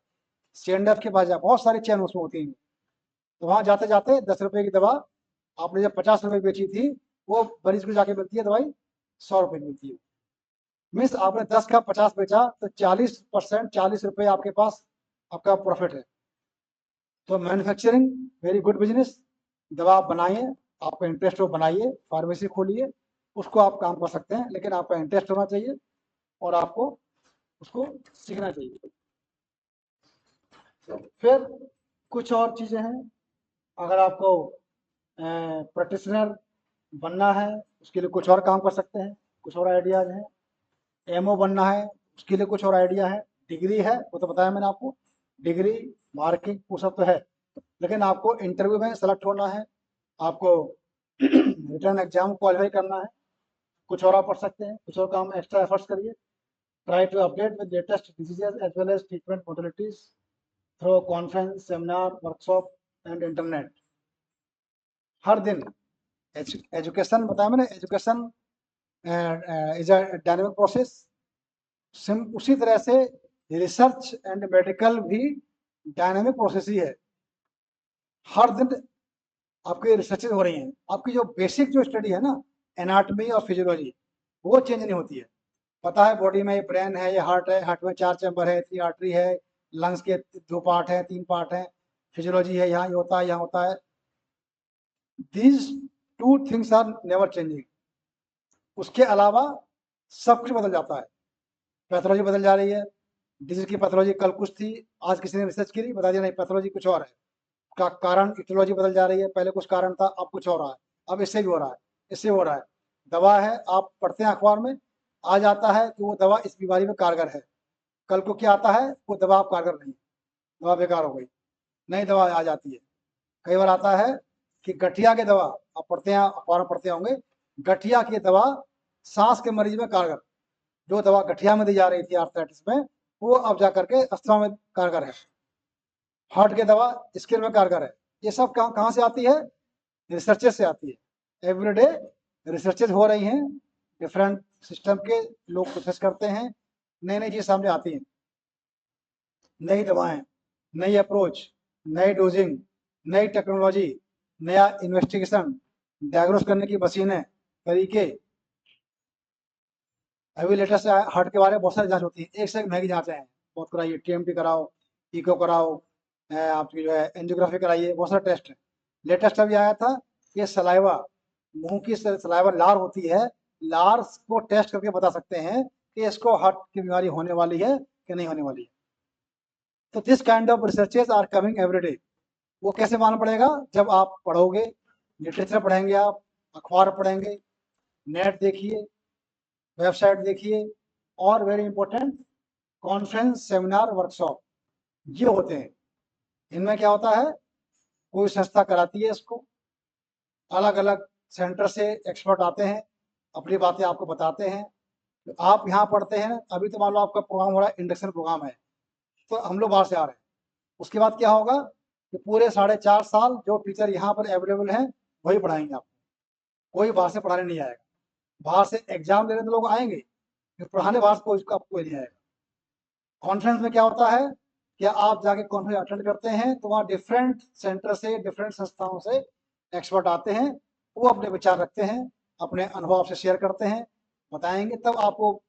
सीएनएफ के पास जाएगा, बहुत सारी चेन उसमें होती हैं। तो वहां जाते जाते 10 रुपए की दवा आपने जब 50 रुपए बेची थी, वो मरीज को जाके मिलती है दवाई 100 रुपए की मिलती है। मीन्स आपने 10 का 50 बेचा तो 40%, 40 रुपए आपके पास आपका प्रॉफिट है। तो मैन्युफैक्चरिंग वेरी गुड बिजनेस। दवा आप बनाइए, आपका इंटरेस्ट हो बनाइए, फार्मेसी खोलिए, उसको आप काम कर सकते हैं, लेकिन आपका इंटरेस्ट होना चाहिए और आपको उसको सीखना चाहिए। फिर कुछ और चीज़ें हैं, अगर आपको प्रैक्टिशनर बनना है, उसके लिए कुछ और काम कर सकते हैं, कुछ और आइडियाज़ हैं। एमओ बनना है, उसके लिए कुछ और आइडिया है। डिग्री है, वो तो बताया मैंने आपको, डिग्री मार्किंग वो सब तो है, लेकिन आपको इंटरव्यू में सेलेक्ट होना है, आपको रिटर्न एग्जाम क्वालिफाई करना है। कुछ और आप पढ़ सकते हैं, कुछ और काम एक्स्ट्रा एफर्ट्स करिए। Try to update with latest diseases as well as treatment modalities through conference, seminar, workshop and internet. हर दिन एजुकेशन बताया मैंने, education is a dynamic process. उसी तरह से रिसर्च एंड मेडिकल भी डायनेमिक प्रोसेस ही है। हर दिन आपकी रिसर्चेज हो रही हैं, आपकी जो बेसिक जो स्टडी है ना, एनाटॉमी और फिजियोलॉजी, वो चेंज नहीं होती है। पता है बॉडी में ये ब्रेन है, ये हार्ट है, हार्ट में 4 चैम्बर है, 3 आर्टरी है, लंग्स के 2 पार्ट है, 3 पार्ट है, फिजियोलॉजी है, यहाँ ये होता है, यहाँ होता है। These 2 things are never changing. उसके अलावा सब कुछ बदल जाता है, पैथोलॉजी बदल जा रही है। डिजीज की पैथोलॉजी कल कुछ थी, आज किसी ने रिसर्च की, बता दिया नहीं पैथोलॉजी कुछ और है। का कारण इटियोलॉजी बदल जा रही है, पहले कुछ कारण था, अब कुछ हो रहा है, अब इससे भी हो रहा है, इससे हो रहा है। दवा है, आप पढ़ते हैं अखबार में, आज आता है कि वो दवा इस बीमारी में कारगर है, कल को क्या आता है, वो दवा आप कारगर नहीं, दवा बेकार हो गई, नई दवा आ जाती है। कई बार आता है कि गठिया की दवा, आप पढ़ते हैं अखबार में पढ़ते होंगे, गठिया की दवा सांस के मरीज में कारगर, जो दवा गठिया में दी जा रही थी आर्थराइटिस में, वो अब जा करके अस्थमा में कारगर है। हार्ट की दवा स्किन में कारगर है। ये सब कहाँ से आती है? रिसर्चेज से आती है। एवरीडे रिसर्चेज हो रही हैं, डिफरेंट सिस्टम के लोग कोशिश करते हैं, नई नई चीज सामने आती हैं, नई दवाएं, नई अप्रोच, नई डोजिंग, नई टेक्नोलॉजी, नया इन्वेस्टिगेशन, डायग्नोस करने की मशीनें, तरीके। अभी लेटेस्ट हार्ट के बारे में बहुत सारी जांच होती है, एक से एक महंगी जांचें हैं, बहुत कराइए, टीएमटी कराओ, इको कराओ, आपकी जो है एंजियोग्राफी कराइए, बहुत सारे टेस्ट है। लेटेस्ट अभी आया था कि सलाइवा, मुंह की सलाइवा लार होती है, लार को टेस्ट करके बता सकते हैं कि इसको हार्ट की बीमारी होने वाली है कि नहीं होने वाली है। तो this kind of researches are coming every day. वो कैसे मालूम पड़ेगा? जब आप पढ़ोगे, लिटरेचर पढ़ेंगे, आप अखबार पढ़ेंगे, नेट देखिए, वेबसाइट देखिए, और very important conference, seminar, workshop ये होते हैं। इनमें क्या होता है, कोई संस्था कराती है इसको, अलग अलग सेंटर से एक्सपर्ट आते हैं, अपनी बातें आपको बताते हैं। तो आप यहाँ पढ़ते हैं, अभी तो मान लो आपका प्रोग्राम हो रहा है, इंडक्शन प्रोग्राम है, तो हम लोग बाहर से आ रहे हैं। उसके बाद क्या होगा कि पूरे 4.5 साल जो टीचर यहाँ पर अवेलेबल हैं वही पढ़ाएंगे आपको, कोई बाहर से पढ़ाने नहीं आएगा। बाहर से एग्जाम देने तो लोग आएंगे, फिर पढ़ाने बाहर से कोई नहीं आएगा। कॉन्फ्रेंस में क्या होता है कि आप जाके कॉन्फ्रेंस अटेंड करते हैं, तो वहाँ डिफरेंट सेंटर से, डिफरेंट संस्थाओं से एक्सपर्ट आते हैं, वो अपने विचार रखते हैं, अपने अनुभव आपसे शेयर करते हैं, बताएंगे, तब आपको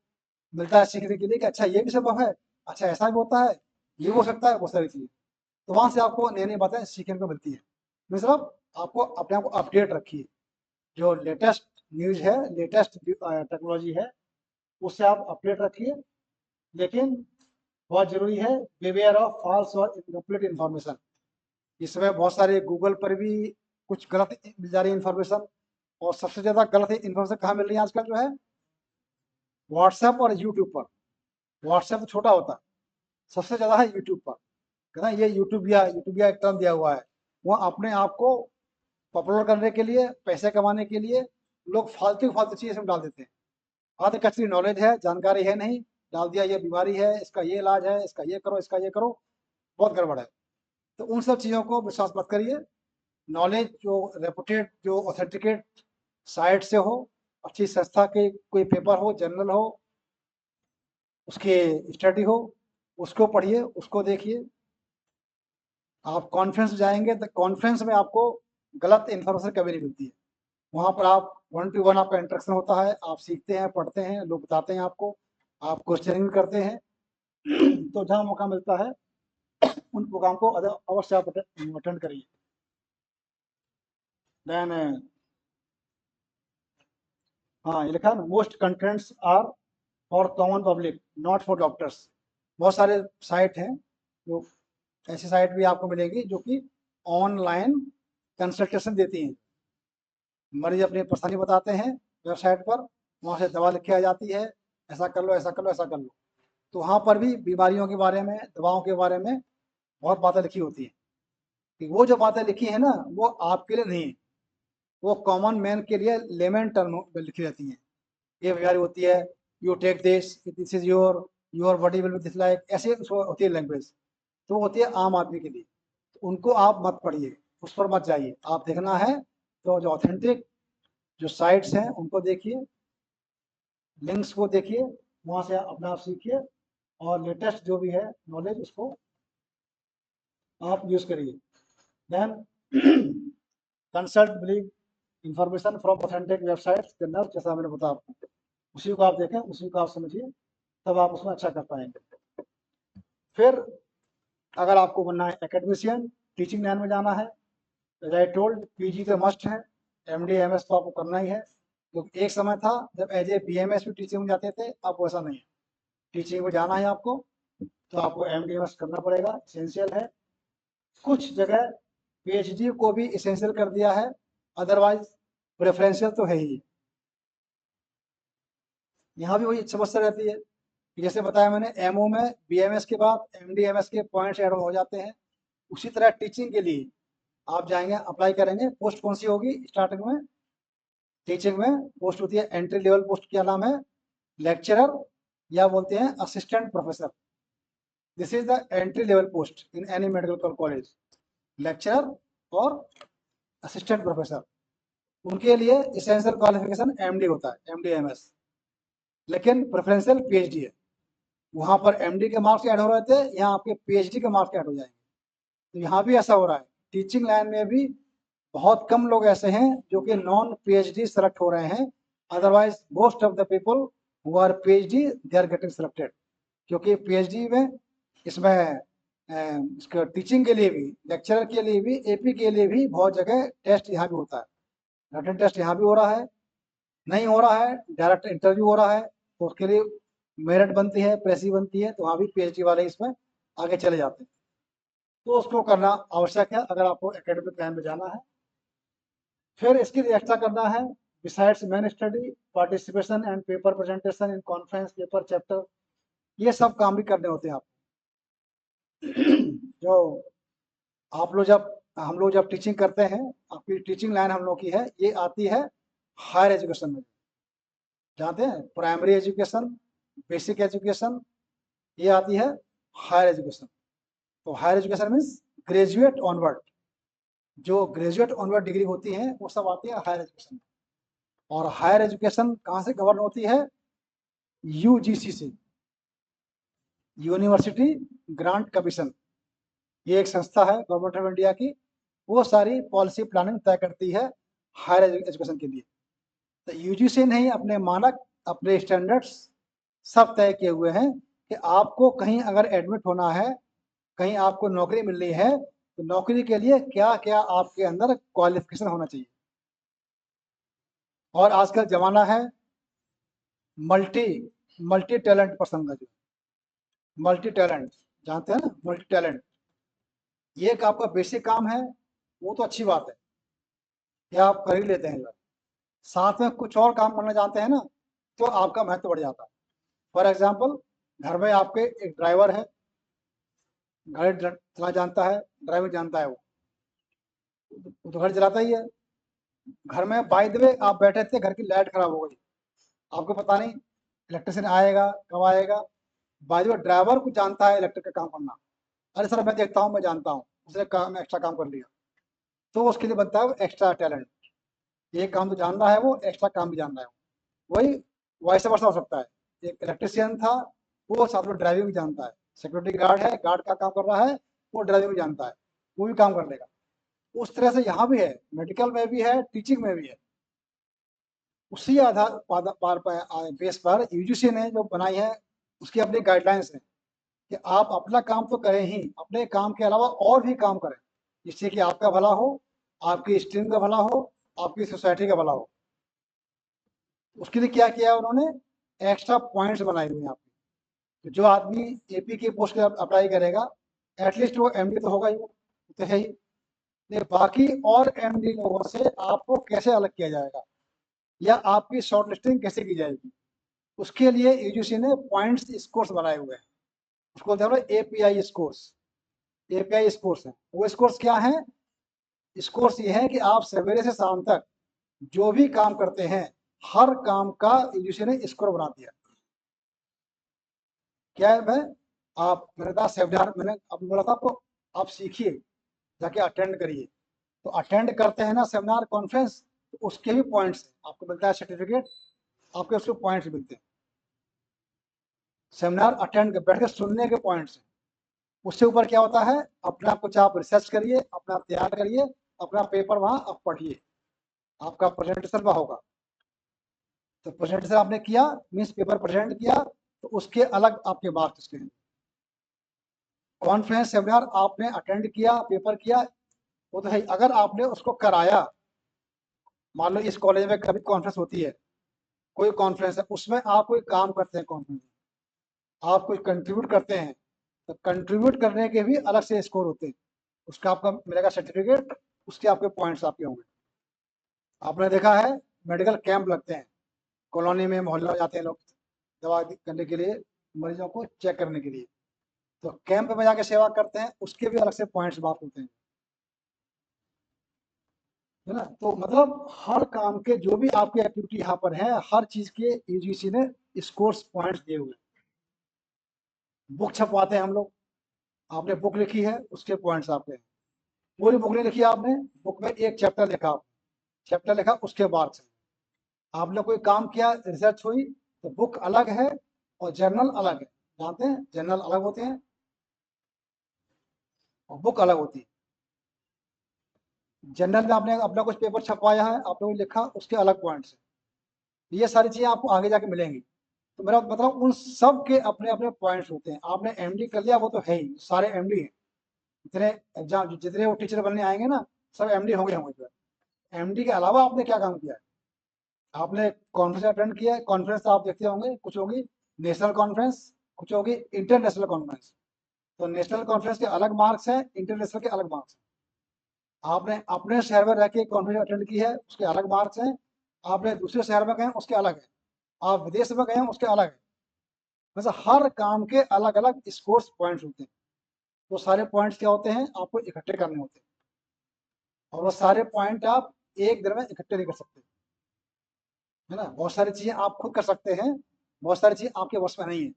मिलता है सीखने के लिए कि अच्छा ये भी संभव है, अच्छा ऐसा भी होता है, ये हो सकता है, बहुत सारी चीज़ें। तो वहाँ से आपको नई नई बातें सीखने को मिलती है। मतलब आपको अपने आप को अपडेट रखिए, जो लेटेस्ट न्यूज़ है, लेटेस्ट टेक्नोलॉजी है, उससे आप अपडेट रखिए। लेकिन बहुत जरूरी है, बिवेयर ऑफ फॉल्स और इनकम्प्लीट इन्फॉर्मेशन। इस समय बहुत सारे गूगल पर भी कुछ गलत मिल जा रही है इन्फॉर्मेशन, और सबसे ज़्यादा गलत इन्फॉर्मेशन कहाँ मिल रही है आजकल, जो है व्हाट्सएप और यूट्यूब पर। व्हाट्सएप तो छोटा होता है, सबसे ज़्यादा है यूट्यूब पर। कहना ये यूट्यूबिया एक टर्म दिया हुआ है, वह अपने आप को पॉपुलर करने के लिए, पैसे कमाने के लिए लोग फालतू फालतू चीज़ इसमें डाल देते हैं। आधे कच्ची नॉलेज है, जानकारी है नहीं, डाल दिया ये बीमारी है, इसका ये इलाज है, इसका ये करो, इसका ये करो, बहुत गड़बड़ है। तो उन सब चीज़ों को विश्वास मत करिए। नॉलेज जो रेपुटेड, जो ऑथेंटिकेट साइट से हो, अच्छी संस्था के कोई पेपर हो, जर्नल हो, उसके स्टडी हो, उसको पढ़िए, उसको देखिए। आप कॉन्फ्रेंस जाएंगे तो कॉन्फ्रेंस में आपको गलत इन्फॉर्मेशन कभी नहीं मिलती है। वहाँ पर आप 1-to-1 आपका इंटरेक्शन होता है, आप सीखते हैं, पढ़ते हैं, लोग बताते हैं आपको, आप क्वेश्चनिंग भी करते हैं। तो जहाँ मौका मिलता है उन प्रोग्राम को अवश्य आप अटेंड करिए। देन हाँ, ये लिखा है ना, most contents are for common public, not for doctors. बहुत सारे साइट हैं, जो ऐसी साइट भी आपको मिलेगी जो कि ऑनलाइन कंसल्टेशन देती हैं। मरीज अपनी परेशानी बताते हैं वेबसाइट पर, वहाँ से दवा लिख के आ जाती है, ऐसा कर लो, ऐसा कर लो, ऐसा कर लो। तो वहाँ पर भी बीमारियों के बारे में, दवाओं के बारे में बहुत बातें लिखी होती हैं। कि वो जो बातें लिखी है ना, वो आपके लिए नहीं है, वो कॉमन मैन के लिए लेमन टर्म में लिखी रहती हैं। ये बीमारी होती है, you take this is your body will be this like, ऐसे उसको होती है लैंग्वेज। तो वो होती है आम आदमी के लिए, तो उनको आप मत पढ़िए, उस पर मत जाइए। आप देखना है तो जो ऑथेंटिक जो साइट्स हैं उनको देखिए, लिंक्स को देखिए, वहाँ से अपना आप सीखिए, और लेटेस्ट जो भी है नॉलेज उसको आप यूज करिए। Then consult believe information from authentic websites, journal, जैसा मैंने बताया आपको, उसी को आप देखें, उसी को आप समझिए, तब आप उसमें अच्छा कर पाएंगे। फिर अगर आपको बनना है एकेडमिशियन, टीचिंग लाइन में जाना है, एज आई टोल्ड, पीजी तो मस्ट है, एमडी एमएस तो आपको करना ही है। क्योंकि एक समय था जब एज ए बीएमएस भी टीचिंग में जाते थे, अब वैसा नहीं है। टीचिंग में जाना है आपको तो आपको एमडी एमएस करना पड़ेगा, इसेंशियल है। कुछ जगह पीएचडी को भी इसेंशियल कर दिया है, अदरवाइज प्रेफरेंशियल तो है ही। यहाँ भी वही समस्या रहती है कि जैसे बताया मैंने, एमओ में बीएमएस के बाद एमडीएमएस के पॉइंट्स ऐड हो जाते हैं। उसी तरह टीचिंग के लिए आप जाएंगे, अप्लाई करेंगे, पोस्ट कौन सी होगी स्टार्टिंग में, टीचिंग में पोस्ट होती है एंट्री लेवल पोस्ट, क्या नाम है, लेक्चरर, या बोलते हैं assistant professor. This is the entry level post in any medical college, lecturer और असिस्टेंट प्रोफेसर। उनके लिए इसेंशियल क्वालिफिकेशन एमडी होता है, एमडी एमएस, लेकिन प्रेफरेंशियल पीएचडी है। वहाँ पर एमडी के मार्क्स ऐड हो रहे थे, यहाँ आपके पीएचडी के मार्क्स ऐड हो जाएंगे। तो यहाँ भी ऐसा हो रहा है, टीचिंग लाइन में भी बहुत कम लोग ऐसे हैं जो कि नॉन पीएचडी सेलेक्ट हो रहे हैं, otherwise most of the people who are PhD they are getting selected. क्योंकि पीएचडी में इसमें इसका टीचिंग के लिए भी, लेक्चरर के लिए भी, एपी के लिए भी बहुत जगह टेस्ट यहाँ भी होता है। रिटन टेस्ट यहाँ भी हो रहा है, नहीं हो रहा है डायरेक्ट इंटरव्यू हो रहा है, तो उसके लिए मेरिट बनती है, प्रेसी बनती है, तो वहाँ भी पीएचडी वाले इसमें आगे चले जाते हैं। तो उसको करना आवश्यक है अगर आपको एकेडमिक लाइन में जाना है। फिर इसके लिए एक्स्ट्रा करना है besides main study, participation and paper presentation in conference, paper, chapter, ये सब काम भी करने होते हैं आप। जो आप लोग जब हम लोग जब टीचिंग करते हैं, आपकी टीचिंग लाइन हम लोग की है, ये आती है हायर एजुकेशन में। जानते हैं प्राइमरी एजुकेशन, बेसिक एजुकेशन, ये आती है हायर एजुकेशन। तो higher education means graduate onward, जो ग्रेजुएट ऑनवर्ड डिग्री होती है वो सब आती है हायर एजुकेशन में। और हायर एजुकेशन कहाँ से गवर्न होती है? यूजीसी से, यूनिवर्सिटी ग्रांट कमीशन। ये एक संस्था है गवर्नमेंट ऑफ इंडिया की, वो सारी पॉलिसी प्लानिंग तय करती है हायर एजुकेशन के लिए। तो यूजीसी ने ही अपने मानक, अपने स्टैंडर्ड्स सब तय किए हुए हैं कि आपको कहीं अगर एडमिट होना है, कहीं आपको नौकरी मिलनी है, तो नौकरी के लिए क्या क्या आपके अंदर क्वालिफिकेशन होना चाहिए। और आजकल जमाना है मल्टी मल्टी टैलेंट पर्सन का, जो मल्टी टैलेंट, जानते हैं ना मल्टी टैलेंट, ये एक आपका बेसिक काम है, वो तो अच्छी बात है कि आप कर ही लेते हैं। साथ में कुछ और काम करना जानते हैं ना, तो आपका महत्व बढ़ जाता है। फॉर एग्जाम्पल, घर में आपके एक ड्राइवर है, गाड़ी चला जानता है, ड्राइवर जानता है, वो तो घर चलाता ही है। घर में बाय द वे आप बैठे थे, घर की लाइट खराब हो गई, आपको पता नहीं इलेक्ट्रिशियन आएगा कब आएगा, बाय द वे ड्राइवर को जानता है इलेक्ट्रिक का काम करना। अरे सर मैं देखता हूँ, मैं जानता हूँ, उसने काम एक्स्ट्रा काम कर लिया, तो उसके लिए बनता है एक्स्ट्रा टैलेंट। ये काम तो जान रहा है, वो एक्स्ट्रा काम भी जान रहा है। वही वैसे वर्षा हो सकता है, एक इलेक्ट्रिशियन था, वो साथ में ड्राइविंग भी जानता है, सिक्योरिटी गार्ड है, गार्ड का काम कर रहा है, वो ड्राइविंग भी जानता है, वो भी काम कर लेगा। उस तरह से यहाँ भी है, मेडिकल में भी है, टीचिंग में भी है। उसी आधार बेस पर यूजीसी ने जो बनाई है, उसकी अपनी गाइडलाइंस है कि आप अपना काम तो करें ही, अपने काम के अलावा और भी काम करें, जिससे कि आपका भला हो, आपकी स्ट्रीम का भला हो, आपकी सोसाइटी का भला हो। उसके लिए क्या किया उन्होंने? एक्स्ट्रा पॉइंट्स बनाए हुए हैं आपके। तो जो आदमी एपी की पोस्ट पे अप्लाई करेगा, एटलीस्ट वो एमडी तो होगा ही, वो तो है ही। नहीं, बाकी और एमडी लोगों से आपको कैसे अलग किया जाएगा, या आपकी शॉर्ट लिस्टिंग कैसे की जाएगी, उसके लिए यूजीसी ने पॉइंट्स स्कोर्स बनाए हुए हैं। उसको बोलते हैं एपीआई स्कोर्स। एपीआई स्कोर्स है, वो स्कोर्स क्या है? स्कोर्स ये है कि आप सवेरे से शाम तक जो भी काम करते हैं, हर काम का यूजीसी ने स्कोर बना दिया। क्या है भाई? आप मेरे पास सेमिनार, मैंने अब बोला था आपको, आप सीखिए, जाके अटेंड करिए। तो अटेंड करते हैं ना सेमिनार कॉन्फ्रेंस, तो उसके भी पॉइंट्स आपको मिलता है, सर्टिफिकेट, आपके उसके पॉइंट्स मिलते हैं। सेमिनार अटेंड कर बैठ के सुनने के पॉइंट्स। उससे ऊपर क्या होता है, अपना कुछ आप रिसर्च करिए, अपना तैयार करिए, अपना पेपर वहां आप पढ़िए, आपका प्रेजेंटेशन वहां होगा। तो प्रेजेंटेशन आपने किया, मीन्स पेपर प्रेजेंट किया, तो उसके अलग आपके मार्क्स उसके हैं। कॉन्फ्रेंस सेमिनार आपने अटेंड किया, पेपर किया, वो तो है। अगर आपने उसको कराया, मान लो इस कॉलेज में कभी कॉन्फ्रेंस होती है, कोई कॉन्फ्रेंस है, उसमें आप कोई काम करते हैं, कॉन्फ्रेंस आप कुछ कंट्रीब्यूट करते हैं, तो कंट्रीब्यूट करने के भी अलग से स्कोर होते हैं, उसका आपका मिलेगा सर्टिफिकेट, उसके आपके पॉइंट्स आपके होंगे। आपने देखा है मेडिकल कैंप लगते हैं, कॉलोनी में, मोहल्ला में जाते हैं लोग दवा करने के लिए, मरीजों को चेक करने के लिए, तो कैंप में जाके सेवा करते हैं, उसके भी अलग से पॉइंट्स बात होते हैं, है ना। तो मतलब हर काम के जो भी आपकी एक्टिविटी यहाँ पर है, हर चीज के यूजीसी ने स्कोर्स पॉइंट्स दिए हुए। बुक छपवाते हैं हम लोग, आपने बुक लिखी है, उसके पॉइंट्स आपके हैं। पूरी बुक नहीं लिखी आपने, बुक में एक चैप्टर लिखा, चैप्टर लिखा, उसके बाद से आपने कोई काम किया, रिसर्च हुई, तो बुक अलग है और जर्नल अलग है। जानते हैं जर्नल अलग होते हैं और बुक अलग होती है। जर्नल में आपने अपना कुछ पेपर छपवाया है, आपने कुछ लिखा, उसके अलग पॉइंट्स है। ये सारी चीजें आपको आगे जाके मिलेंगी। तो मेरा मतलब उन सब के अपने अपने पॉइंट्स होते हैं। आपने एमडी कर लिया, वो तो है ही, सारे एमडी हैं, जितने एग्जाम, जितने वो टीचर बनने आएंगे ना, सब एमडी होंगे होंगे। एमडी के अलावा आपने क्या काम किया है? आपने कॉन्फ्रेंस अटेंड किया है, कॉन्फ्रेंस आप देखते होंगे, कुछ होगी नेशनल कॉन्फ्रेंस, कुछ होगी इंटरनेशनल कॉन्फ्रेंस। तो नेशनल कॉन्फ्रेंस के अलग मार्क्स हैं, इंटरनेशनल के अलग मार्क्स हैं। आपने अपने शहर में रह के कॉन्फ्रेंस अटेंड की है, उसके अलग मार्क्स हैं। आपने दूसरे शहर में गए, उसके अलग है। आप विदेश में गए, उसके अलग है। वैसे हर काम के अलग अलग स्कोर्स पॉइंट्स होते हैं। वो सारे पॉइंट्स क्या होते हैं, आपको इकट्ठे करने होते हैं, और वो सारे पॉइंट आप एक दिन में इकट्ठे नहीं कर सकते, है ना। बहुत सारी चीजें आप खुद कर सकते हैं, बहुत सारी चीजें आपके वश में नहीं है।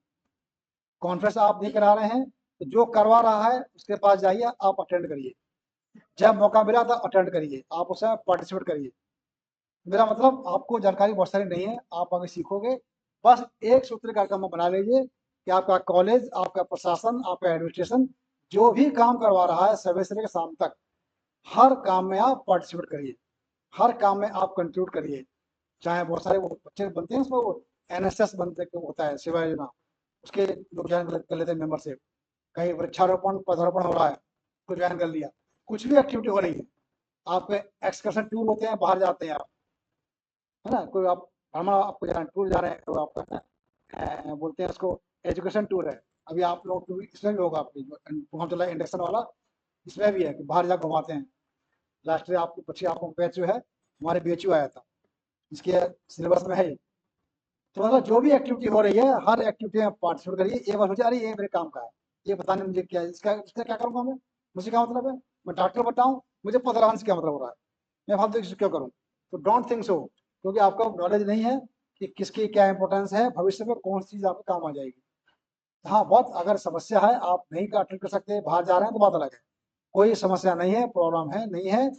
कॉन्फ्रेंस आप नहीं करा रहे हैं, तो जो करवा रहा है उसके पास जाइए, आप अटेंड करिए। जब मौका मिला था अटेंड करिए, आप उसमें पार्टिसिपेट करिए। मेरा मतलब आपको जानकारी बहुत सारी नहीं है, आप आगे सीखोगे। बस एक सूत्र कार्यक्रम बना लीजिए कि आपका कॉलेज, आपका प्रशासन, आपका एडमिनिस्ट्रेशन जो भी काम करवा रहा है सुबह से लेकर शाम तक, हर काम में आप पार्टिसिपेट करिए, हर काम में आप कंट्रीब्यूट करिए। चाहे बहुत सारे वो बच्चे बनते हैं, उसमें वो एनएसएस बनते होता है, सेवा योजना, उसके लोग ज्वाइन कर लेते हैं मेंबरशिप। कहीं वृक्षारोपण पौधारोपण हो रहा है, तो ज्वाइन कर लिया। कुछ भी एक्टिविटी हो रही है, आपके एक्सकर्शन टूर होते हैं, बाहर जाते हैं आप, है ना। कोई आप हमारा आपको जाना टूर जा रहे हैं, तो आपका बोलते हैं उसको एजुकेशन टूर है। अभी आप लोग टूर इसमें भी होगा, आपकी जो चला इंडक्शन वाला, इसमें भी है कि बाहर जा घुमाते हैं। लास्ट ईयर आपको बच्चे आपको बैच जो है हमारे बीएचयू आया था, इसके सिलेबस में है ये। तो मतलब जो भी एक्टिविटी हो रही है, हर एक्टिविटी में पार्टिसिपेट करिए। ये बात सोचा, अरे ये मेरे काम का है, ये बताने मुझे क्या है, इसका क्या करूँगा मैं, मुझे क्या मतलब है, मैं डॉक्टर बताऊँ, मुझे पता लगाने से क्या मतलब हो रहा है, मैं फालतू की क्यों करूँ। तो डोंट थिंक सो, क्योंकि आपको नॉलेज नहीं है कि किसकी क्या इंपॉर्टेंस है, भविष्य में कौन सी चीज़ आपको काम आ जाएगी। हाँ, बहुत अगर समस्या है, आप नहीं अटेंड कर सकते, बाहर जा रहे हैं, तो बात अलग है। कोई समस्या नहीं है, प्रॉब्लम है नहीं है,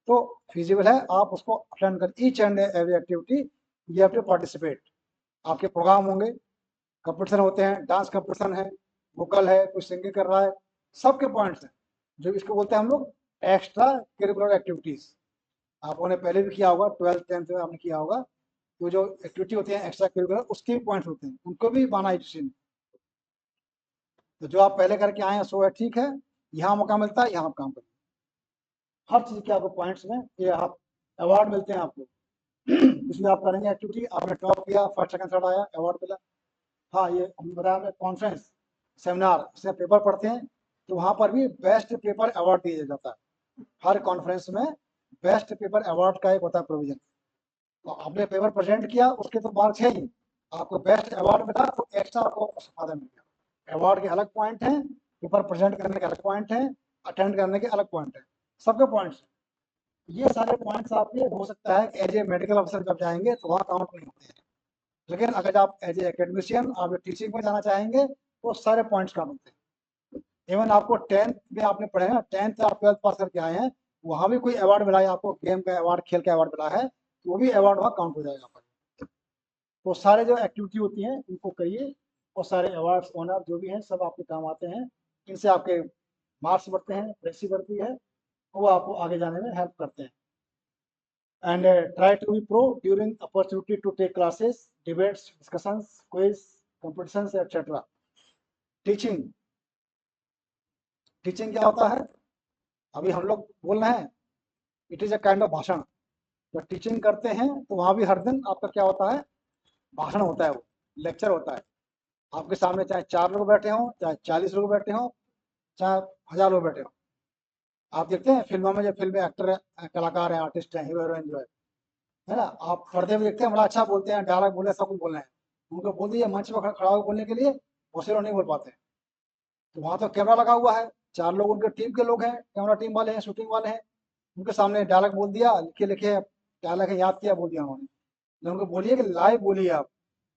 तो फिजिबल है, आप उसको अटेंड कर each and every activity you have to participate. आपके प्रोग्राम होंगे, कंपटीशन होते हैं, डांस कंपटीशन है, वोकल है, कोई सिंगिंग कर रहा है, सबके पॉइंट्स हैं, जो इसको बोलते हैं हम लोग एक्स्ट्रा करिकुलर एक्टिविटीज। आपने पहले भी किया होगा, 12th 10th में आपने किया होगा। तो जो एक्टिविटी होती है एक्स्ट्रा करिकुलर, उसके भी पॉइंट्स होते हैं, उनको भी माना है किसी ने। तो जो आप पहले करके आए हैं सो है, ठीक है, यहाँ मौका मिलता है, यहाँ आप काम करिए। हर चीज के आपको पॉइंट्स में ये आप अवार्ड मिलते हैं आपको। इसमें आप करेंगे एक्टिविटी, आपने टॉप किया, फर्स्ट सेकंड थर्ड आया, अवार्ड मिला। हाँ, ये हम बताया कॉन्फ्रेंस सेमिनार, इसमें पेपर पढ़ते हैं, तो वहाँ पर भी बेस्ट पेपर अवार्ड दिया जाता है। हर कॉन्फ्रेंस में बेस्ट पेपर अवार्ड का एक होता है प्रोविजन। तो आपने पेपर प्रेजेंट किया, उसके तो मार्क्स है ही, आपको बेस्ट अवार्ड मिला तो एक्स्ट्रा आपको फायदा मिल गया। अवार्ड के अलग पॉइंट हैं, पेपर प्रेजेंट करने के अलग पॉइंट हैं, अटेंड करने के अलग पॉइंट हैं, सबके पॉइंट्स। ये सारे पॉइंट्स आपके हो सकता है एज ए मेडिकल ऑफिसर जब जाएंगे तो वहाँ काउंट नहीं होते हैं, लेकिन अगर आप एज ए एकेडमिशियन आप टीचिंग में जाना चाहेंगे तो सारे पॉइंट्स काउंट होते हैं। इवन आपको 10th में आपने पढ़े ना, 10th आप 12th पास करके आए हैं, वहाँ भी कोई अवार्ड मिला है आपको, गेम का अवार्ड, खेल का अवार्ड मिला है, तो वो भी अवार्ड वहाँ काउंट हो जाएगा आपका। तो सारे जो एक्टिविटी होती हैं इनको करिए, और सारे अवार्ड्स ऑनर जो भी हैं सब आपके काम आते हैं। इनसे आपके मार्क्स बढ़ते हैं, प्रेसी बढ़ती है, वो आपको आगे जाने में हेल्प करते हैं। And try to be pro during opportunity to take classes, debates, discussions, quiz, competitions, etc. Teaching, teaching क्या होता है, अभी हम लोग बोल रहे हैं, it is a kind of भाषण। जब टीचिंग करते हैं तो वहाँ भी हर दिन आपका क्या होता है, भाषण होता है, वो लेक्चर होता है। आपके सामने चाहे 4 लोग बैठे हों, चाहे 40 लोग बैठे हों, चाहे 1000 लोग बैठे हों। आप देखते हैं फिल्मों में, जो फिल्म एक्टर है, कलाकार हैं, आर्टिस्ट हैं, हीरो हीरोइन जो है ना, आप पर्दे में देखते हैं, बड़ा अच्छा बोलते हैं, डायलॉग बोले, सब कुछ बोल रहे हैं, उनको बोल दिए मंच पर खड़ा होकर बोलने के लिए, बहुत से लोग नहीं बोल पाते हैं। तो वहाँ तो कैमरा लगा हुआ है, 4 लोग उनके टीम के लोग हैं, कैमरा टीम वाले हैं, शूटिंग वाले हैं, उनके सामने डायलॉग बोल दिया, लिखे लिखे डायलॉग है, याद किया, बोल दिया उन्होंने। जब उनको बोलिए कि लाइव बोलिए, आप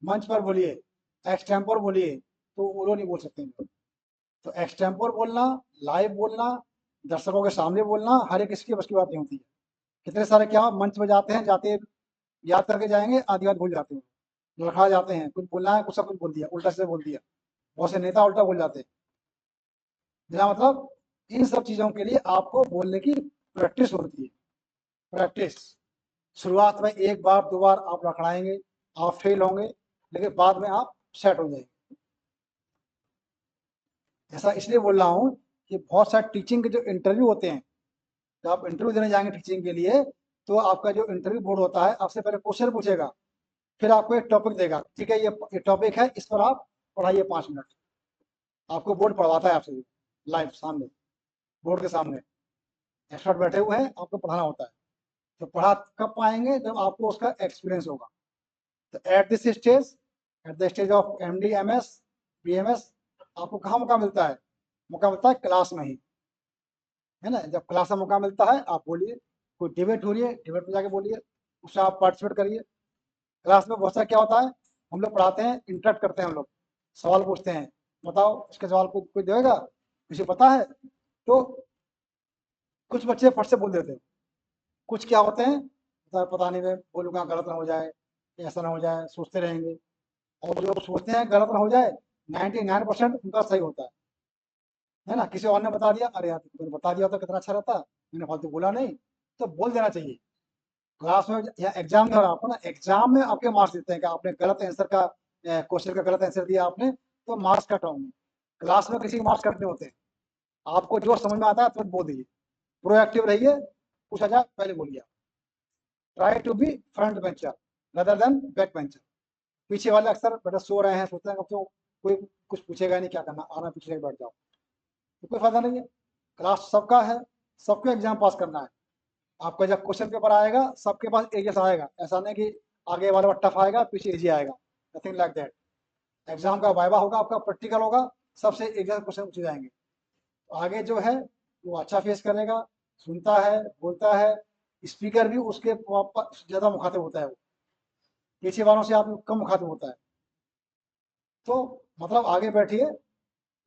मंच पर बोलिए, एक्सटेम्पोर बोलिए, तो वो लोग नहीं बोल सकते हैं। तो एक्सटेम्पोर बोलना, लाइव बोलना, दर्शकों के सामने बोलना, हर एक किसी की बस की बात नहीं होती है। कितने सारे क्या मंच में जाते हैं, जाते याद करके जाएंगे, आधी बात भूल जाते हैं, लड़खड़ा जाते हैं, कुछ बोलना है, कुछ सब कुछ बोल दिया, उल्टा से बोल दिया। बहुत से नेता उल्टा बोल जाते हैं। मेरा मतलब इन सब चीजों के लिए आपको बोलने की प्रैक्टिस होती है, प्रैक्टिस। शुरुआत में 1 बार 2 बार आप लड़खड़ाएंगे, आप फेल होंगे, लेकिन बाद में आप सेट हो जाएंगे। ऐसा इसलिए बोल रहा हूँ कि बहुत सारे टीचिंग के जो इंटरव्यू होते हैं, जब आप इंटरव्यू देने जाएंगे टीचिंग के लिए, तो आपका जो इंटरव्यू बोर्ड होता है आपसे पहले क्वेश्चन पूछेगा, फिर आपको एक टॉपिक देगा, ठीक है ये टॉपिक है, इस पर आप पढ़ाइए 5 मिनट। आपको बोर्ड पढ़वाता है आपसे लाइव सामने, बोर्ड के सामने। एक्सपर्ट बैठे हुए हैं, आपको पढ़ाना होता है। तो पढ़ा कब पाएंगे? जब आपको उसका एक्सपीरियंस होगा। तो at this stage, at the stage of MD MS BMS, आपको कहाँ मौका मिलता है? मौका मिलता है क्लास में ही, है ना। जब क्लास में मौका मिलता है आप बोलिए, कोई डिबेट हो रही है, डिबेट में जाके बोलिए, उसमें आप पार्टिसिपेट करिए। क्लास में बहुत सारा क्या होता है, हम लोग पढ़ाते हैं, इंटरेक्ट करते हैं, हम लोग सवाल पूछते हैं, बताओ इसके सवाल को कोई देगा, किसी पता है? तो कुछ बच्चे फट से बोल देते हैं, कुछ क्या होते हैं, पता नहीं, मैं बोलूँगा गलत ना हो जाए, ऐसा ना हो जाए, सोचते रहेंगे। और जो सोचते हैं गलत ना हो जाए, 99% उनका सही होता है ना। किसी और ने बता दिया, अरे यार तुमने बता दिया होता कितना अच्छा रहता, मैंने फालतू बोला नहीं। तो बोल देना चाहिए। क्लास में या एग्जाम में, आपको ना एग्जाम में आपके मार्क्स देते हैं कि आपने गलत आंसर का, क्वेश्चन का गलत आंसर दिया आपने, तो मार्क्स कट होंगे। क्लास में किसी के मार्क्स कट नहीं होते। आपको जो समझ में आता है तुरंत बोल दीजिए, प्रोएक्टिव रहिए, पूछा जाए पहले बोलिए। Try to be front bencher rather than back bencher. पीछे वाले अक्सर बेटा सो रहे हैं, सोचते हैं अब तो कोई कुछ पूछेगा नहीं, क्या करना, आना पीछे बैठ जाओ, तो कोई फायदा नहीं है। क्लास सबका है, सबको एग्जाम पास करना है। आपका जब क्वेश्चन पेपर आएगा सबके पास एक जैसा आएगा, ऐसा नहीं कि आगे वाले में टफ आएगा पीछे इजी आएगा, नथिंग लाइक दैट। एग्जाम का वाइवा होगा, आपका प्रैक्टिकल होगा, सबसे एक जैसे क्वेश्चन पूछे जाएंगे। तो आगे जो है वो अच्छा फेस करेगा, सुनता है, बोलता है, स्पीकर भी उसके ज़्यादा मुखातिब होता है, वो पीछे वालों से आप कम मुखातिब होता है। तो मतलब आगे बैठिए,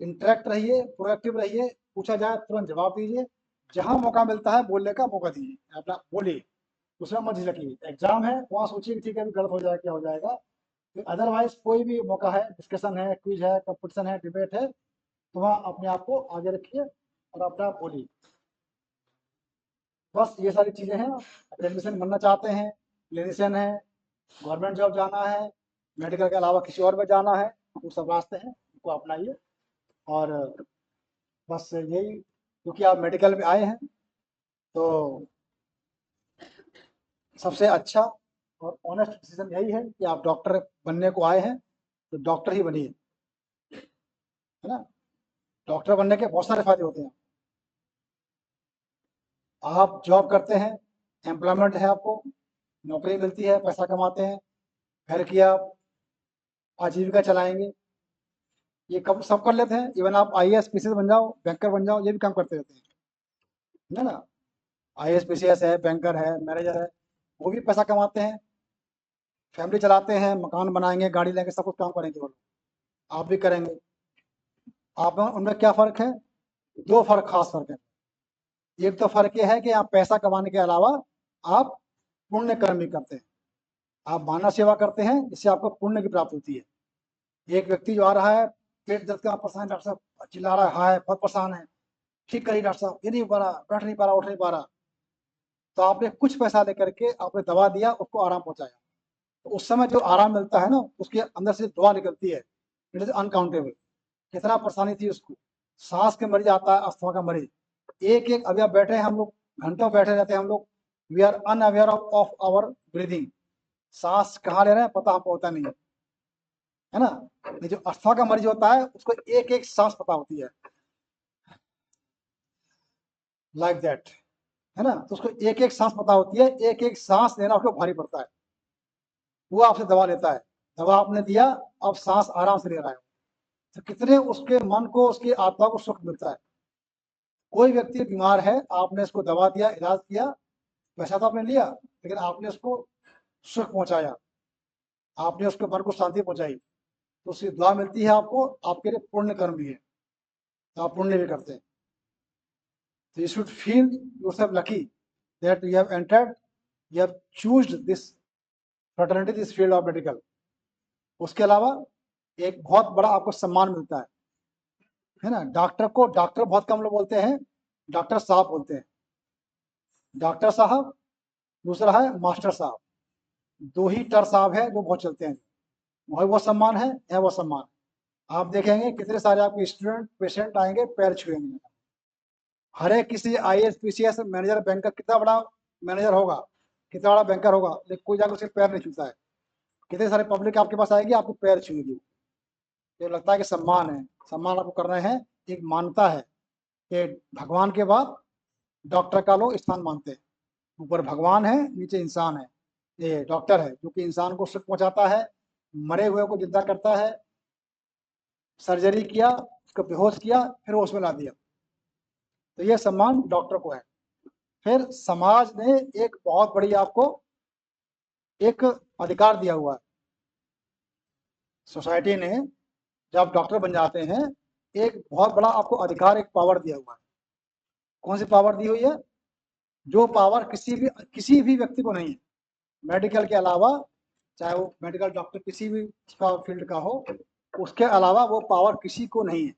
इंटरेक्ट रहिए, प्रोएक्टिव रहिए, पूछा जाए तुरंत जवाब दीजिए, जहां मौका मिलता है बोलने का मौका दीजिए, अपना बोलिए, दूसरा मत झिझकिए। एग्जाम है वहां सोचिए कि ठीक है अभी गलत हो जाए क्या हो जाएगा। तो अदरवाइज कोई भी मौका है, डिस्कशन है, क्विज है, कंपटीशन है, डिबेट है, तो वहाँ अपने आप को आगे रखिए और अपना बोलिए। बस ये सारी चीज़ें हैं। एडमिशन बनना चाहते हैं, क्लिनिशियन है, गवर्नमेंट जॉब जाना है, मेडिकल के अलावा किसी और में जाना है, वो सब रास्ते हैं, उनको अपनाइए। और बस यही, क्योंकि आप मेडिकल में आए हैं तो सबसे अच्छा और ऑनेस्ट डिसीजन यही है कि आप डॉक्टर बनने को आए हैं तो डॉक्टर ही बनिए, है ना। डॉक्टर बनने के बहुत सारे फायदे होते हैं। आप जॉब करते हैं, एम्प्लॉयमेंट है, आपको नौकरी मिलती है, पैसा कमाते हैं, घर की आप आजीविका चलाएंगे, ये कब सब कर लेते हैं। इवन आप IAS PCS बन जाओ, बैंकर बन जाओ, ये भी काम करते रहते हैं, है ना। IAS PCS है, बैंकर है, मैनेजर है, वो भी पैसा कमाते हैं, फैमिली चलाते हैं, मकान बनाएंगे, गाड़ी लेंगे, सब कुछ काम करेंगे वो लोग, आप भी करेंगे। आप में उनमें क्या फ़र्क है? दो फ़र्क, खास फ़र्क है। एक तो फ़र्क ये है कि आप पैसा कमाने के अलावा आप पुण्य कर्म भी करते हैं, आप मानव सेवा करते हैं, इससे आपको पुण्य की प्राप्ति होती है। एक व्यक्ति जो आ रहा है, पेट दर्द का परेशान है, डॉक्टर साहब चिल्ला रहा है, हाय बहुत परेशान है, ठीक करिए डॉक्टर साहब, ये नहीं हो पा रहा, बैठ नहीं पा रहा, उठ नहीं पा रहा, तो आपने कुछ पैसा लेकर के आपने दवा दिया, उसको आराम पहुंचाया, तो उस समय जो आराम मिलता है ना, उसके अंदर से दुआ निकलती है, इट इज अनकाउंटेबल। कितना परेशानी थी उसको, सांस के मरीज आता है, अस्थमा का मरीज, एक एक, अभी आप बैठे हैं, हम लोग घंटों बैठे रहते हैं, हम लोग we are unaware of our breathing, सांस कहाँ ले रहे हैं पता हमको होता नहीं है ना। ये जो अस्थमा का मरीज होता है उसको एक एक सांस पता होती है, लाइक दैट, है ना। तो उसको एक एक सांस पता होती है, एक एक सांस लेना उसको भारी पड़ता है, वो आपसे दवा लेता है, दवा आपने दिया, अब सांस आराम से ले रहा है, तो कितने उसके मन को, उसकी आत्मा को सुख मिलता है। कोई व्यक्ति बीमार है, आपने इसको दवा दिया, इलाज किया, पैसा तो आपने लिया, लेकिन आपने उसको सुख पहुंचाया, आपने उसके मन को शांति पहुंचाई, तो उसकी दुआ मिलती है आपको, आपके लिए पुण्य कर्म भी है, तो आप पुण्य भी करते हैं। So you should feel yourself lucky that you have entered, you have chosen this fraternity, this field of medical. उसके अलावा एक बहुत बड़ा आपको सम्मान मिलता है ना। डॉक्टर को डॉक्टर बहुत कम लोग बोलते हैं, डॉक्टर साहब बोलते हैं, डॉक्टर साहब, दूसरा है मास्टर साहब, दो ही टर साहब है जो बहुत चलते हैं, वही वो सम्मान है, यह वो सम्मान। आप देखेंगे कितने सारे आपके स्टूडेंट पेशेंट आएंगे, पैर छुएंगे, हर एक किसी IAS PCS मैनेजर बैंकर, कितना बड़ा मैनेजर होगा, कितना बड़ा बैंकर होगा, लेकिन कोई जाकर उसके पैर नहीं छूता है। कितने सारे पब्लिक आपके पास आएगी, आपको पैर छूएगी, तो लगता है कि सम्मान है, सम्मान आपको करना है, एक मान्यता है कि भगवान के बाद डॉक्टर का लोग स्थान मानते हैं। ऊपर भगवान है, नीचे इंसान है। ये डॉक्टर है जो कि इंसान को सुख पहुंचाता है, मरे हुए को जिंदा करता है, सर्जरी किया, उसको बेहोश किया, फिर होश में ला दिया। तो ये सम्मान डॉक्टर को है। फिर समाज ने एक बहुत बड़ी आपको एक अधिकार दिया हुआ है। सोसाइटी ने, जब आप डॉक्टर बन जाते हैं, एक बहुत बड़ा आपको अधिकार, एक पावर दिया हुआ है। कौन सी पावर दी हुई है? जो पावर किसी भी व्यक्ति को नहीं है। मेडिकल के अलावा, चाहे वो मेडिकल डॉक्टर किसी भी फील्ड का हो, उसके अलावा वो पावर किसी को नहीं है।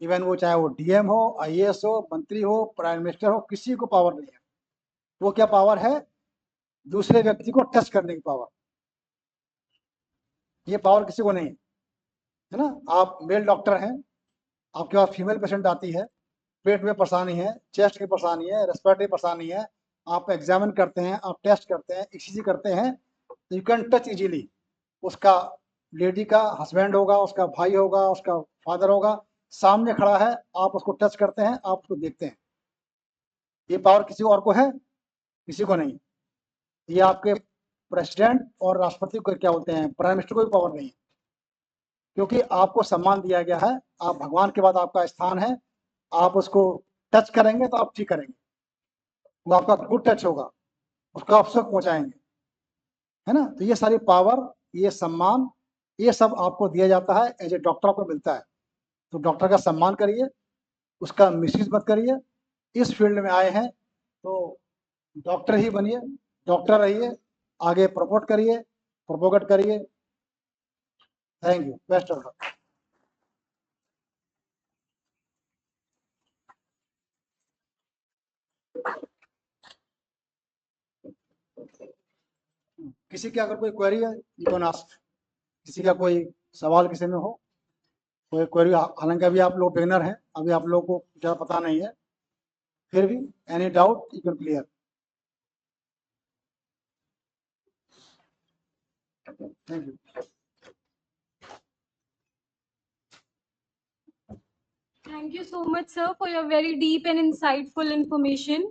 इवन वो चाहे वो डीएम हो, आईएएस हो, मंत्री हो, प्राइम मिनिस्टर हो, किसी को पावर नहीं है। वो क्या पावर है? दूसरे व्यक्ति को टच करने की पावर। ये पावर किसी को नहीं है ना। आप मेल डॉक्टर हैं, आपके पास फीमेल पेशेंट आती है, पेट में परेशानी है, चेस्ट की परेशानी है, रेस्पिरेटरी परेशानी है, आप एग्जामिन करते हैं, आप टेस्ट करते हैं, ईसीजी करते हैं, यू कैन टच इजीली। उसका लेडी का हस्बैंड होगा, उसका भाई होगा, उसका फादर होगा, सामने खड़ा है, आप उसको टच करते हैं, आप उसको देखते हैं। ये पावर किसी और को है? किसी को नहीं। ये आपके प्रेसिडेंट और राष्ट्रपति को क्या बोलते हैं, प्राइम मिनिस्टर को भी पावर नहीं है, क्योंकि आपको सम्मान दिया गया है। आप भगवान के बाद आपका स्थान है। आप उसको टच करेंगे तो आप ठीक करेंगे, वो आपका गुड टच होगा, उसको आप सुख पहुंचाएंगे, है ना। तो ये सारी पावर, ये सम्मान, ये सब आपको दिया जाता है, एज ए डॉक्टर को मिलता है। तो डॉक्टर का सम्मान करिए, उसका मिसयूज मत करिए। इस फील्ड में आए हैं तो डॉक्टर ही बनिए, डॉक्टर रहिए, आगे प्रमोट करिए, प्रोपोगेट करिए। Thank you, best of luck. किसी की अगर कोई क्वेरी है, यू कैन आस्क। किसी का कोई सवाल किसी में हो, कोई क्वेरी, हालांकि अभी आप लोग बिगिनर हैं, अभी आप लोगों को ज़्यादा पता नहीं है, फिर भी any doubt you can clear. Thank you. Thank you so much, sir, for your very deep and insightful information.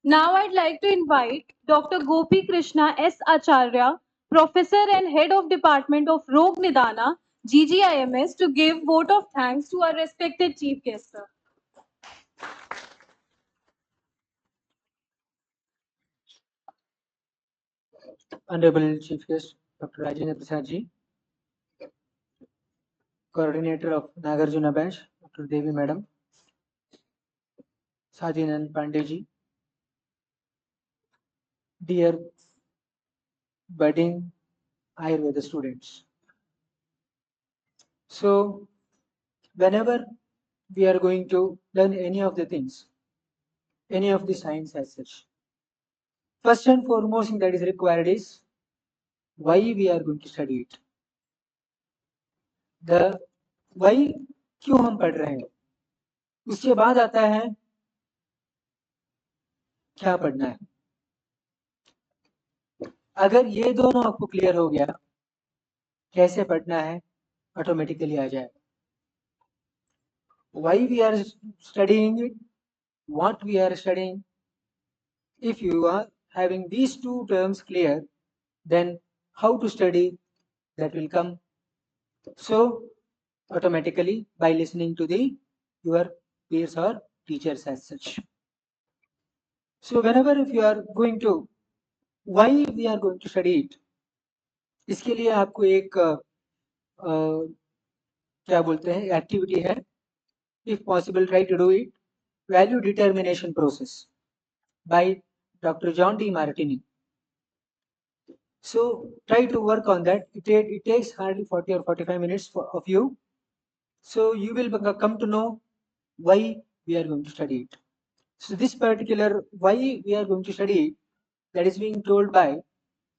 Now I'd like to invite Dr. Gopi Krishna S. Acharya, Professor and Head of Department of Rog Nidana, GGIMS, to give vote of thanks to our respected Chief Guest, sir. Honorable Chief Guest, Dr. Rajendra Prasad ji, Coordinator of Nagarjuna Batch, Dr. Devi Madam, Sajinan Pandey ji, dear budding Ayurveda students. So, whenever we are going to learn any of the things, any of the science as such, first and foremost thing that is required is why we are going to study it. The why क्यों हम पढ़ रहे हैं, उसके बाद आता है क्या पढ़ना है। अगर ये दोनों आपको क्लियर हो गया, कैसे पढ़ना है ऑटोमेटिकली आ जाए। Why we are studying it, what we are studying. If you are having these two terms clear, then how to study, that will come so automatically by listening to your peers or teachers as such. So whenever if you are going to, why we are going to study it, इसके लिए आपको एक क्या बोलते हैं activity है, if possible try to do it, value determination process by Dr. John D. Martini. So try to work on that. It takes hardly 40 or 45 minutes of you. So you will come to know why we are going to study it. So this particular why we are going to study it, that is being told by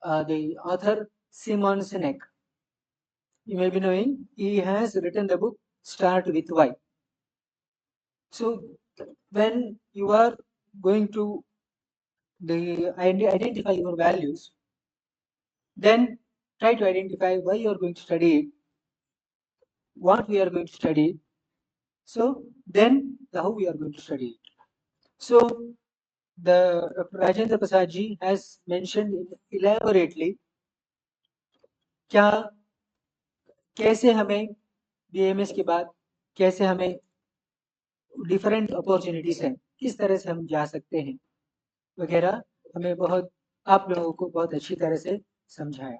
the author Simon Sinek. You may be knowing, he has written the book Start with Why. So when you are going to identify your values, then try to identify why you are going to study it, what we are going to study, so then how we are going to study it. So Dr. Rajendra Prasad ji has mentioned elaborately क्या कैसे हमें BAMS के बाद कैसे हमें different opportunities हैं, किस तरह से हम जा सकते हैं वगैरह, हमें बहुत आप लोगों को बहुत अच्छी तरह से समझाया।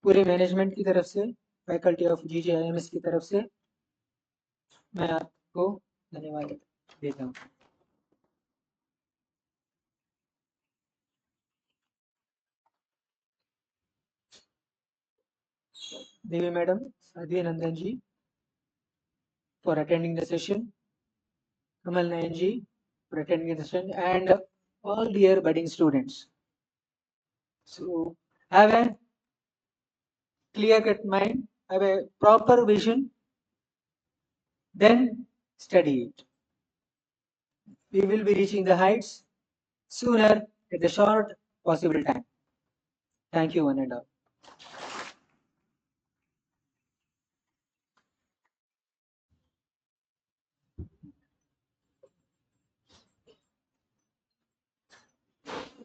पूरे मैनेजमेंट की तरफ से, फैकल्टी ऑफ GJIMS की तरफ से मैं आपको धन्यवाद देता हूँ। Devi madam, Sadhvi Nandan ji for attending the session, Kamal Nayan ji for attending the session, and all dear budding students. So have a clear-cut mind, have a proper vision, then study it. We will be reaching the heights sooner at the short possible time. Thank you, one and all.